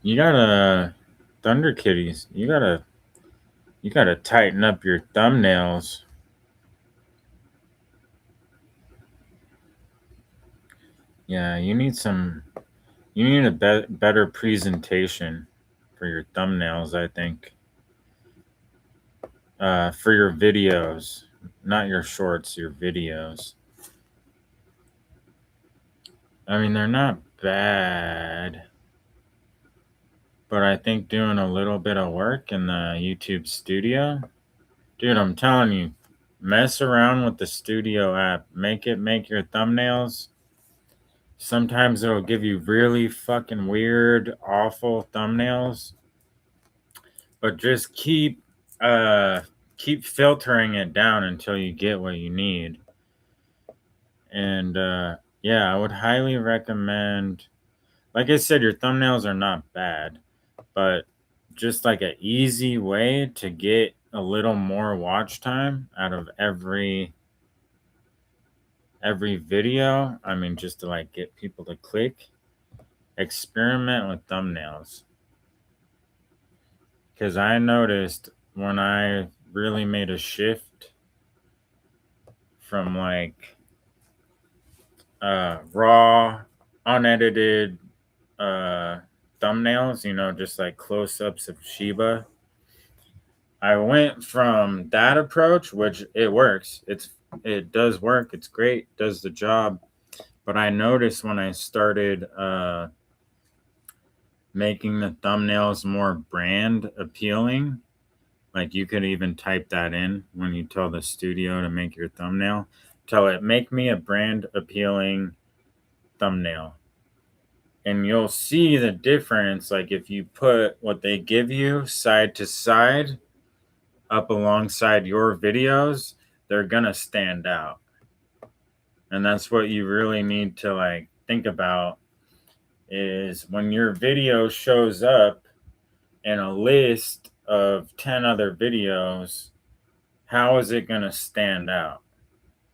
You gotta, Thunder Kitties, you gotta tighten up your thumbnails. Yeah, you need a better presentation for your thumbnails, I think. For your videos, not your shorts, your videos. I mean, they're not bad, but I think doing a little bit of work in the YouTube studio, dude, I'm telling you, mess around with the studio app. Make your thumbnails. Sometimes it'll give you really fucking weird, awful thumbnails, but just keep filtering it down until you get what you need. And yeah, I would highly recommend, like I said, your thumbnails are not bad, but just like an easy way to get a little more watch time out of every video. I mean, just to like get people to click, experiment with thumbnails. Because I noticed when I really made a shift from like raw, unedited thumbnails, just like close-ups of Sheeba. I went from that approach, which it works. It does work. It's great. Does the job. But I noticed when I started making the thumbnails more brand appealing, like you could even type that in when you tell the studio to make your thumbnail. Tell it, make me a brand appealing thumbnail. And you'll see the difference. Like if you put what they give you side to side up alongside your videos, they're gonna stand out. And that's what you really need to like think about, is when your video shows up in a list of 10 other videos, how is it gonna stand out?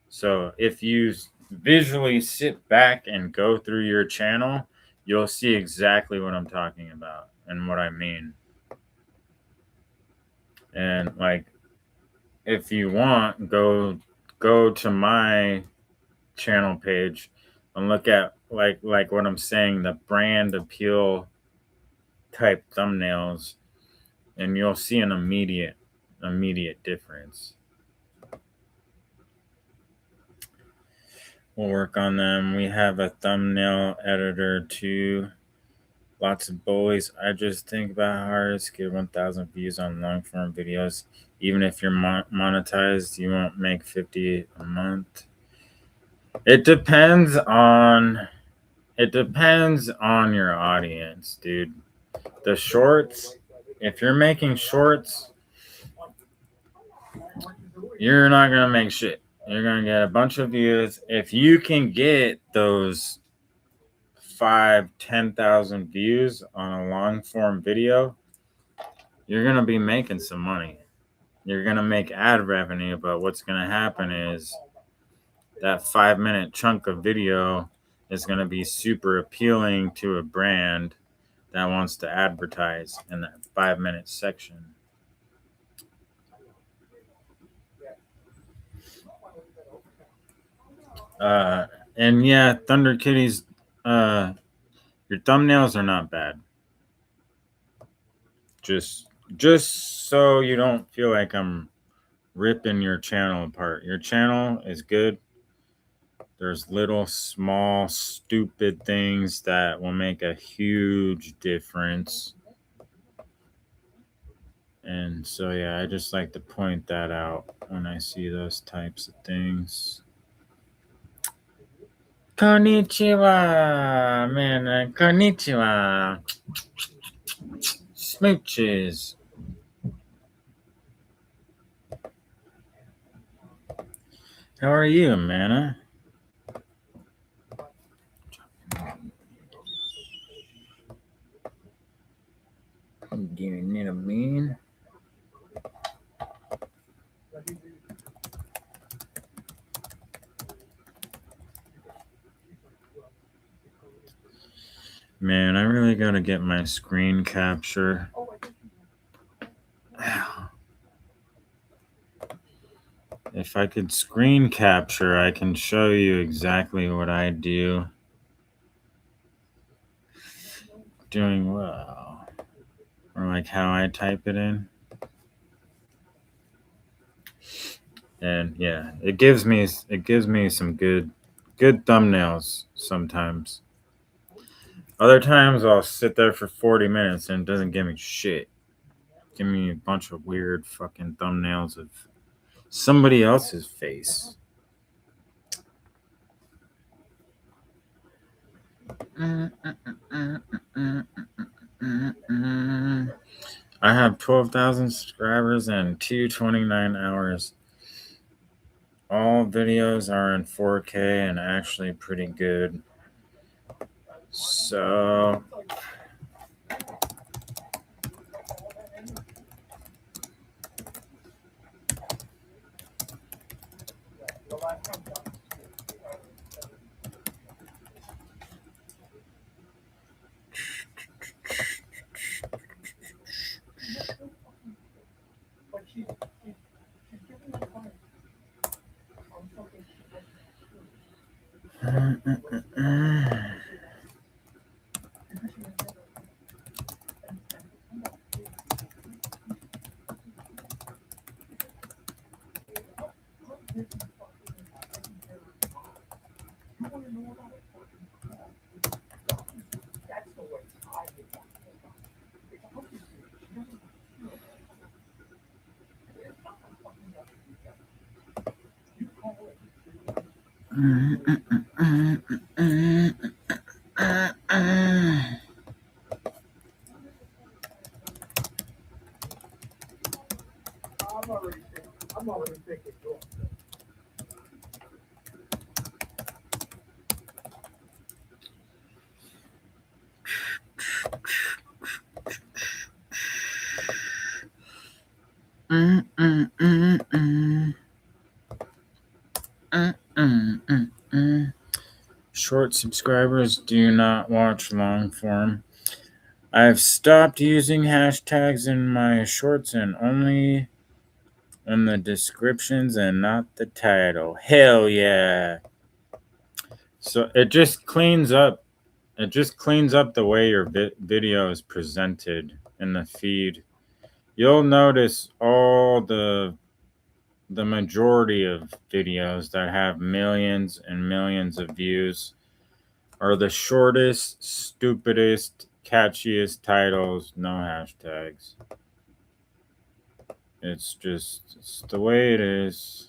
So if you visually sit back and go through your channel, you'll see exactly what I'm talking about and what I mean. And like, if you want, go to my channel page and look at like what I'm saying, the brand appeal type thumbnails, and you'll see an immediate difference. We'll work on them. We have a thumbnail editor too. Lots of bullies. I just think about how hard it is to get 1,000 views on long form videos. Even if you're monetized, you won't make 50 a month. It depends on your audience, dude. The shorts, if you're making shorts, you're not gonna make shit. You're gonna get a bunch of views. If you can get those 5,000-10,000 views on a long form video, you're gonna be making some money. You're gonna make ad revenue, but what's gonna happen is that 5-minute chunk of video is gonna be super appealing to a brand that wants to advertise in that 5-minute section. And yeah, Thunder Kitties, your thumbnails are not bad. Just so you don't feel like I'm ripping your channel apart. Your channel is good. There's little, small, stupid things that will make a huge difference. And so, yeah, I just like to point that out when I see those types of things. Konnichiwa, man. Konnichiwa. Smooches. How are you, Amanda? Do you need a bean? Man, I really gotta get my screen capture. If I could screen capture, I can show you exactly what I do. Doing well. Or like how I type it in. And yeah, it gives me some good thumbnails sometimes. Other times I'll sit there for 40 minutes and it doesn't give me shit. Give me a bunch of weird fucking thumbnails of somebody else's face. I have 12,000 subscribers and 229 hours. All videos are in 4K and actually pretty good. So short subscribers do not watch long form. I've stopped using hashtags in my shorts and only in the descriptions and not the title. Hell yeah. So it just cleans up the way your video is presented in the feed. You'll notice all the majority of videos that have millions and millions of views are the shortest, stupidest, catchiest titles, no hashtags. It's the way it is.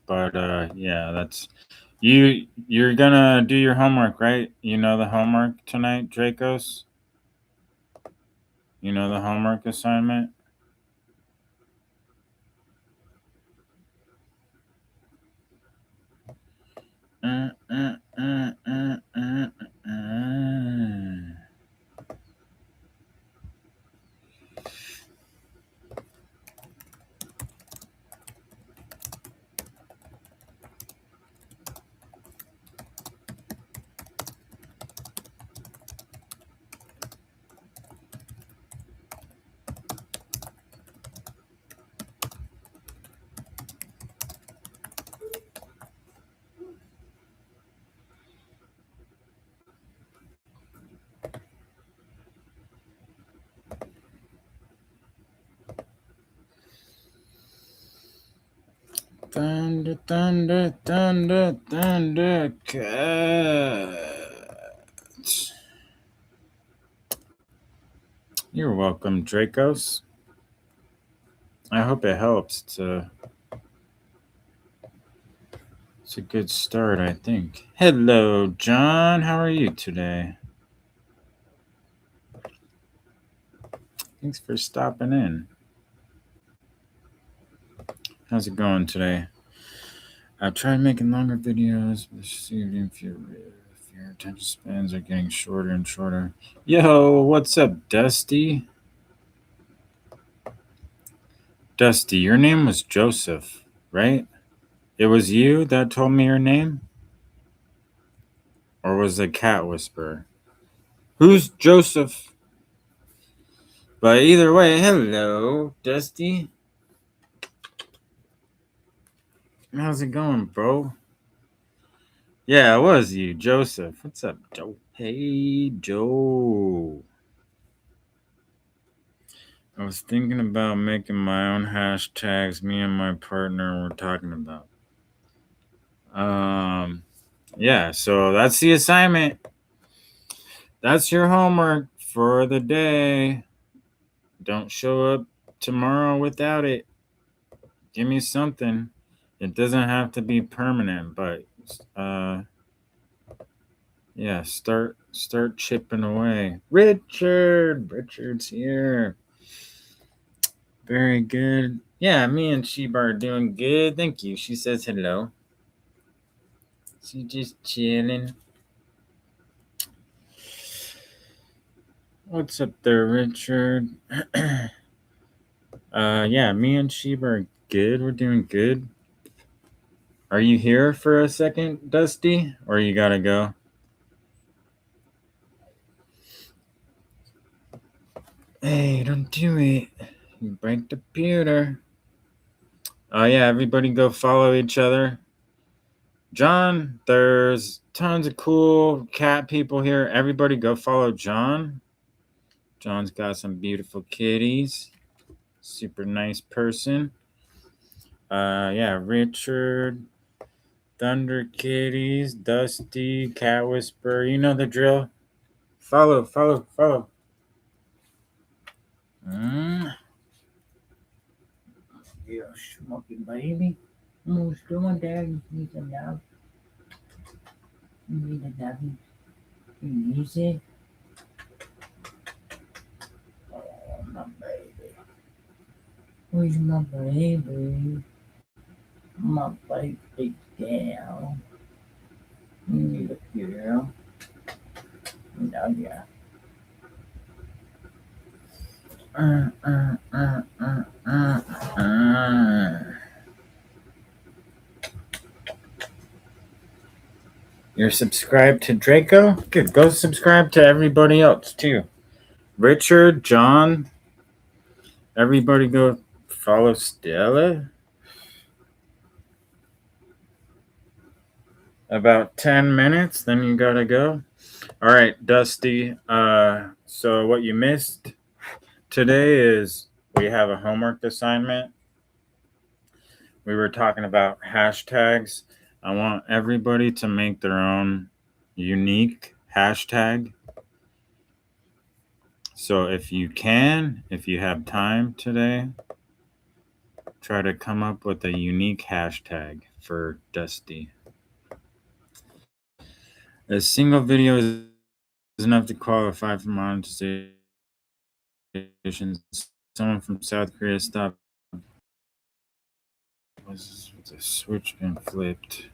But yeah, that's you're gonna do your homework, right? You know the homework tonight, Dracos? You know the homework assignment? Thunder, thunder, thunder, thunder, cats. You're welcome, Dracos. I hope it helps. It's a good start, I think. Hello, John. How are you today? Thanks for stopping in. How's it going today? I've tried making longer videos, but if your attention spans are getting shorter and shorter. Yo, what's up, Dusty? Dusty, your name was Joseph, right? It was you that told me your name? Or was it Cat Whisperer? Who's Joseph? But either way, hello, Dusty. How's it going, bro? Yeah, it was you, Joseph. What's up, Joe? Hey, Joe. I was thinking about making my own hashtags me and my partner were talking about. Yeah, so that's the assignment. That's your homework for the day. Don't show up tomorrow without it. Give me something. It doesn't have to be permanent, but yeah, start chipping away. Richard's here. Very good. Yeah, me and Sheeba are doing good. Thank you. She says hello. She's just chilling. What's up there, Richard? Yeah, me and Sheeba are good. We're doing good. Are you here for a second, Dusty? Or you gotta go? Hey, don't do it. You break the computer. Oh, yeah, everybody go follow each other. John, there's tons of cool cat people here. Everybody go follow John. John's got some beautiful kitties. Super nice person. Yeah, Richard, Thunder Kitties, Dusty, Cat Whisperer. You know the drill. Follow. Yeah, smoking baby. What's going there? You need some love? You need a doggy? You need it? Oh, my baby. Where's my baby? My baby girl. You need a girl? No, yeah. You're subscribed to Draco? Good. Go subscribe to everybody else too. Richard, John, everybody go follow Stella. About 10 minutes, then you gotta go. All right, Dusty. So what you missed today is we have a homework assignment. We were talking about hashtags. I want everybody to make their own unique hashtag. So if you have time today, try to come up with a unique hashtag for Dusty. A single video is enough to qualify for monetization. Someone from South Korea stopped. Was the switch been flipped?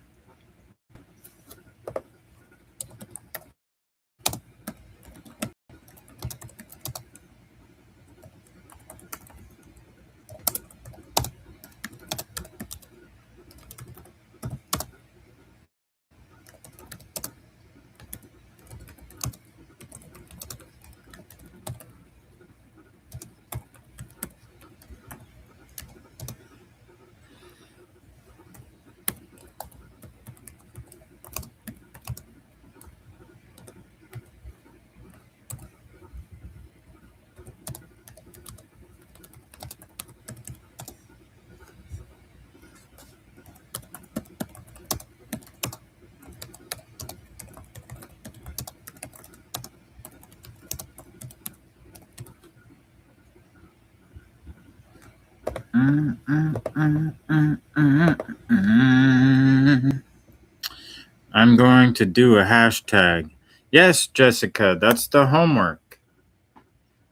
I'm going to do a hashtag. Yes, Jessica, that's the homework.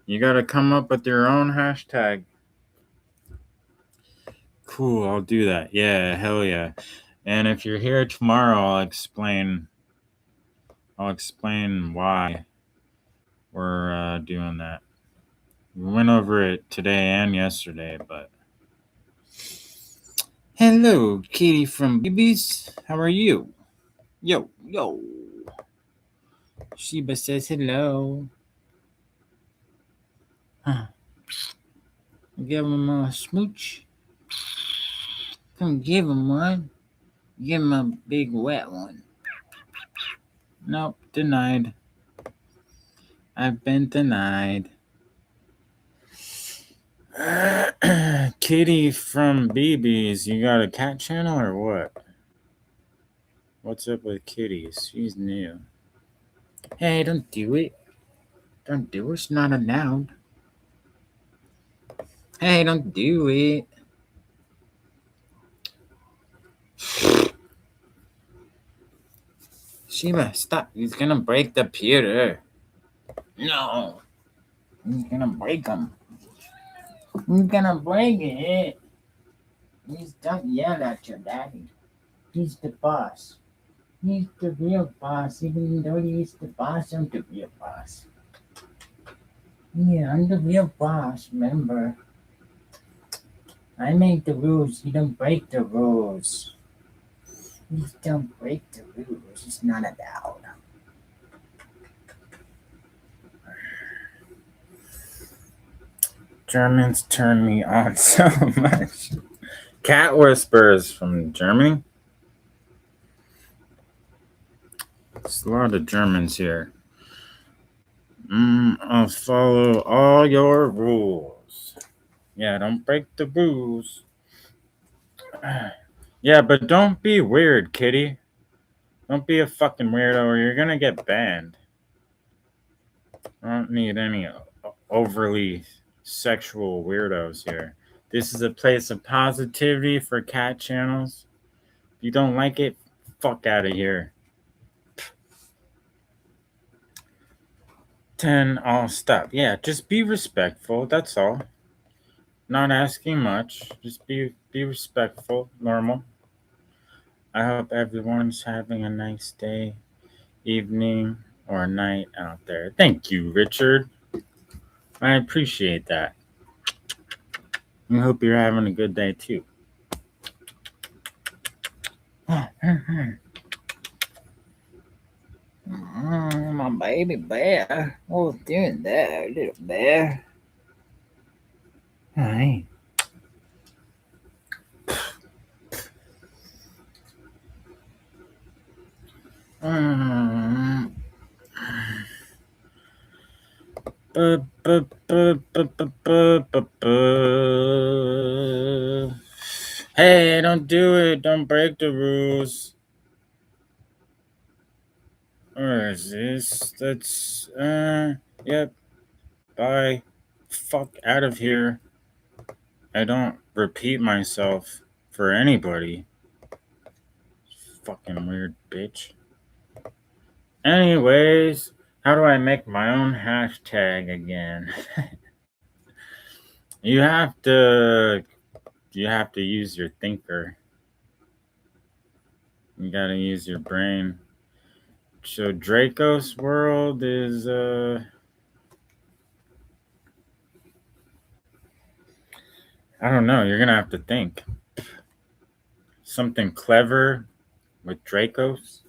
You got to come up with your own hashtag. Cool, I'll do that. Yeah, hell yeah. And if you're here tomorrow, I'll explain why we're doing that. We went over it today and yesterday, but hello, Kitty from Babies. How are you? Yo. Sheeba says hello. Huh. Give him a smooch. Come give him one. Give him a big wet one. Nope, denied. I've been denied. Kitty from BB's, you got a cat channel or what? What's up with Kitties? She's new. Hey, don't do it. Don't do it. It's not allowed. Hey, don't do it. Sheeba, stop. He's gonna break the pewter. No. He's gonna break them. He's gonna break it. Please don't yell at your daddy. He's the boss. He's the real boss. Even though he's the boss, I'm the real boss. Yeah, I'm the real boss, remember? I make the rules. You don't break the rules. Please don't break the rules. It's not allowed. Germans turn me on so much. Cat whispers from Germany. There's a lot of Germans here. I'll follow all your rules. Yeah, don't break the rules. Yeah, but don't be weird, kitty. Don't be a fucking weirdo or you're gonna get banned. I don't need any overly sexual weirdos here. This is a place of positivity for cat channels. If you don't like it, fuck out of here. 10, I'll stop. Yeah, just be respectful, that's all. Not asking much. Just be respectful, normal. I hope everyone's having a nice day, evening, or night out there. Thank you, Richard. I appreciate that. I hope you're having a good day too. My baby bear. What's doing there, little bear? Hi. Hey, don't do it. Don't break the rules. Where is this? That's, yep. Bye. Fuck out of here. I don't repeat myself for anybody. Fucking weird bitch. Anyways, how do I make my own hashtag again? You have to use your thinker. You gotta use your brain. So Draco's world is I don't know, you're gonna have to think. Something clever with Dracos.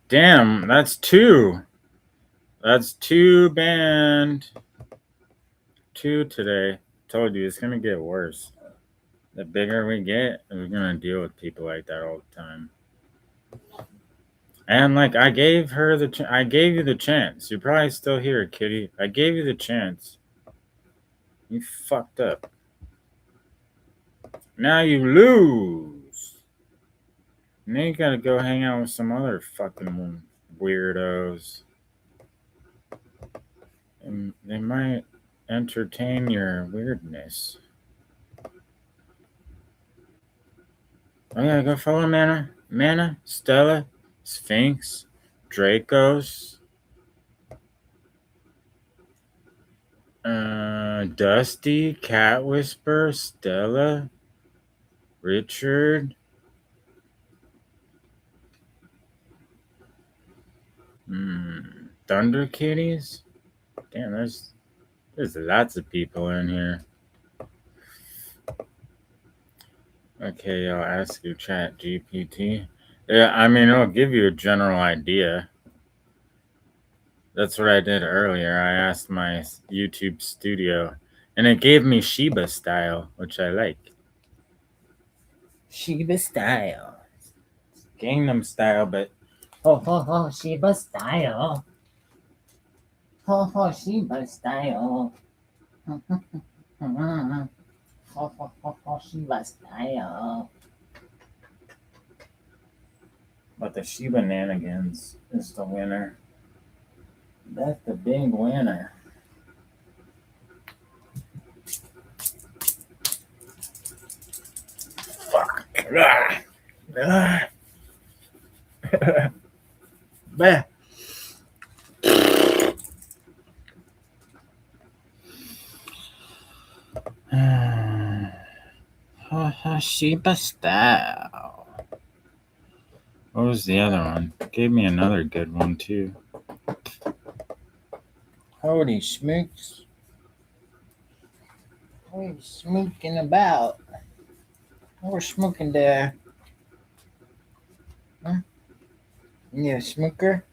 Damn, that's 2. That's 2 banned. 2 today. Told you it's gonna get worse. The bigger we get, we're gonna deal with people like that all the time. And like I gave her I gave you the chance. You're probably still here, kitty. I gave you the chance. You fucked up. Now you lose. Now you gotta go hang out with some other fucking weirdos. And they might entertain your weirdness. Oh yeah, go follow Mana, Stella, Sphinx, Dracos, Dusty, Cat Whisper, Stella, Richard, Thunder Kitties. Damn, there's lots of people in here. Okay, I'll ask you Chat GPT. Yeah, I mean it'll give you a general idea. That's what I did earlier. I asked my YouTube studio, and it gave me Sheeba style, which I like. Sheeba style. Gangnam style, but ho, Sheeba style. Ho, Sheeba style. Ho, Sheeba style. but the Sheebananagins is the winner. That's the big winner. Fuck. Bah. Sheeba style. What was the other one? Gave me another good one too. Holy smokes. What are you smoking about? We're smoking there. Huh? You a smoker?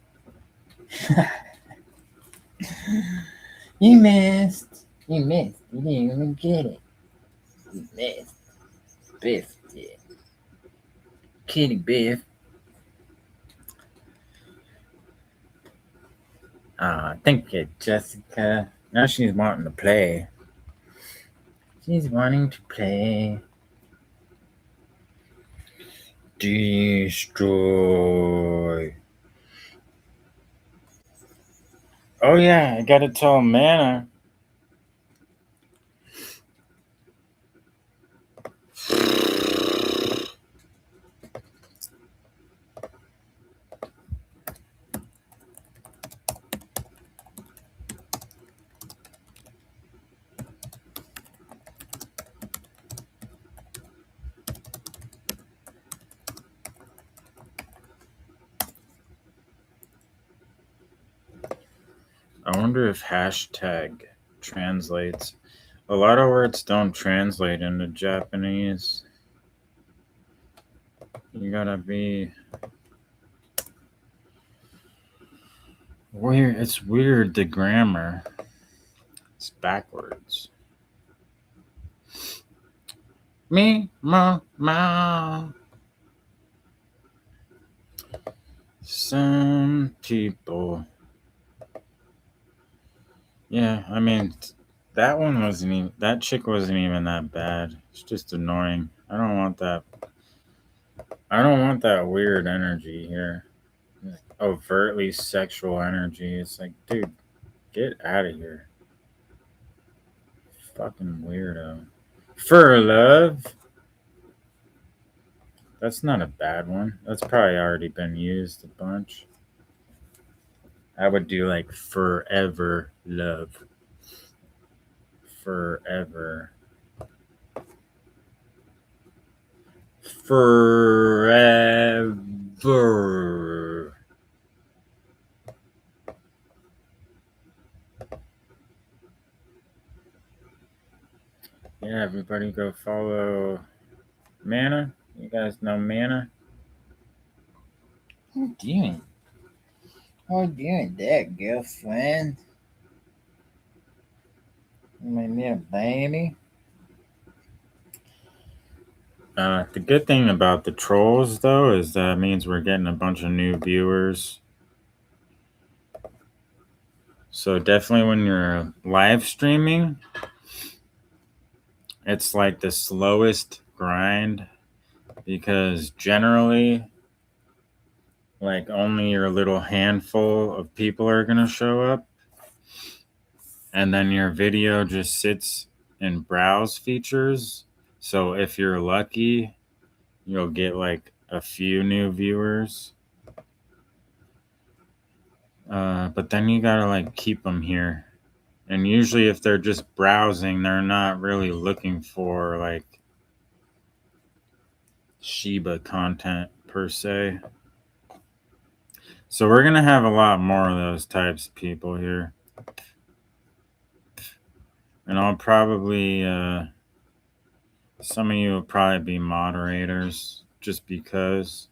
You missed. You didn't even get it. You missed. Biff did. Kitty Biff. Thank you, Jessica. Now she's wanting to play. She's wanting to play. Destroy. Oh yeah, I gotta tell Mana. I wonder if hashtag translates. A lot of words don't translate into Japanese. You gotta be weird. It's weird, the grammar. It's backwards. Me, ma. Some people. Yeah, I mean, that one wasn't even. That chick wasn't even that bad. It's just annoying. I don't want that. I don't want that weird energy here. Overtly sexual energy. It's like, dude, get out of here. Fucking weirdo. For love. That's not a bad one. That's probably already been used a bunch. I would do like forever love. Forever. Forever. Yeah, everybody go follow Mana. You guys know Mana? What are you doing? What are you doing there, girlfriend? My little baby. The good thing about the trolls, though, is that means we're getting a bunch of new viewers. So definitely when you're live streaming, it's like the slowest grind because generally, like, only your little handful of people are going to show up. And then your video just sits in browse features. So if you're lucky, you'll get like a few new viewers. But then you gotta like keep them here. And usually if they're just browsing, they're not really looking for like Sheeba content per se. So we're gonna have a lot more of those types of people here. And I'll probably some of you will probably be moderators just because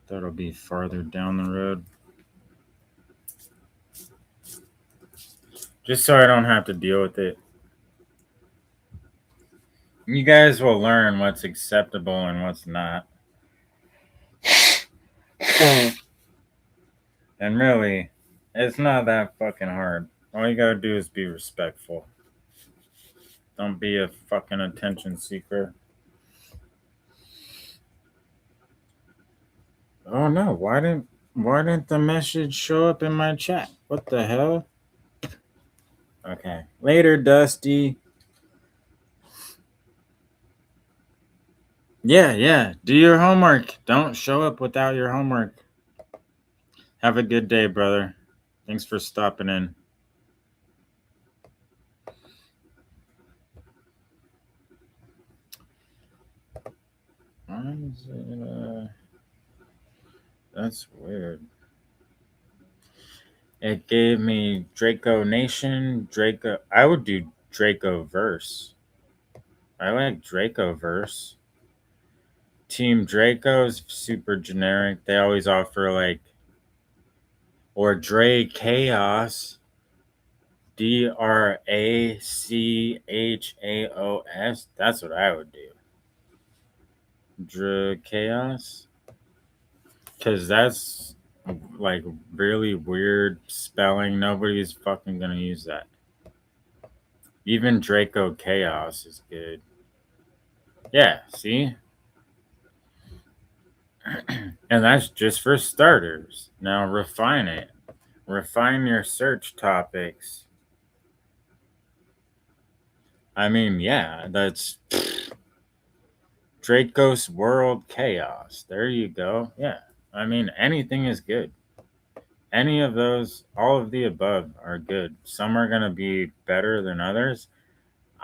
that'll be farther down the road. Just so I don't have to deal with it. You guys will learn what's acceptable and what's not. And really, it's not that fucking hard. All you gotta do is be respectful. Don't be a fucking attention seeker. Oh no, why didn't the message show up in my chat? What the hell? Okay. Later, Dusty. Yeah. Do your homework. Don't show up without your homework. Have a good day, brother. Thanks for stopping in. Why is it, that's weird. It gave me Draco Nation, Draco. I would do Draco Verse. I like Draco Verse. Team Draco's super generic. They always offer like, or Dre Chaos. DRACHAOS. That's what I would do. Dre Chaos. Because that's like really weird spelling. Nobody's fucking gonna use that. Even Draco Chaos is good. Yeah, see? And that's just for starters. Now refine it. Refine your search topics. I mean, yeah, that's Draco's World Chaos. There you go. Yeah. I mean, anything is good. Any of those, all of the above are good. Some are going to be better than others.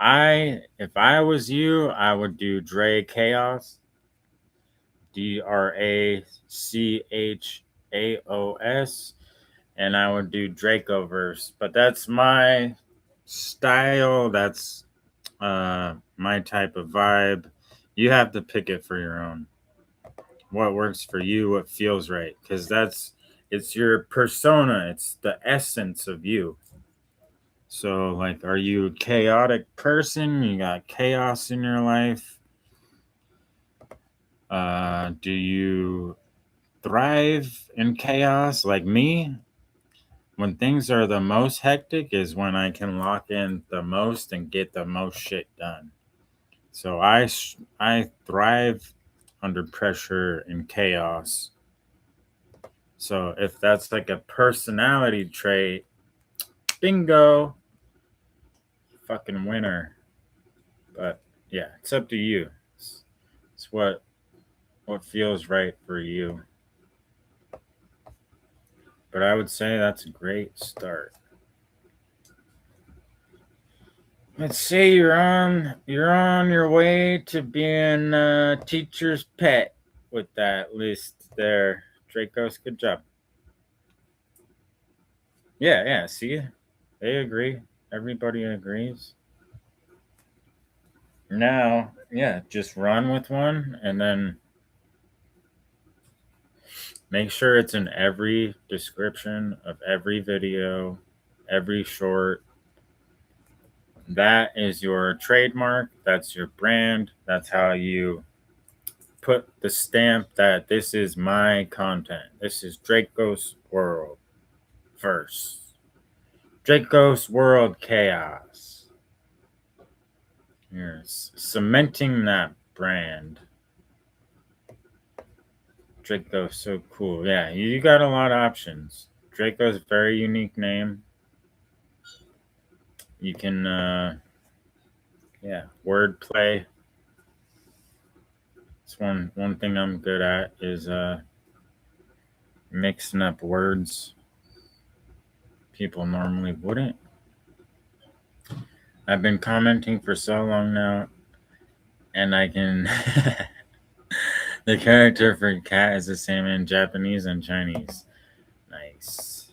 If I was you, I would do Dre Chaos. DRACHAOS. And I would do Dracoverse. But that's my style. That's my type of vibe. You have to pick it for your own. What works for you, what feels right. Because it's your persona. It's the essence of you. So, like, are you a chaotic person? You got chaos in your life? Do you thrive in chaos like me? When things are the most hectic is when I can lock in the most and get the most shit done. So I thrive under pressure and chaos. So if that's like a personality trait, bingo, fucking winner. But yeah, it's up to you. It's what feels right for you. But I would say that's a great start. Let's say you're on your way to being a teacher's pet with that list there. Dracos, good job. Yeah, see? They agree. Everybody agrees. Now, yeah, just run with one and then make sure it's in every description of every video, every short. That is your trademark. That's your brand. That's how you put the stamp that this is my content. This is Draco's World first. Draco's World Chaos. You're cementing that brand. Draco's so cool. Yeah, you got a lot of options. Draco's a very unique name. You can, wordplay. It's one thing I'm good at is mixing up words. People normally wouldn't. I've been commenting for so long now, and I can. The character for cat is the same in Japanese and Chinese. Nice.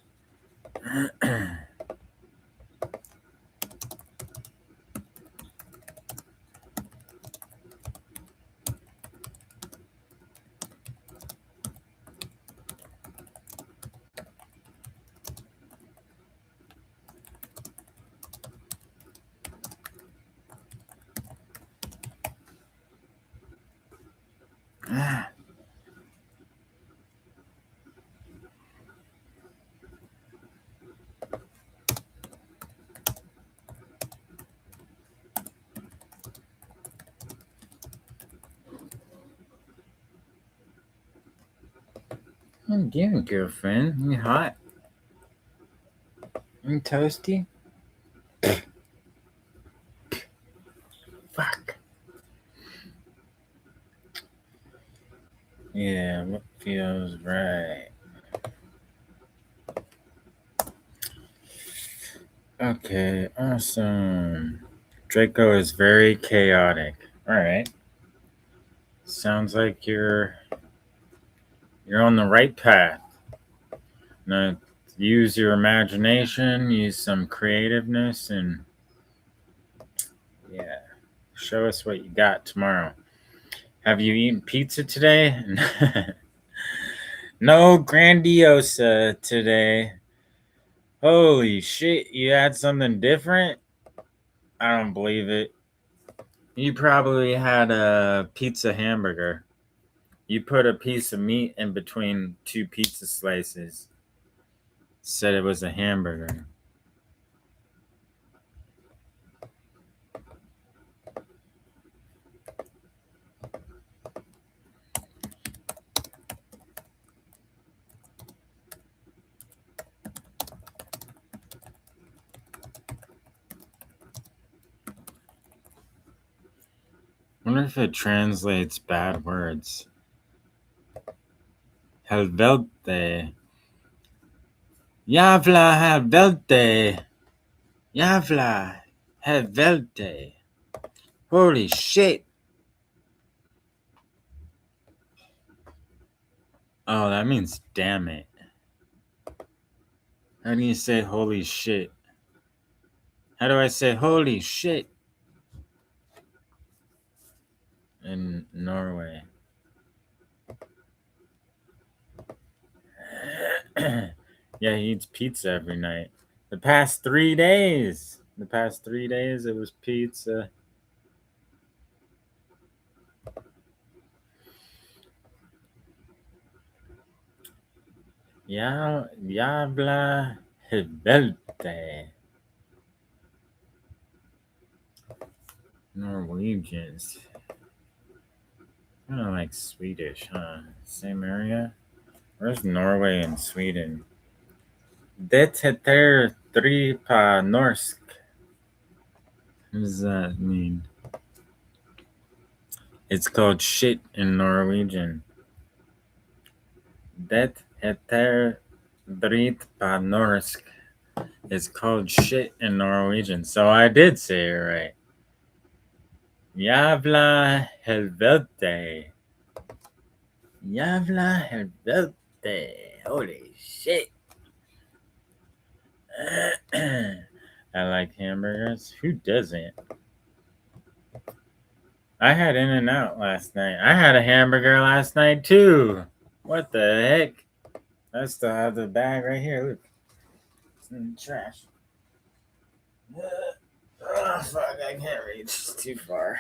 I'm doing, girlfriend. You hot? You toasty? Fuck. Yeah, what feels right? Okay, awesome. Draco is very chaotic. All right. Sounds like you're on the right path. Now, use your imagination, use some creativeness, and yeah, show us what you got tomorrow. Have you eaten pizza today? No grandiosa today. Holy shit, you had something different? I don't believe it. You probably had a pizza hamburger. You put a piece of meat in between two pizza slices. Said it was a hamburger. Wonder if it translates bad words. Helvelte. Javla helvelte. Javla helvelte. Holy shit. Oh, that means damn it. How do you say holy shit? How do I say holy shit in Norway? Yeah, he eats pizza every night. The past 3 days. The past 3 days, it was pizza. Javla helvelte. Norwegians. Kind of like Swedish, huh? Same area? Where's Norway and Sweden? Det heter tripa norsk. What does that mean? It's called shit in Norwegian. Det heter tripa norsk. It's called shit in Norwegian. So I did say it right. Javla helvete. Javla helvete. Holy shit. I like hamburgers. Who doesn't? I had In-N-Out last night. I had a hamburger last night too. What the heck? I still have the bag right here. Look. It's in the trash. Oh, fuck. I can't reach. It's too far.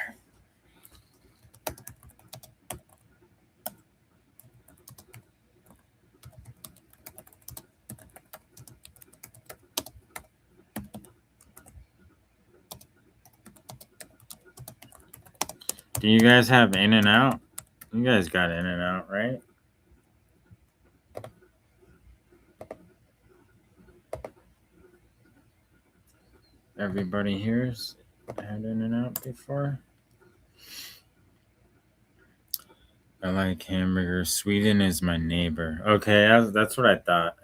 Do you guys have In-N-Out? You guys got In-N-Out, right? Everybody here's had In-N-Out before. I like hamburgers. Sweden is my neighbor. Okay, that's what I thought.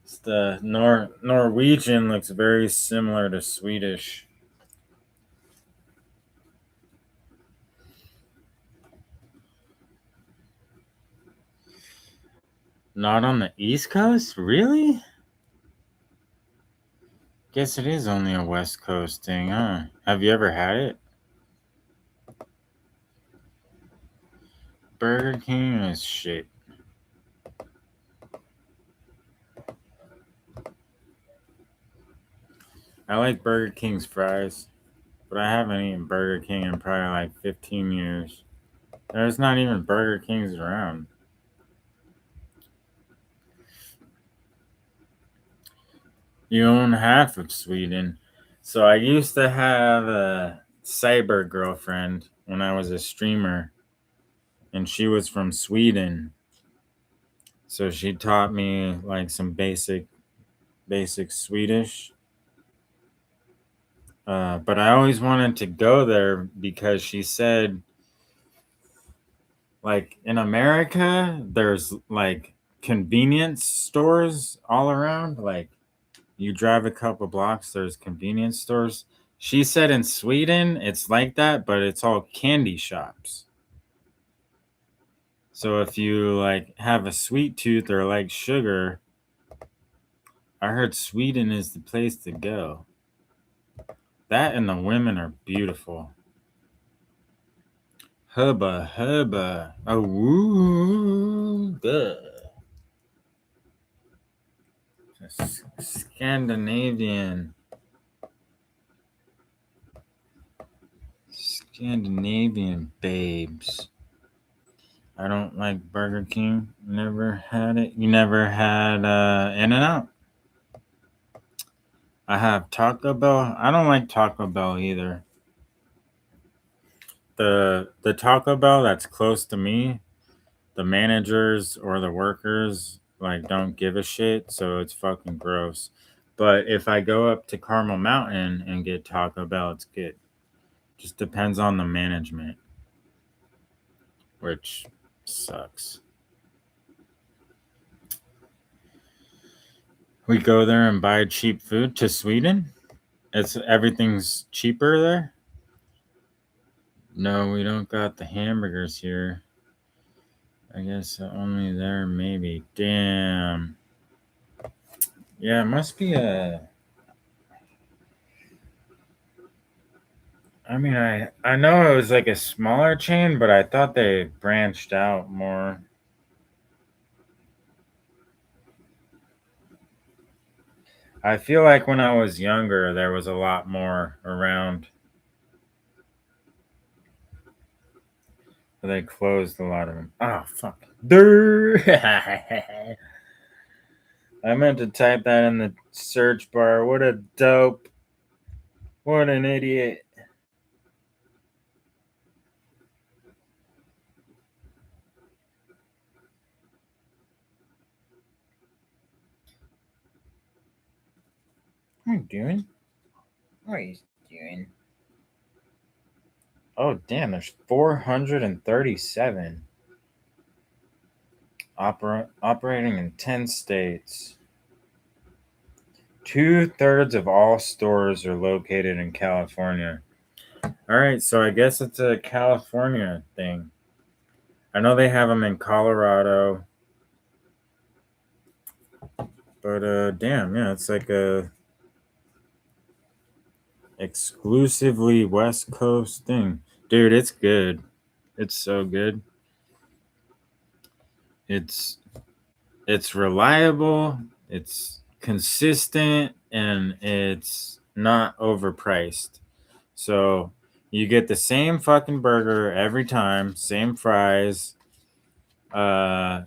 It's the Norwegian looks very similar to Swedish. Not on the East Coast? Really? Guess it is only a West Coast thing, huh? Have you ever had it? Burger King is shit. I like Burger King's fries, but I haven't eaten Burger King in probably like 15 years. There's not even Burger Kings around. You own half of Sweden. So I used to have a cyber girlfriend when I was a streamer, and she was from Sweden. So she taught me like some basic Swedish. But I always wanted to go there because she said, like, in America, there's like convenience stores all around. Like, you drive a couple blocks, there's convenience stores. She said in Sweden, it's like that, but it's all candy shops. So if you like have a sweet tooth or like sugar, I heard Sweden is the place to go. That and the women are beautiful. Hubba hubba. Oh, woo, duh. Scandinavian babes. I don't like Burger King. Never had it. You never had In-N-Out? I have Taco Bell. I don't like Taco Bell either. The Taco Bell that's close to me, the managers or the workers like don't give a shit, so it's fucking gross. But if I go up to Carmel Mountain and get Taco Bell, it's good. Just depends on the management, which sucks. We go there and buy cheap food to Sweden. Everything's cheaper there. No, we don't got the hamburgers here. I guess only there, maybe. Damn. Yeah, it must be a. I mean, I know it was like a smaller chain, but I thought they branched out more. I feel like when I was younger, there was a lot more around. They closed a lot of them. Oh, fuck. I meant to type that in the search bar. What a dope. What an idiot. What are you doing? What are you doing? Oh, damn, there's 437 operating in 10 states. 2/3 of all stores are located in California. All right, so I guess it's a California thing. I know they have them in Colorado. But damn, yeah, it's like a exclusively West Coast thing. Dude, it's good. It's so good. It's reliable, it's consistent, and it's not overpriced. So you get the same fucking burger every time, same fries. Quality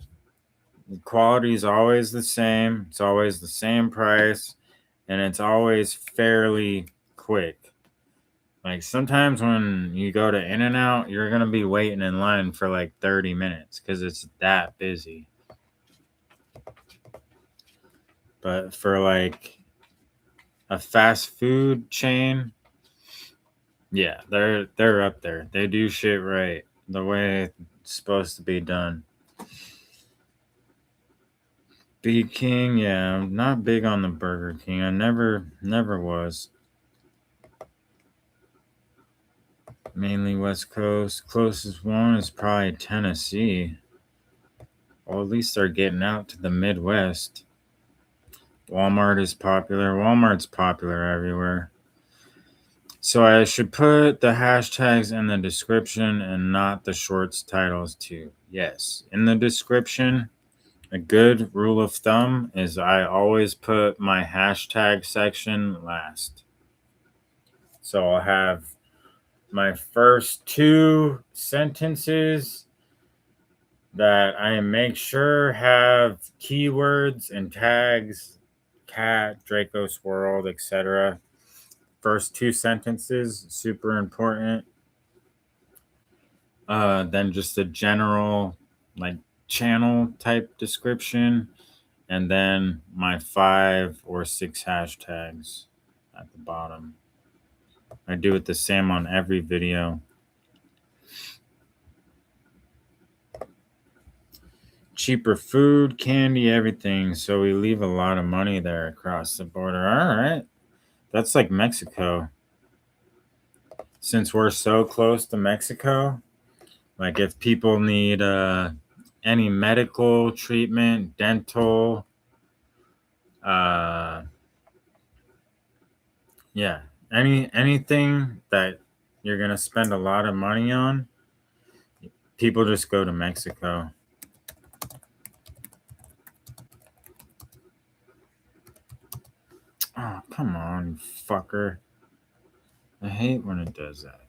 is always the same. It's always the same price, and it's always fairly quick. Like sometimes when you go to In-N-Out, you're gonna be waiting in line for like 30 minutes because it's that busy. But for like a fast food chain, yeah, they're up there. They do shit right the way it's supposed to be done. B King, yeah, I'm not big on the Burger King. I never was. Mainly West Coast. Closest one is probably Tennessee. Well, at least they're getting out to the Midwest. Walmart is popular. Walmart's popular everywhere. So I should put the hashtags in the description and not the shorts titles too. Yes, in the description. A good rule of thumb is I always put my hashtag section last. So I'll have my first two sentences that I make sure have keywords and tags, cat, Draco's world, etc. First two sentences, super important. Then just a general like channel type description, and then my 5 or 6 hashtags at the bottom. I do it the same on every video. Cheaper food, candy, everything. So we leave a lot of money there across the border. All right. That's like Mexico. Since we're so close to Mexico, like if people need any medical treatment, dental, uh, yeah, anything that you're gonna spend a lot of money on, people just go to Mexico. Oh, come on, you fucker. I hate when it does that.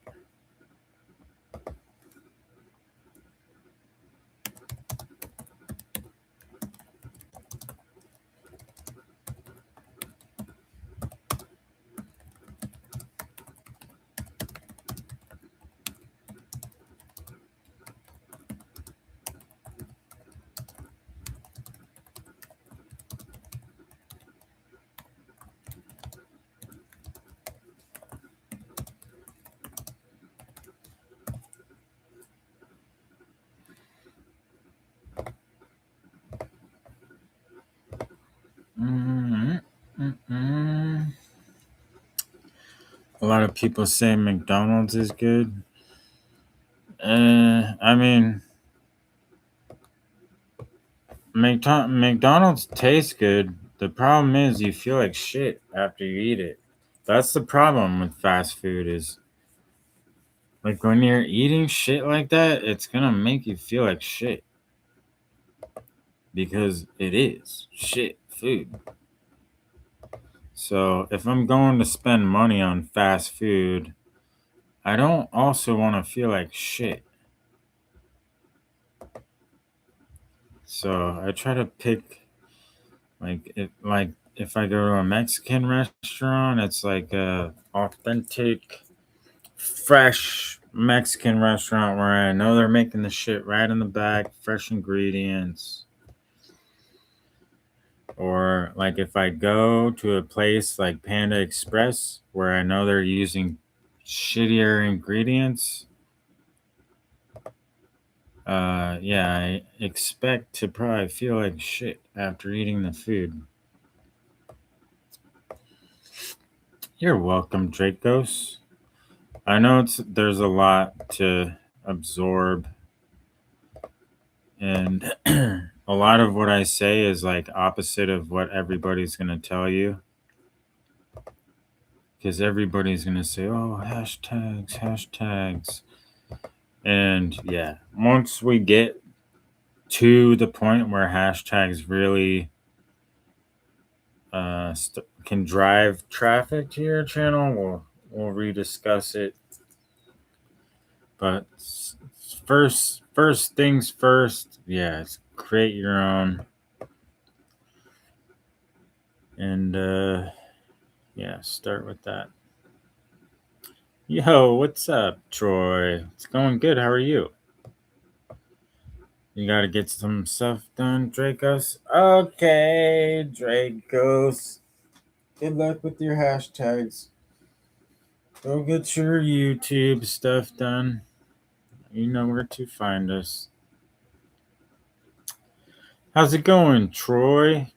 A lot of people say McDonald's is good. I mean, McDonald's tastes good. The problem is you feel like shit after you eat it. That's the problem with fast food is like when you're eating shit like that, it's gonna make you feel like shit. Because it is shit food. So if I'm going to spend money on fast food, I don't also want to feel like shit. So I try to pick if I go to a Mexican restaurant, it's like a authentic, fresh Mexican restaurant where I know they're making the shit right in the back, fresh ingredients. Or like if I go to a place like Panda Express where I know they're using shittier ingredients, yeah, I expect to probably feel like shit after eating the food. You're welcome, Dracos. I know there's a lot to absorb, and a lot of what I say is like opposite of what everybody's gonna tell you. Because everybody's gonna say, "Oh, hashtags, hashtags," and yeah, once we get to the point where hashtags really can drive traffic to your channel, we'll rediscuss it. But first things first, yeah, create your own, and yeah, start with that. Yo, what's up, Troy? It's going good. How are you? You gotta get some stuff done, Dracos? Okay, Dracos. Good luck with your hashtags. Go get your YouTube stuff done. You know where to find us. How's it going, Troy?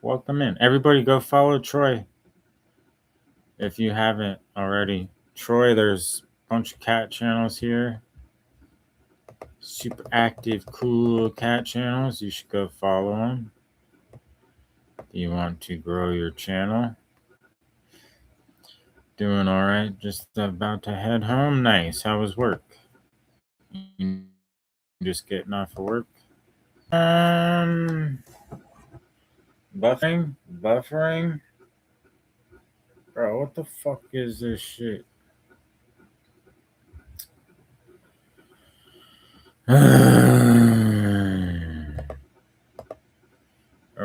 Welcome in. Everybody go follow Troy if you haven't already. Troy, there's a bunch of cat channels here. Super active, cool cat channels. You should go follow them. Do you want to grow your channel? Doing all right. Just about to head home. Nice. How was work? You just getting off of work? Buffering. Bro, what the fuck is this shit? Are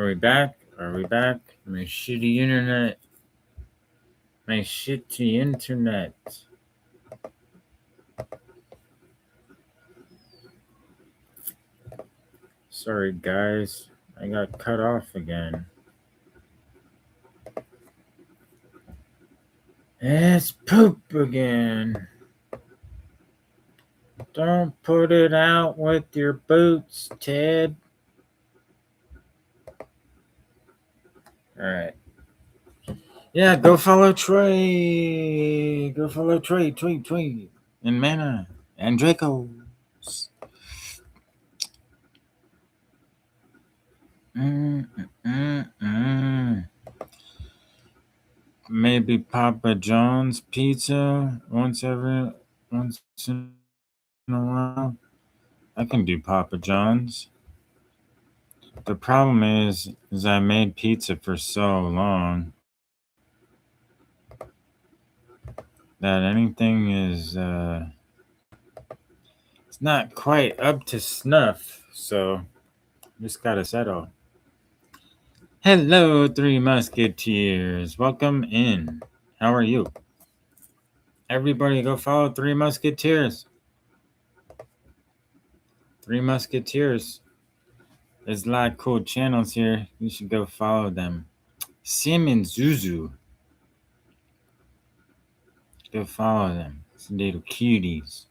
we back? My shitty internet. My shitty internet. Sorry, guys. I got cut off again. It's poop again. Don't put it out with your boots, Ted. Alright. Yeah, go follow Trey. Trey. And Mana. And Dracos. Maybe Papa John's pizza once in a while. I can do Papa John's. The problem is I made pizza for so long that anything is it's not quite up to snuff, so just gotta settle. Hello, Three Musketeers. Welcome in. How are you? Everybody go follow Three Musketeers. Three Musketeers. There's a lot of cool channels here. You should go follow them. Sim and Zuzu. Go follow them. Some little cuties.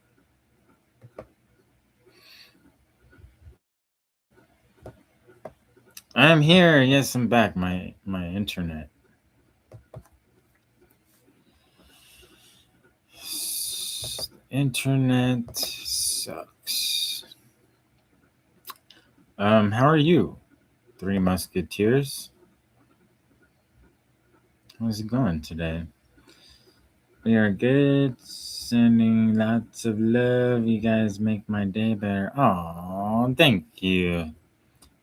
I'm here. Yes, I'm back. My internet. Internet sucks. How are you? Three Musketeers. How's it going today? We are good. Sending lots of love. You guys make my day better. Oh, thank you.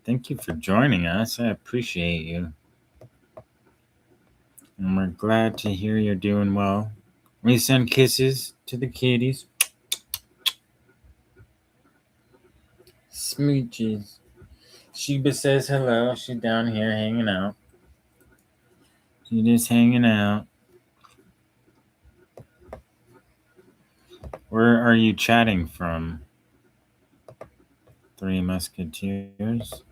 Thank you for joining us. I appreciate you. And we're glad to hear you're doing well. We send kisses to the kitties. Smooches. Sheeba says hello. She's down here hanging out. She's just hanging out. Where are you chatting from? Three Musketeers.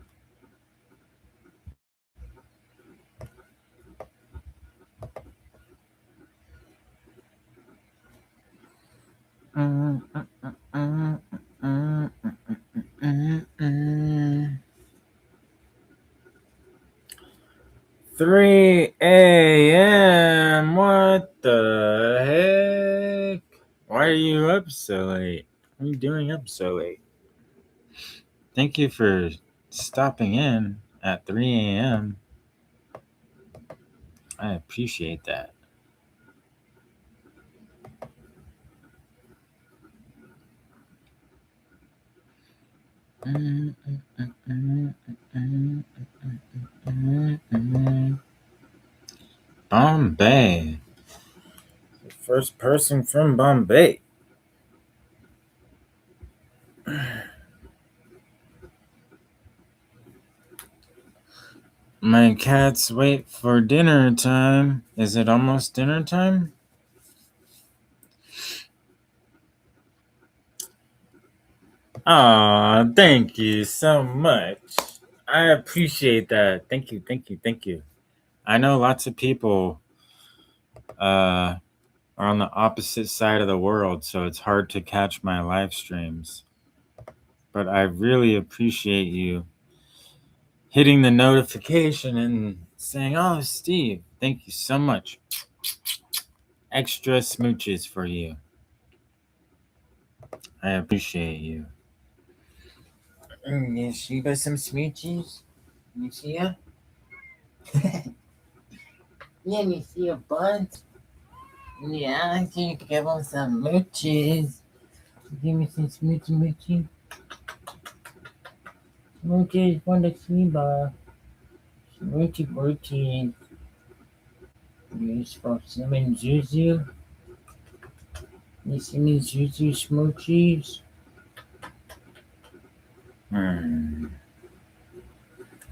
Three a.m. What the heck? Why are you up so late? What are you doing up so late? Thank you for stopping in at 3 a.m. I appreciate that. Bombay. The first person from Bombay. My cats wait for dinner time. Is it almost dinner time? Oh, thank you so much. I appreciate that. Thank you, thank you, thank you. I know lots of people are on the opposite side of the world, so it's hard to catch my live streams. But I really appreciate you hitting the notification and saying, "Oh, Steve, thank you so much." Extra smooches for you. I appreciate you. Yes, Sheeba, some smooches. You see ya? Yeah, you see a bunch? Yeah, can you give him some moochies? Give me some smoochy. Smoochies for the Sheeba. Smoochy. Yes, for some and Zuzu. You see me Zuzu smoochies?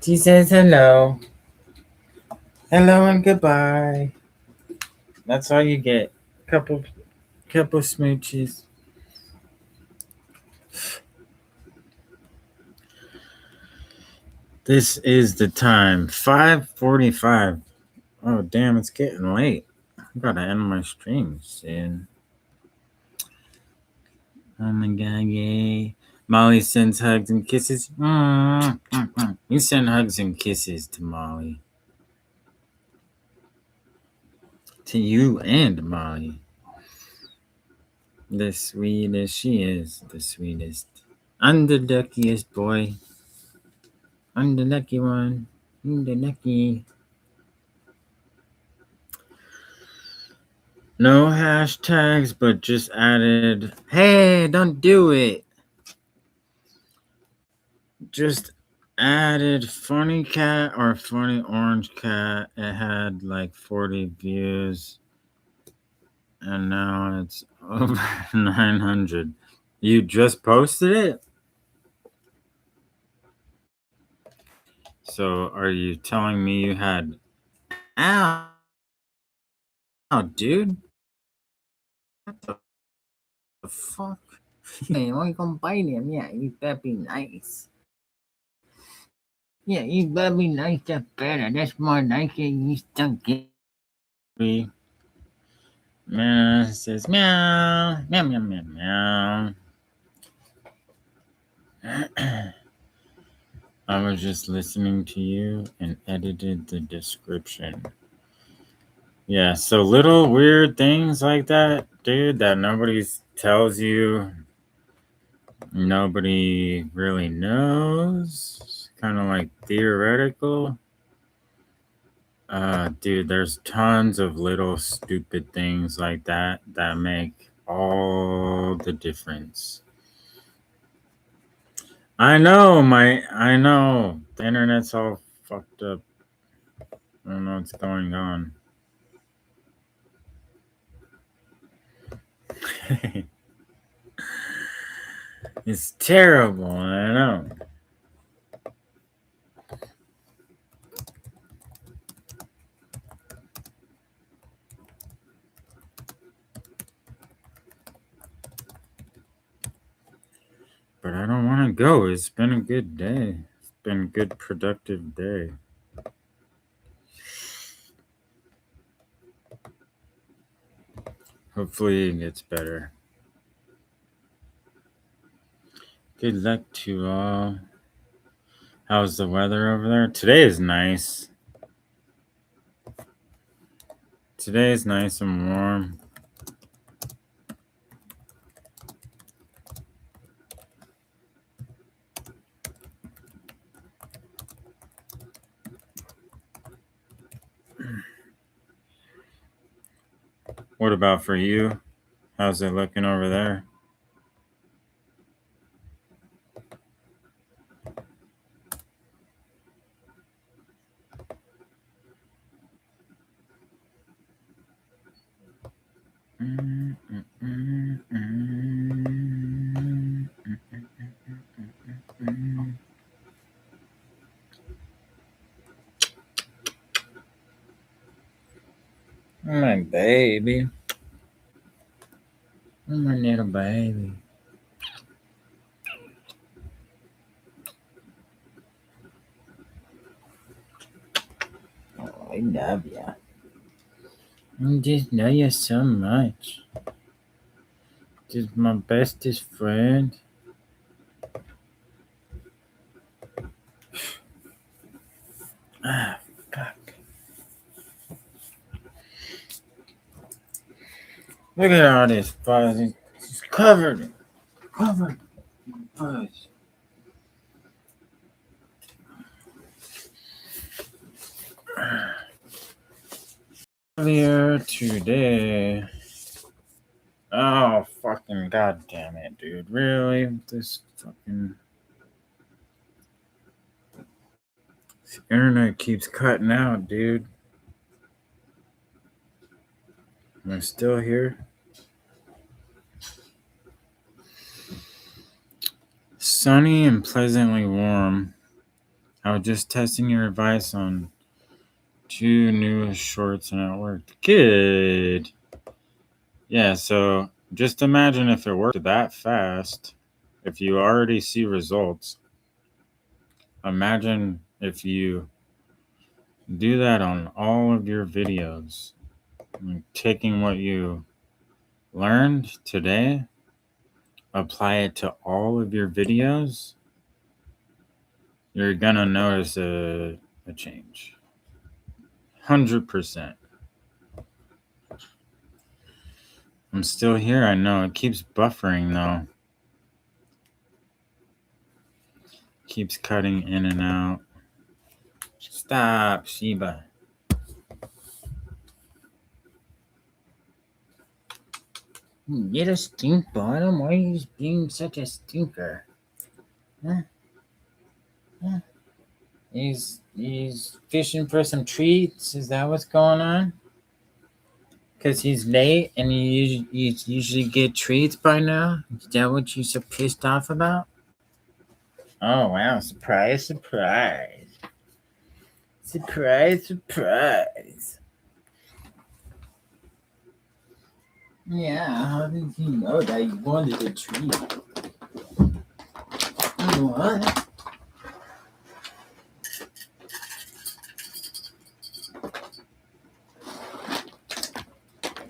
She says hello. Hello and goodbye. That's all you get. Couple smooches. This is the time. 5:45. Oh damn, it's getting late. I gotta end my stream soon. Oh my god, yay. Molly sends hugs and kisses. You send hugs and kisses to Molly. To you and Molly. The sweetest she is. The sweetest. I'm the luckiest boy. I'm the lucky one. I'm the lucky. No hashtags, but just added, hey, don't do it. Just added funny cat or funny orange cat. It had like 40 views. And now it's over 900. You just posted it? So are you telling me you had... Ow, dude. What the fuck? Hey, why you gonna bite him? Yeah, you better be nice. Yeah, you better be nice. That's better. That's more like it. You still get me. Meow says meow, meow, meow, meow, meow. I was just listening to you and edited the description. Yeah, so little weird things like that, dude, that nobody tells you, nobody really knows, kind of like theoretical. Dude, there's tons of little stupid things like that that make all the difference. I know, the internet's all fucked up. I don't know what's going on. It's terrible, I know. But I don't want to go. It's been a good day. It's been a good, productive day. Hopefully it gets better. Good luck to all. How's the weather over there? Today is nice. Today is nice and warm. What about for you? How's it looking over there? My baby. My little baby. I love you. I just love you so much. Just my bestest friend. Ah, fuck. Look at all this fuzz. It's covered in fuzz. Earlier today. Oh, fucking goddamn it, dude. Really? This internet keeps cutting out, dude. Am I still here? Sunny and pleasantly warm. I was just testing your advice on 2 newest shorts and it worked. Good. Yeah, so just imagine if it worked that fast, if you already see results. Imagine if you do that on all of your videos. Like taking what you learned today, apply it to all of your videos, you're gonna notice a change. 100%. I'm still here, I know. It keeps buffering though. Keeps cutting in and out. Stop, Sheeba. You little stink bottom, why are you being such a stinker? Huh? Huh? He's fishing for some treats. Is that what's going on? Because he's late and you usually get treats by now? Is that what you're so pissed off about? Oh, wow. Surprise, surprise. Surprise, surprise. Yeah, how did he know that you wanted a treat? What?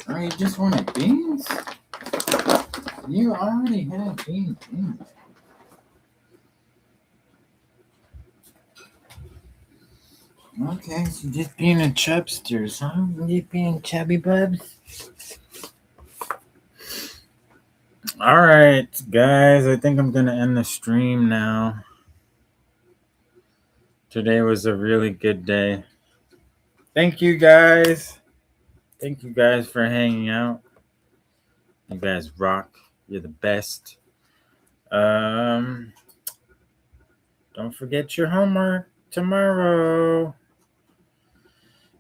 Oh, you just wanted beans? You already had beans in there. Okay, so just being a chubsters, huh? Just being chubby bubs? Alright, guys, I think I'm going to end the stream now. Today was a really good day. Thank you, guys. Thank you guys for hanging out. You guys rock. You're the best. Don't forget your homework tomorrow.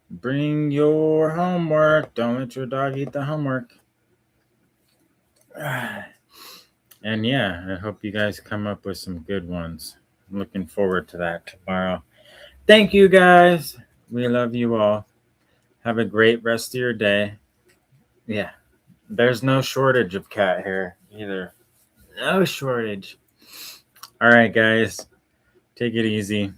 Bring your homework. Don't let your dog eat the homework. And yeah, I hope you guys come up with some good ones. I'm looking forward to that tomorrow. Thank you, guys. We love you all. Have a great rest of your day. Yeah, there's no shortage of cat hair either. No shortage. All right, guys. Take it easy.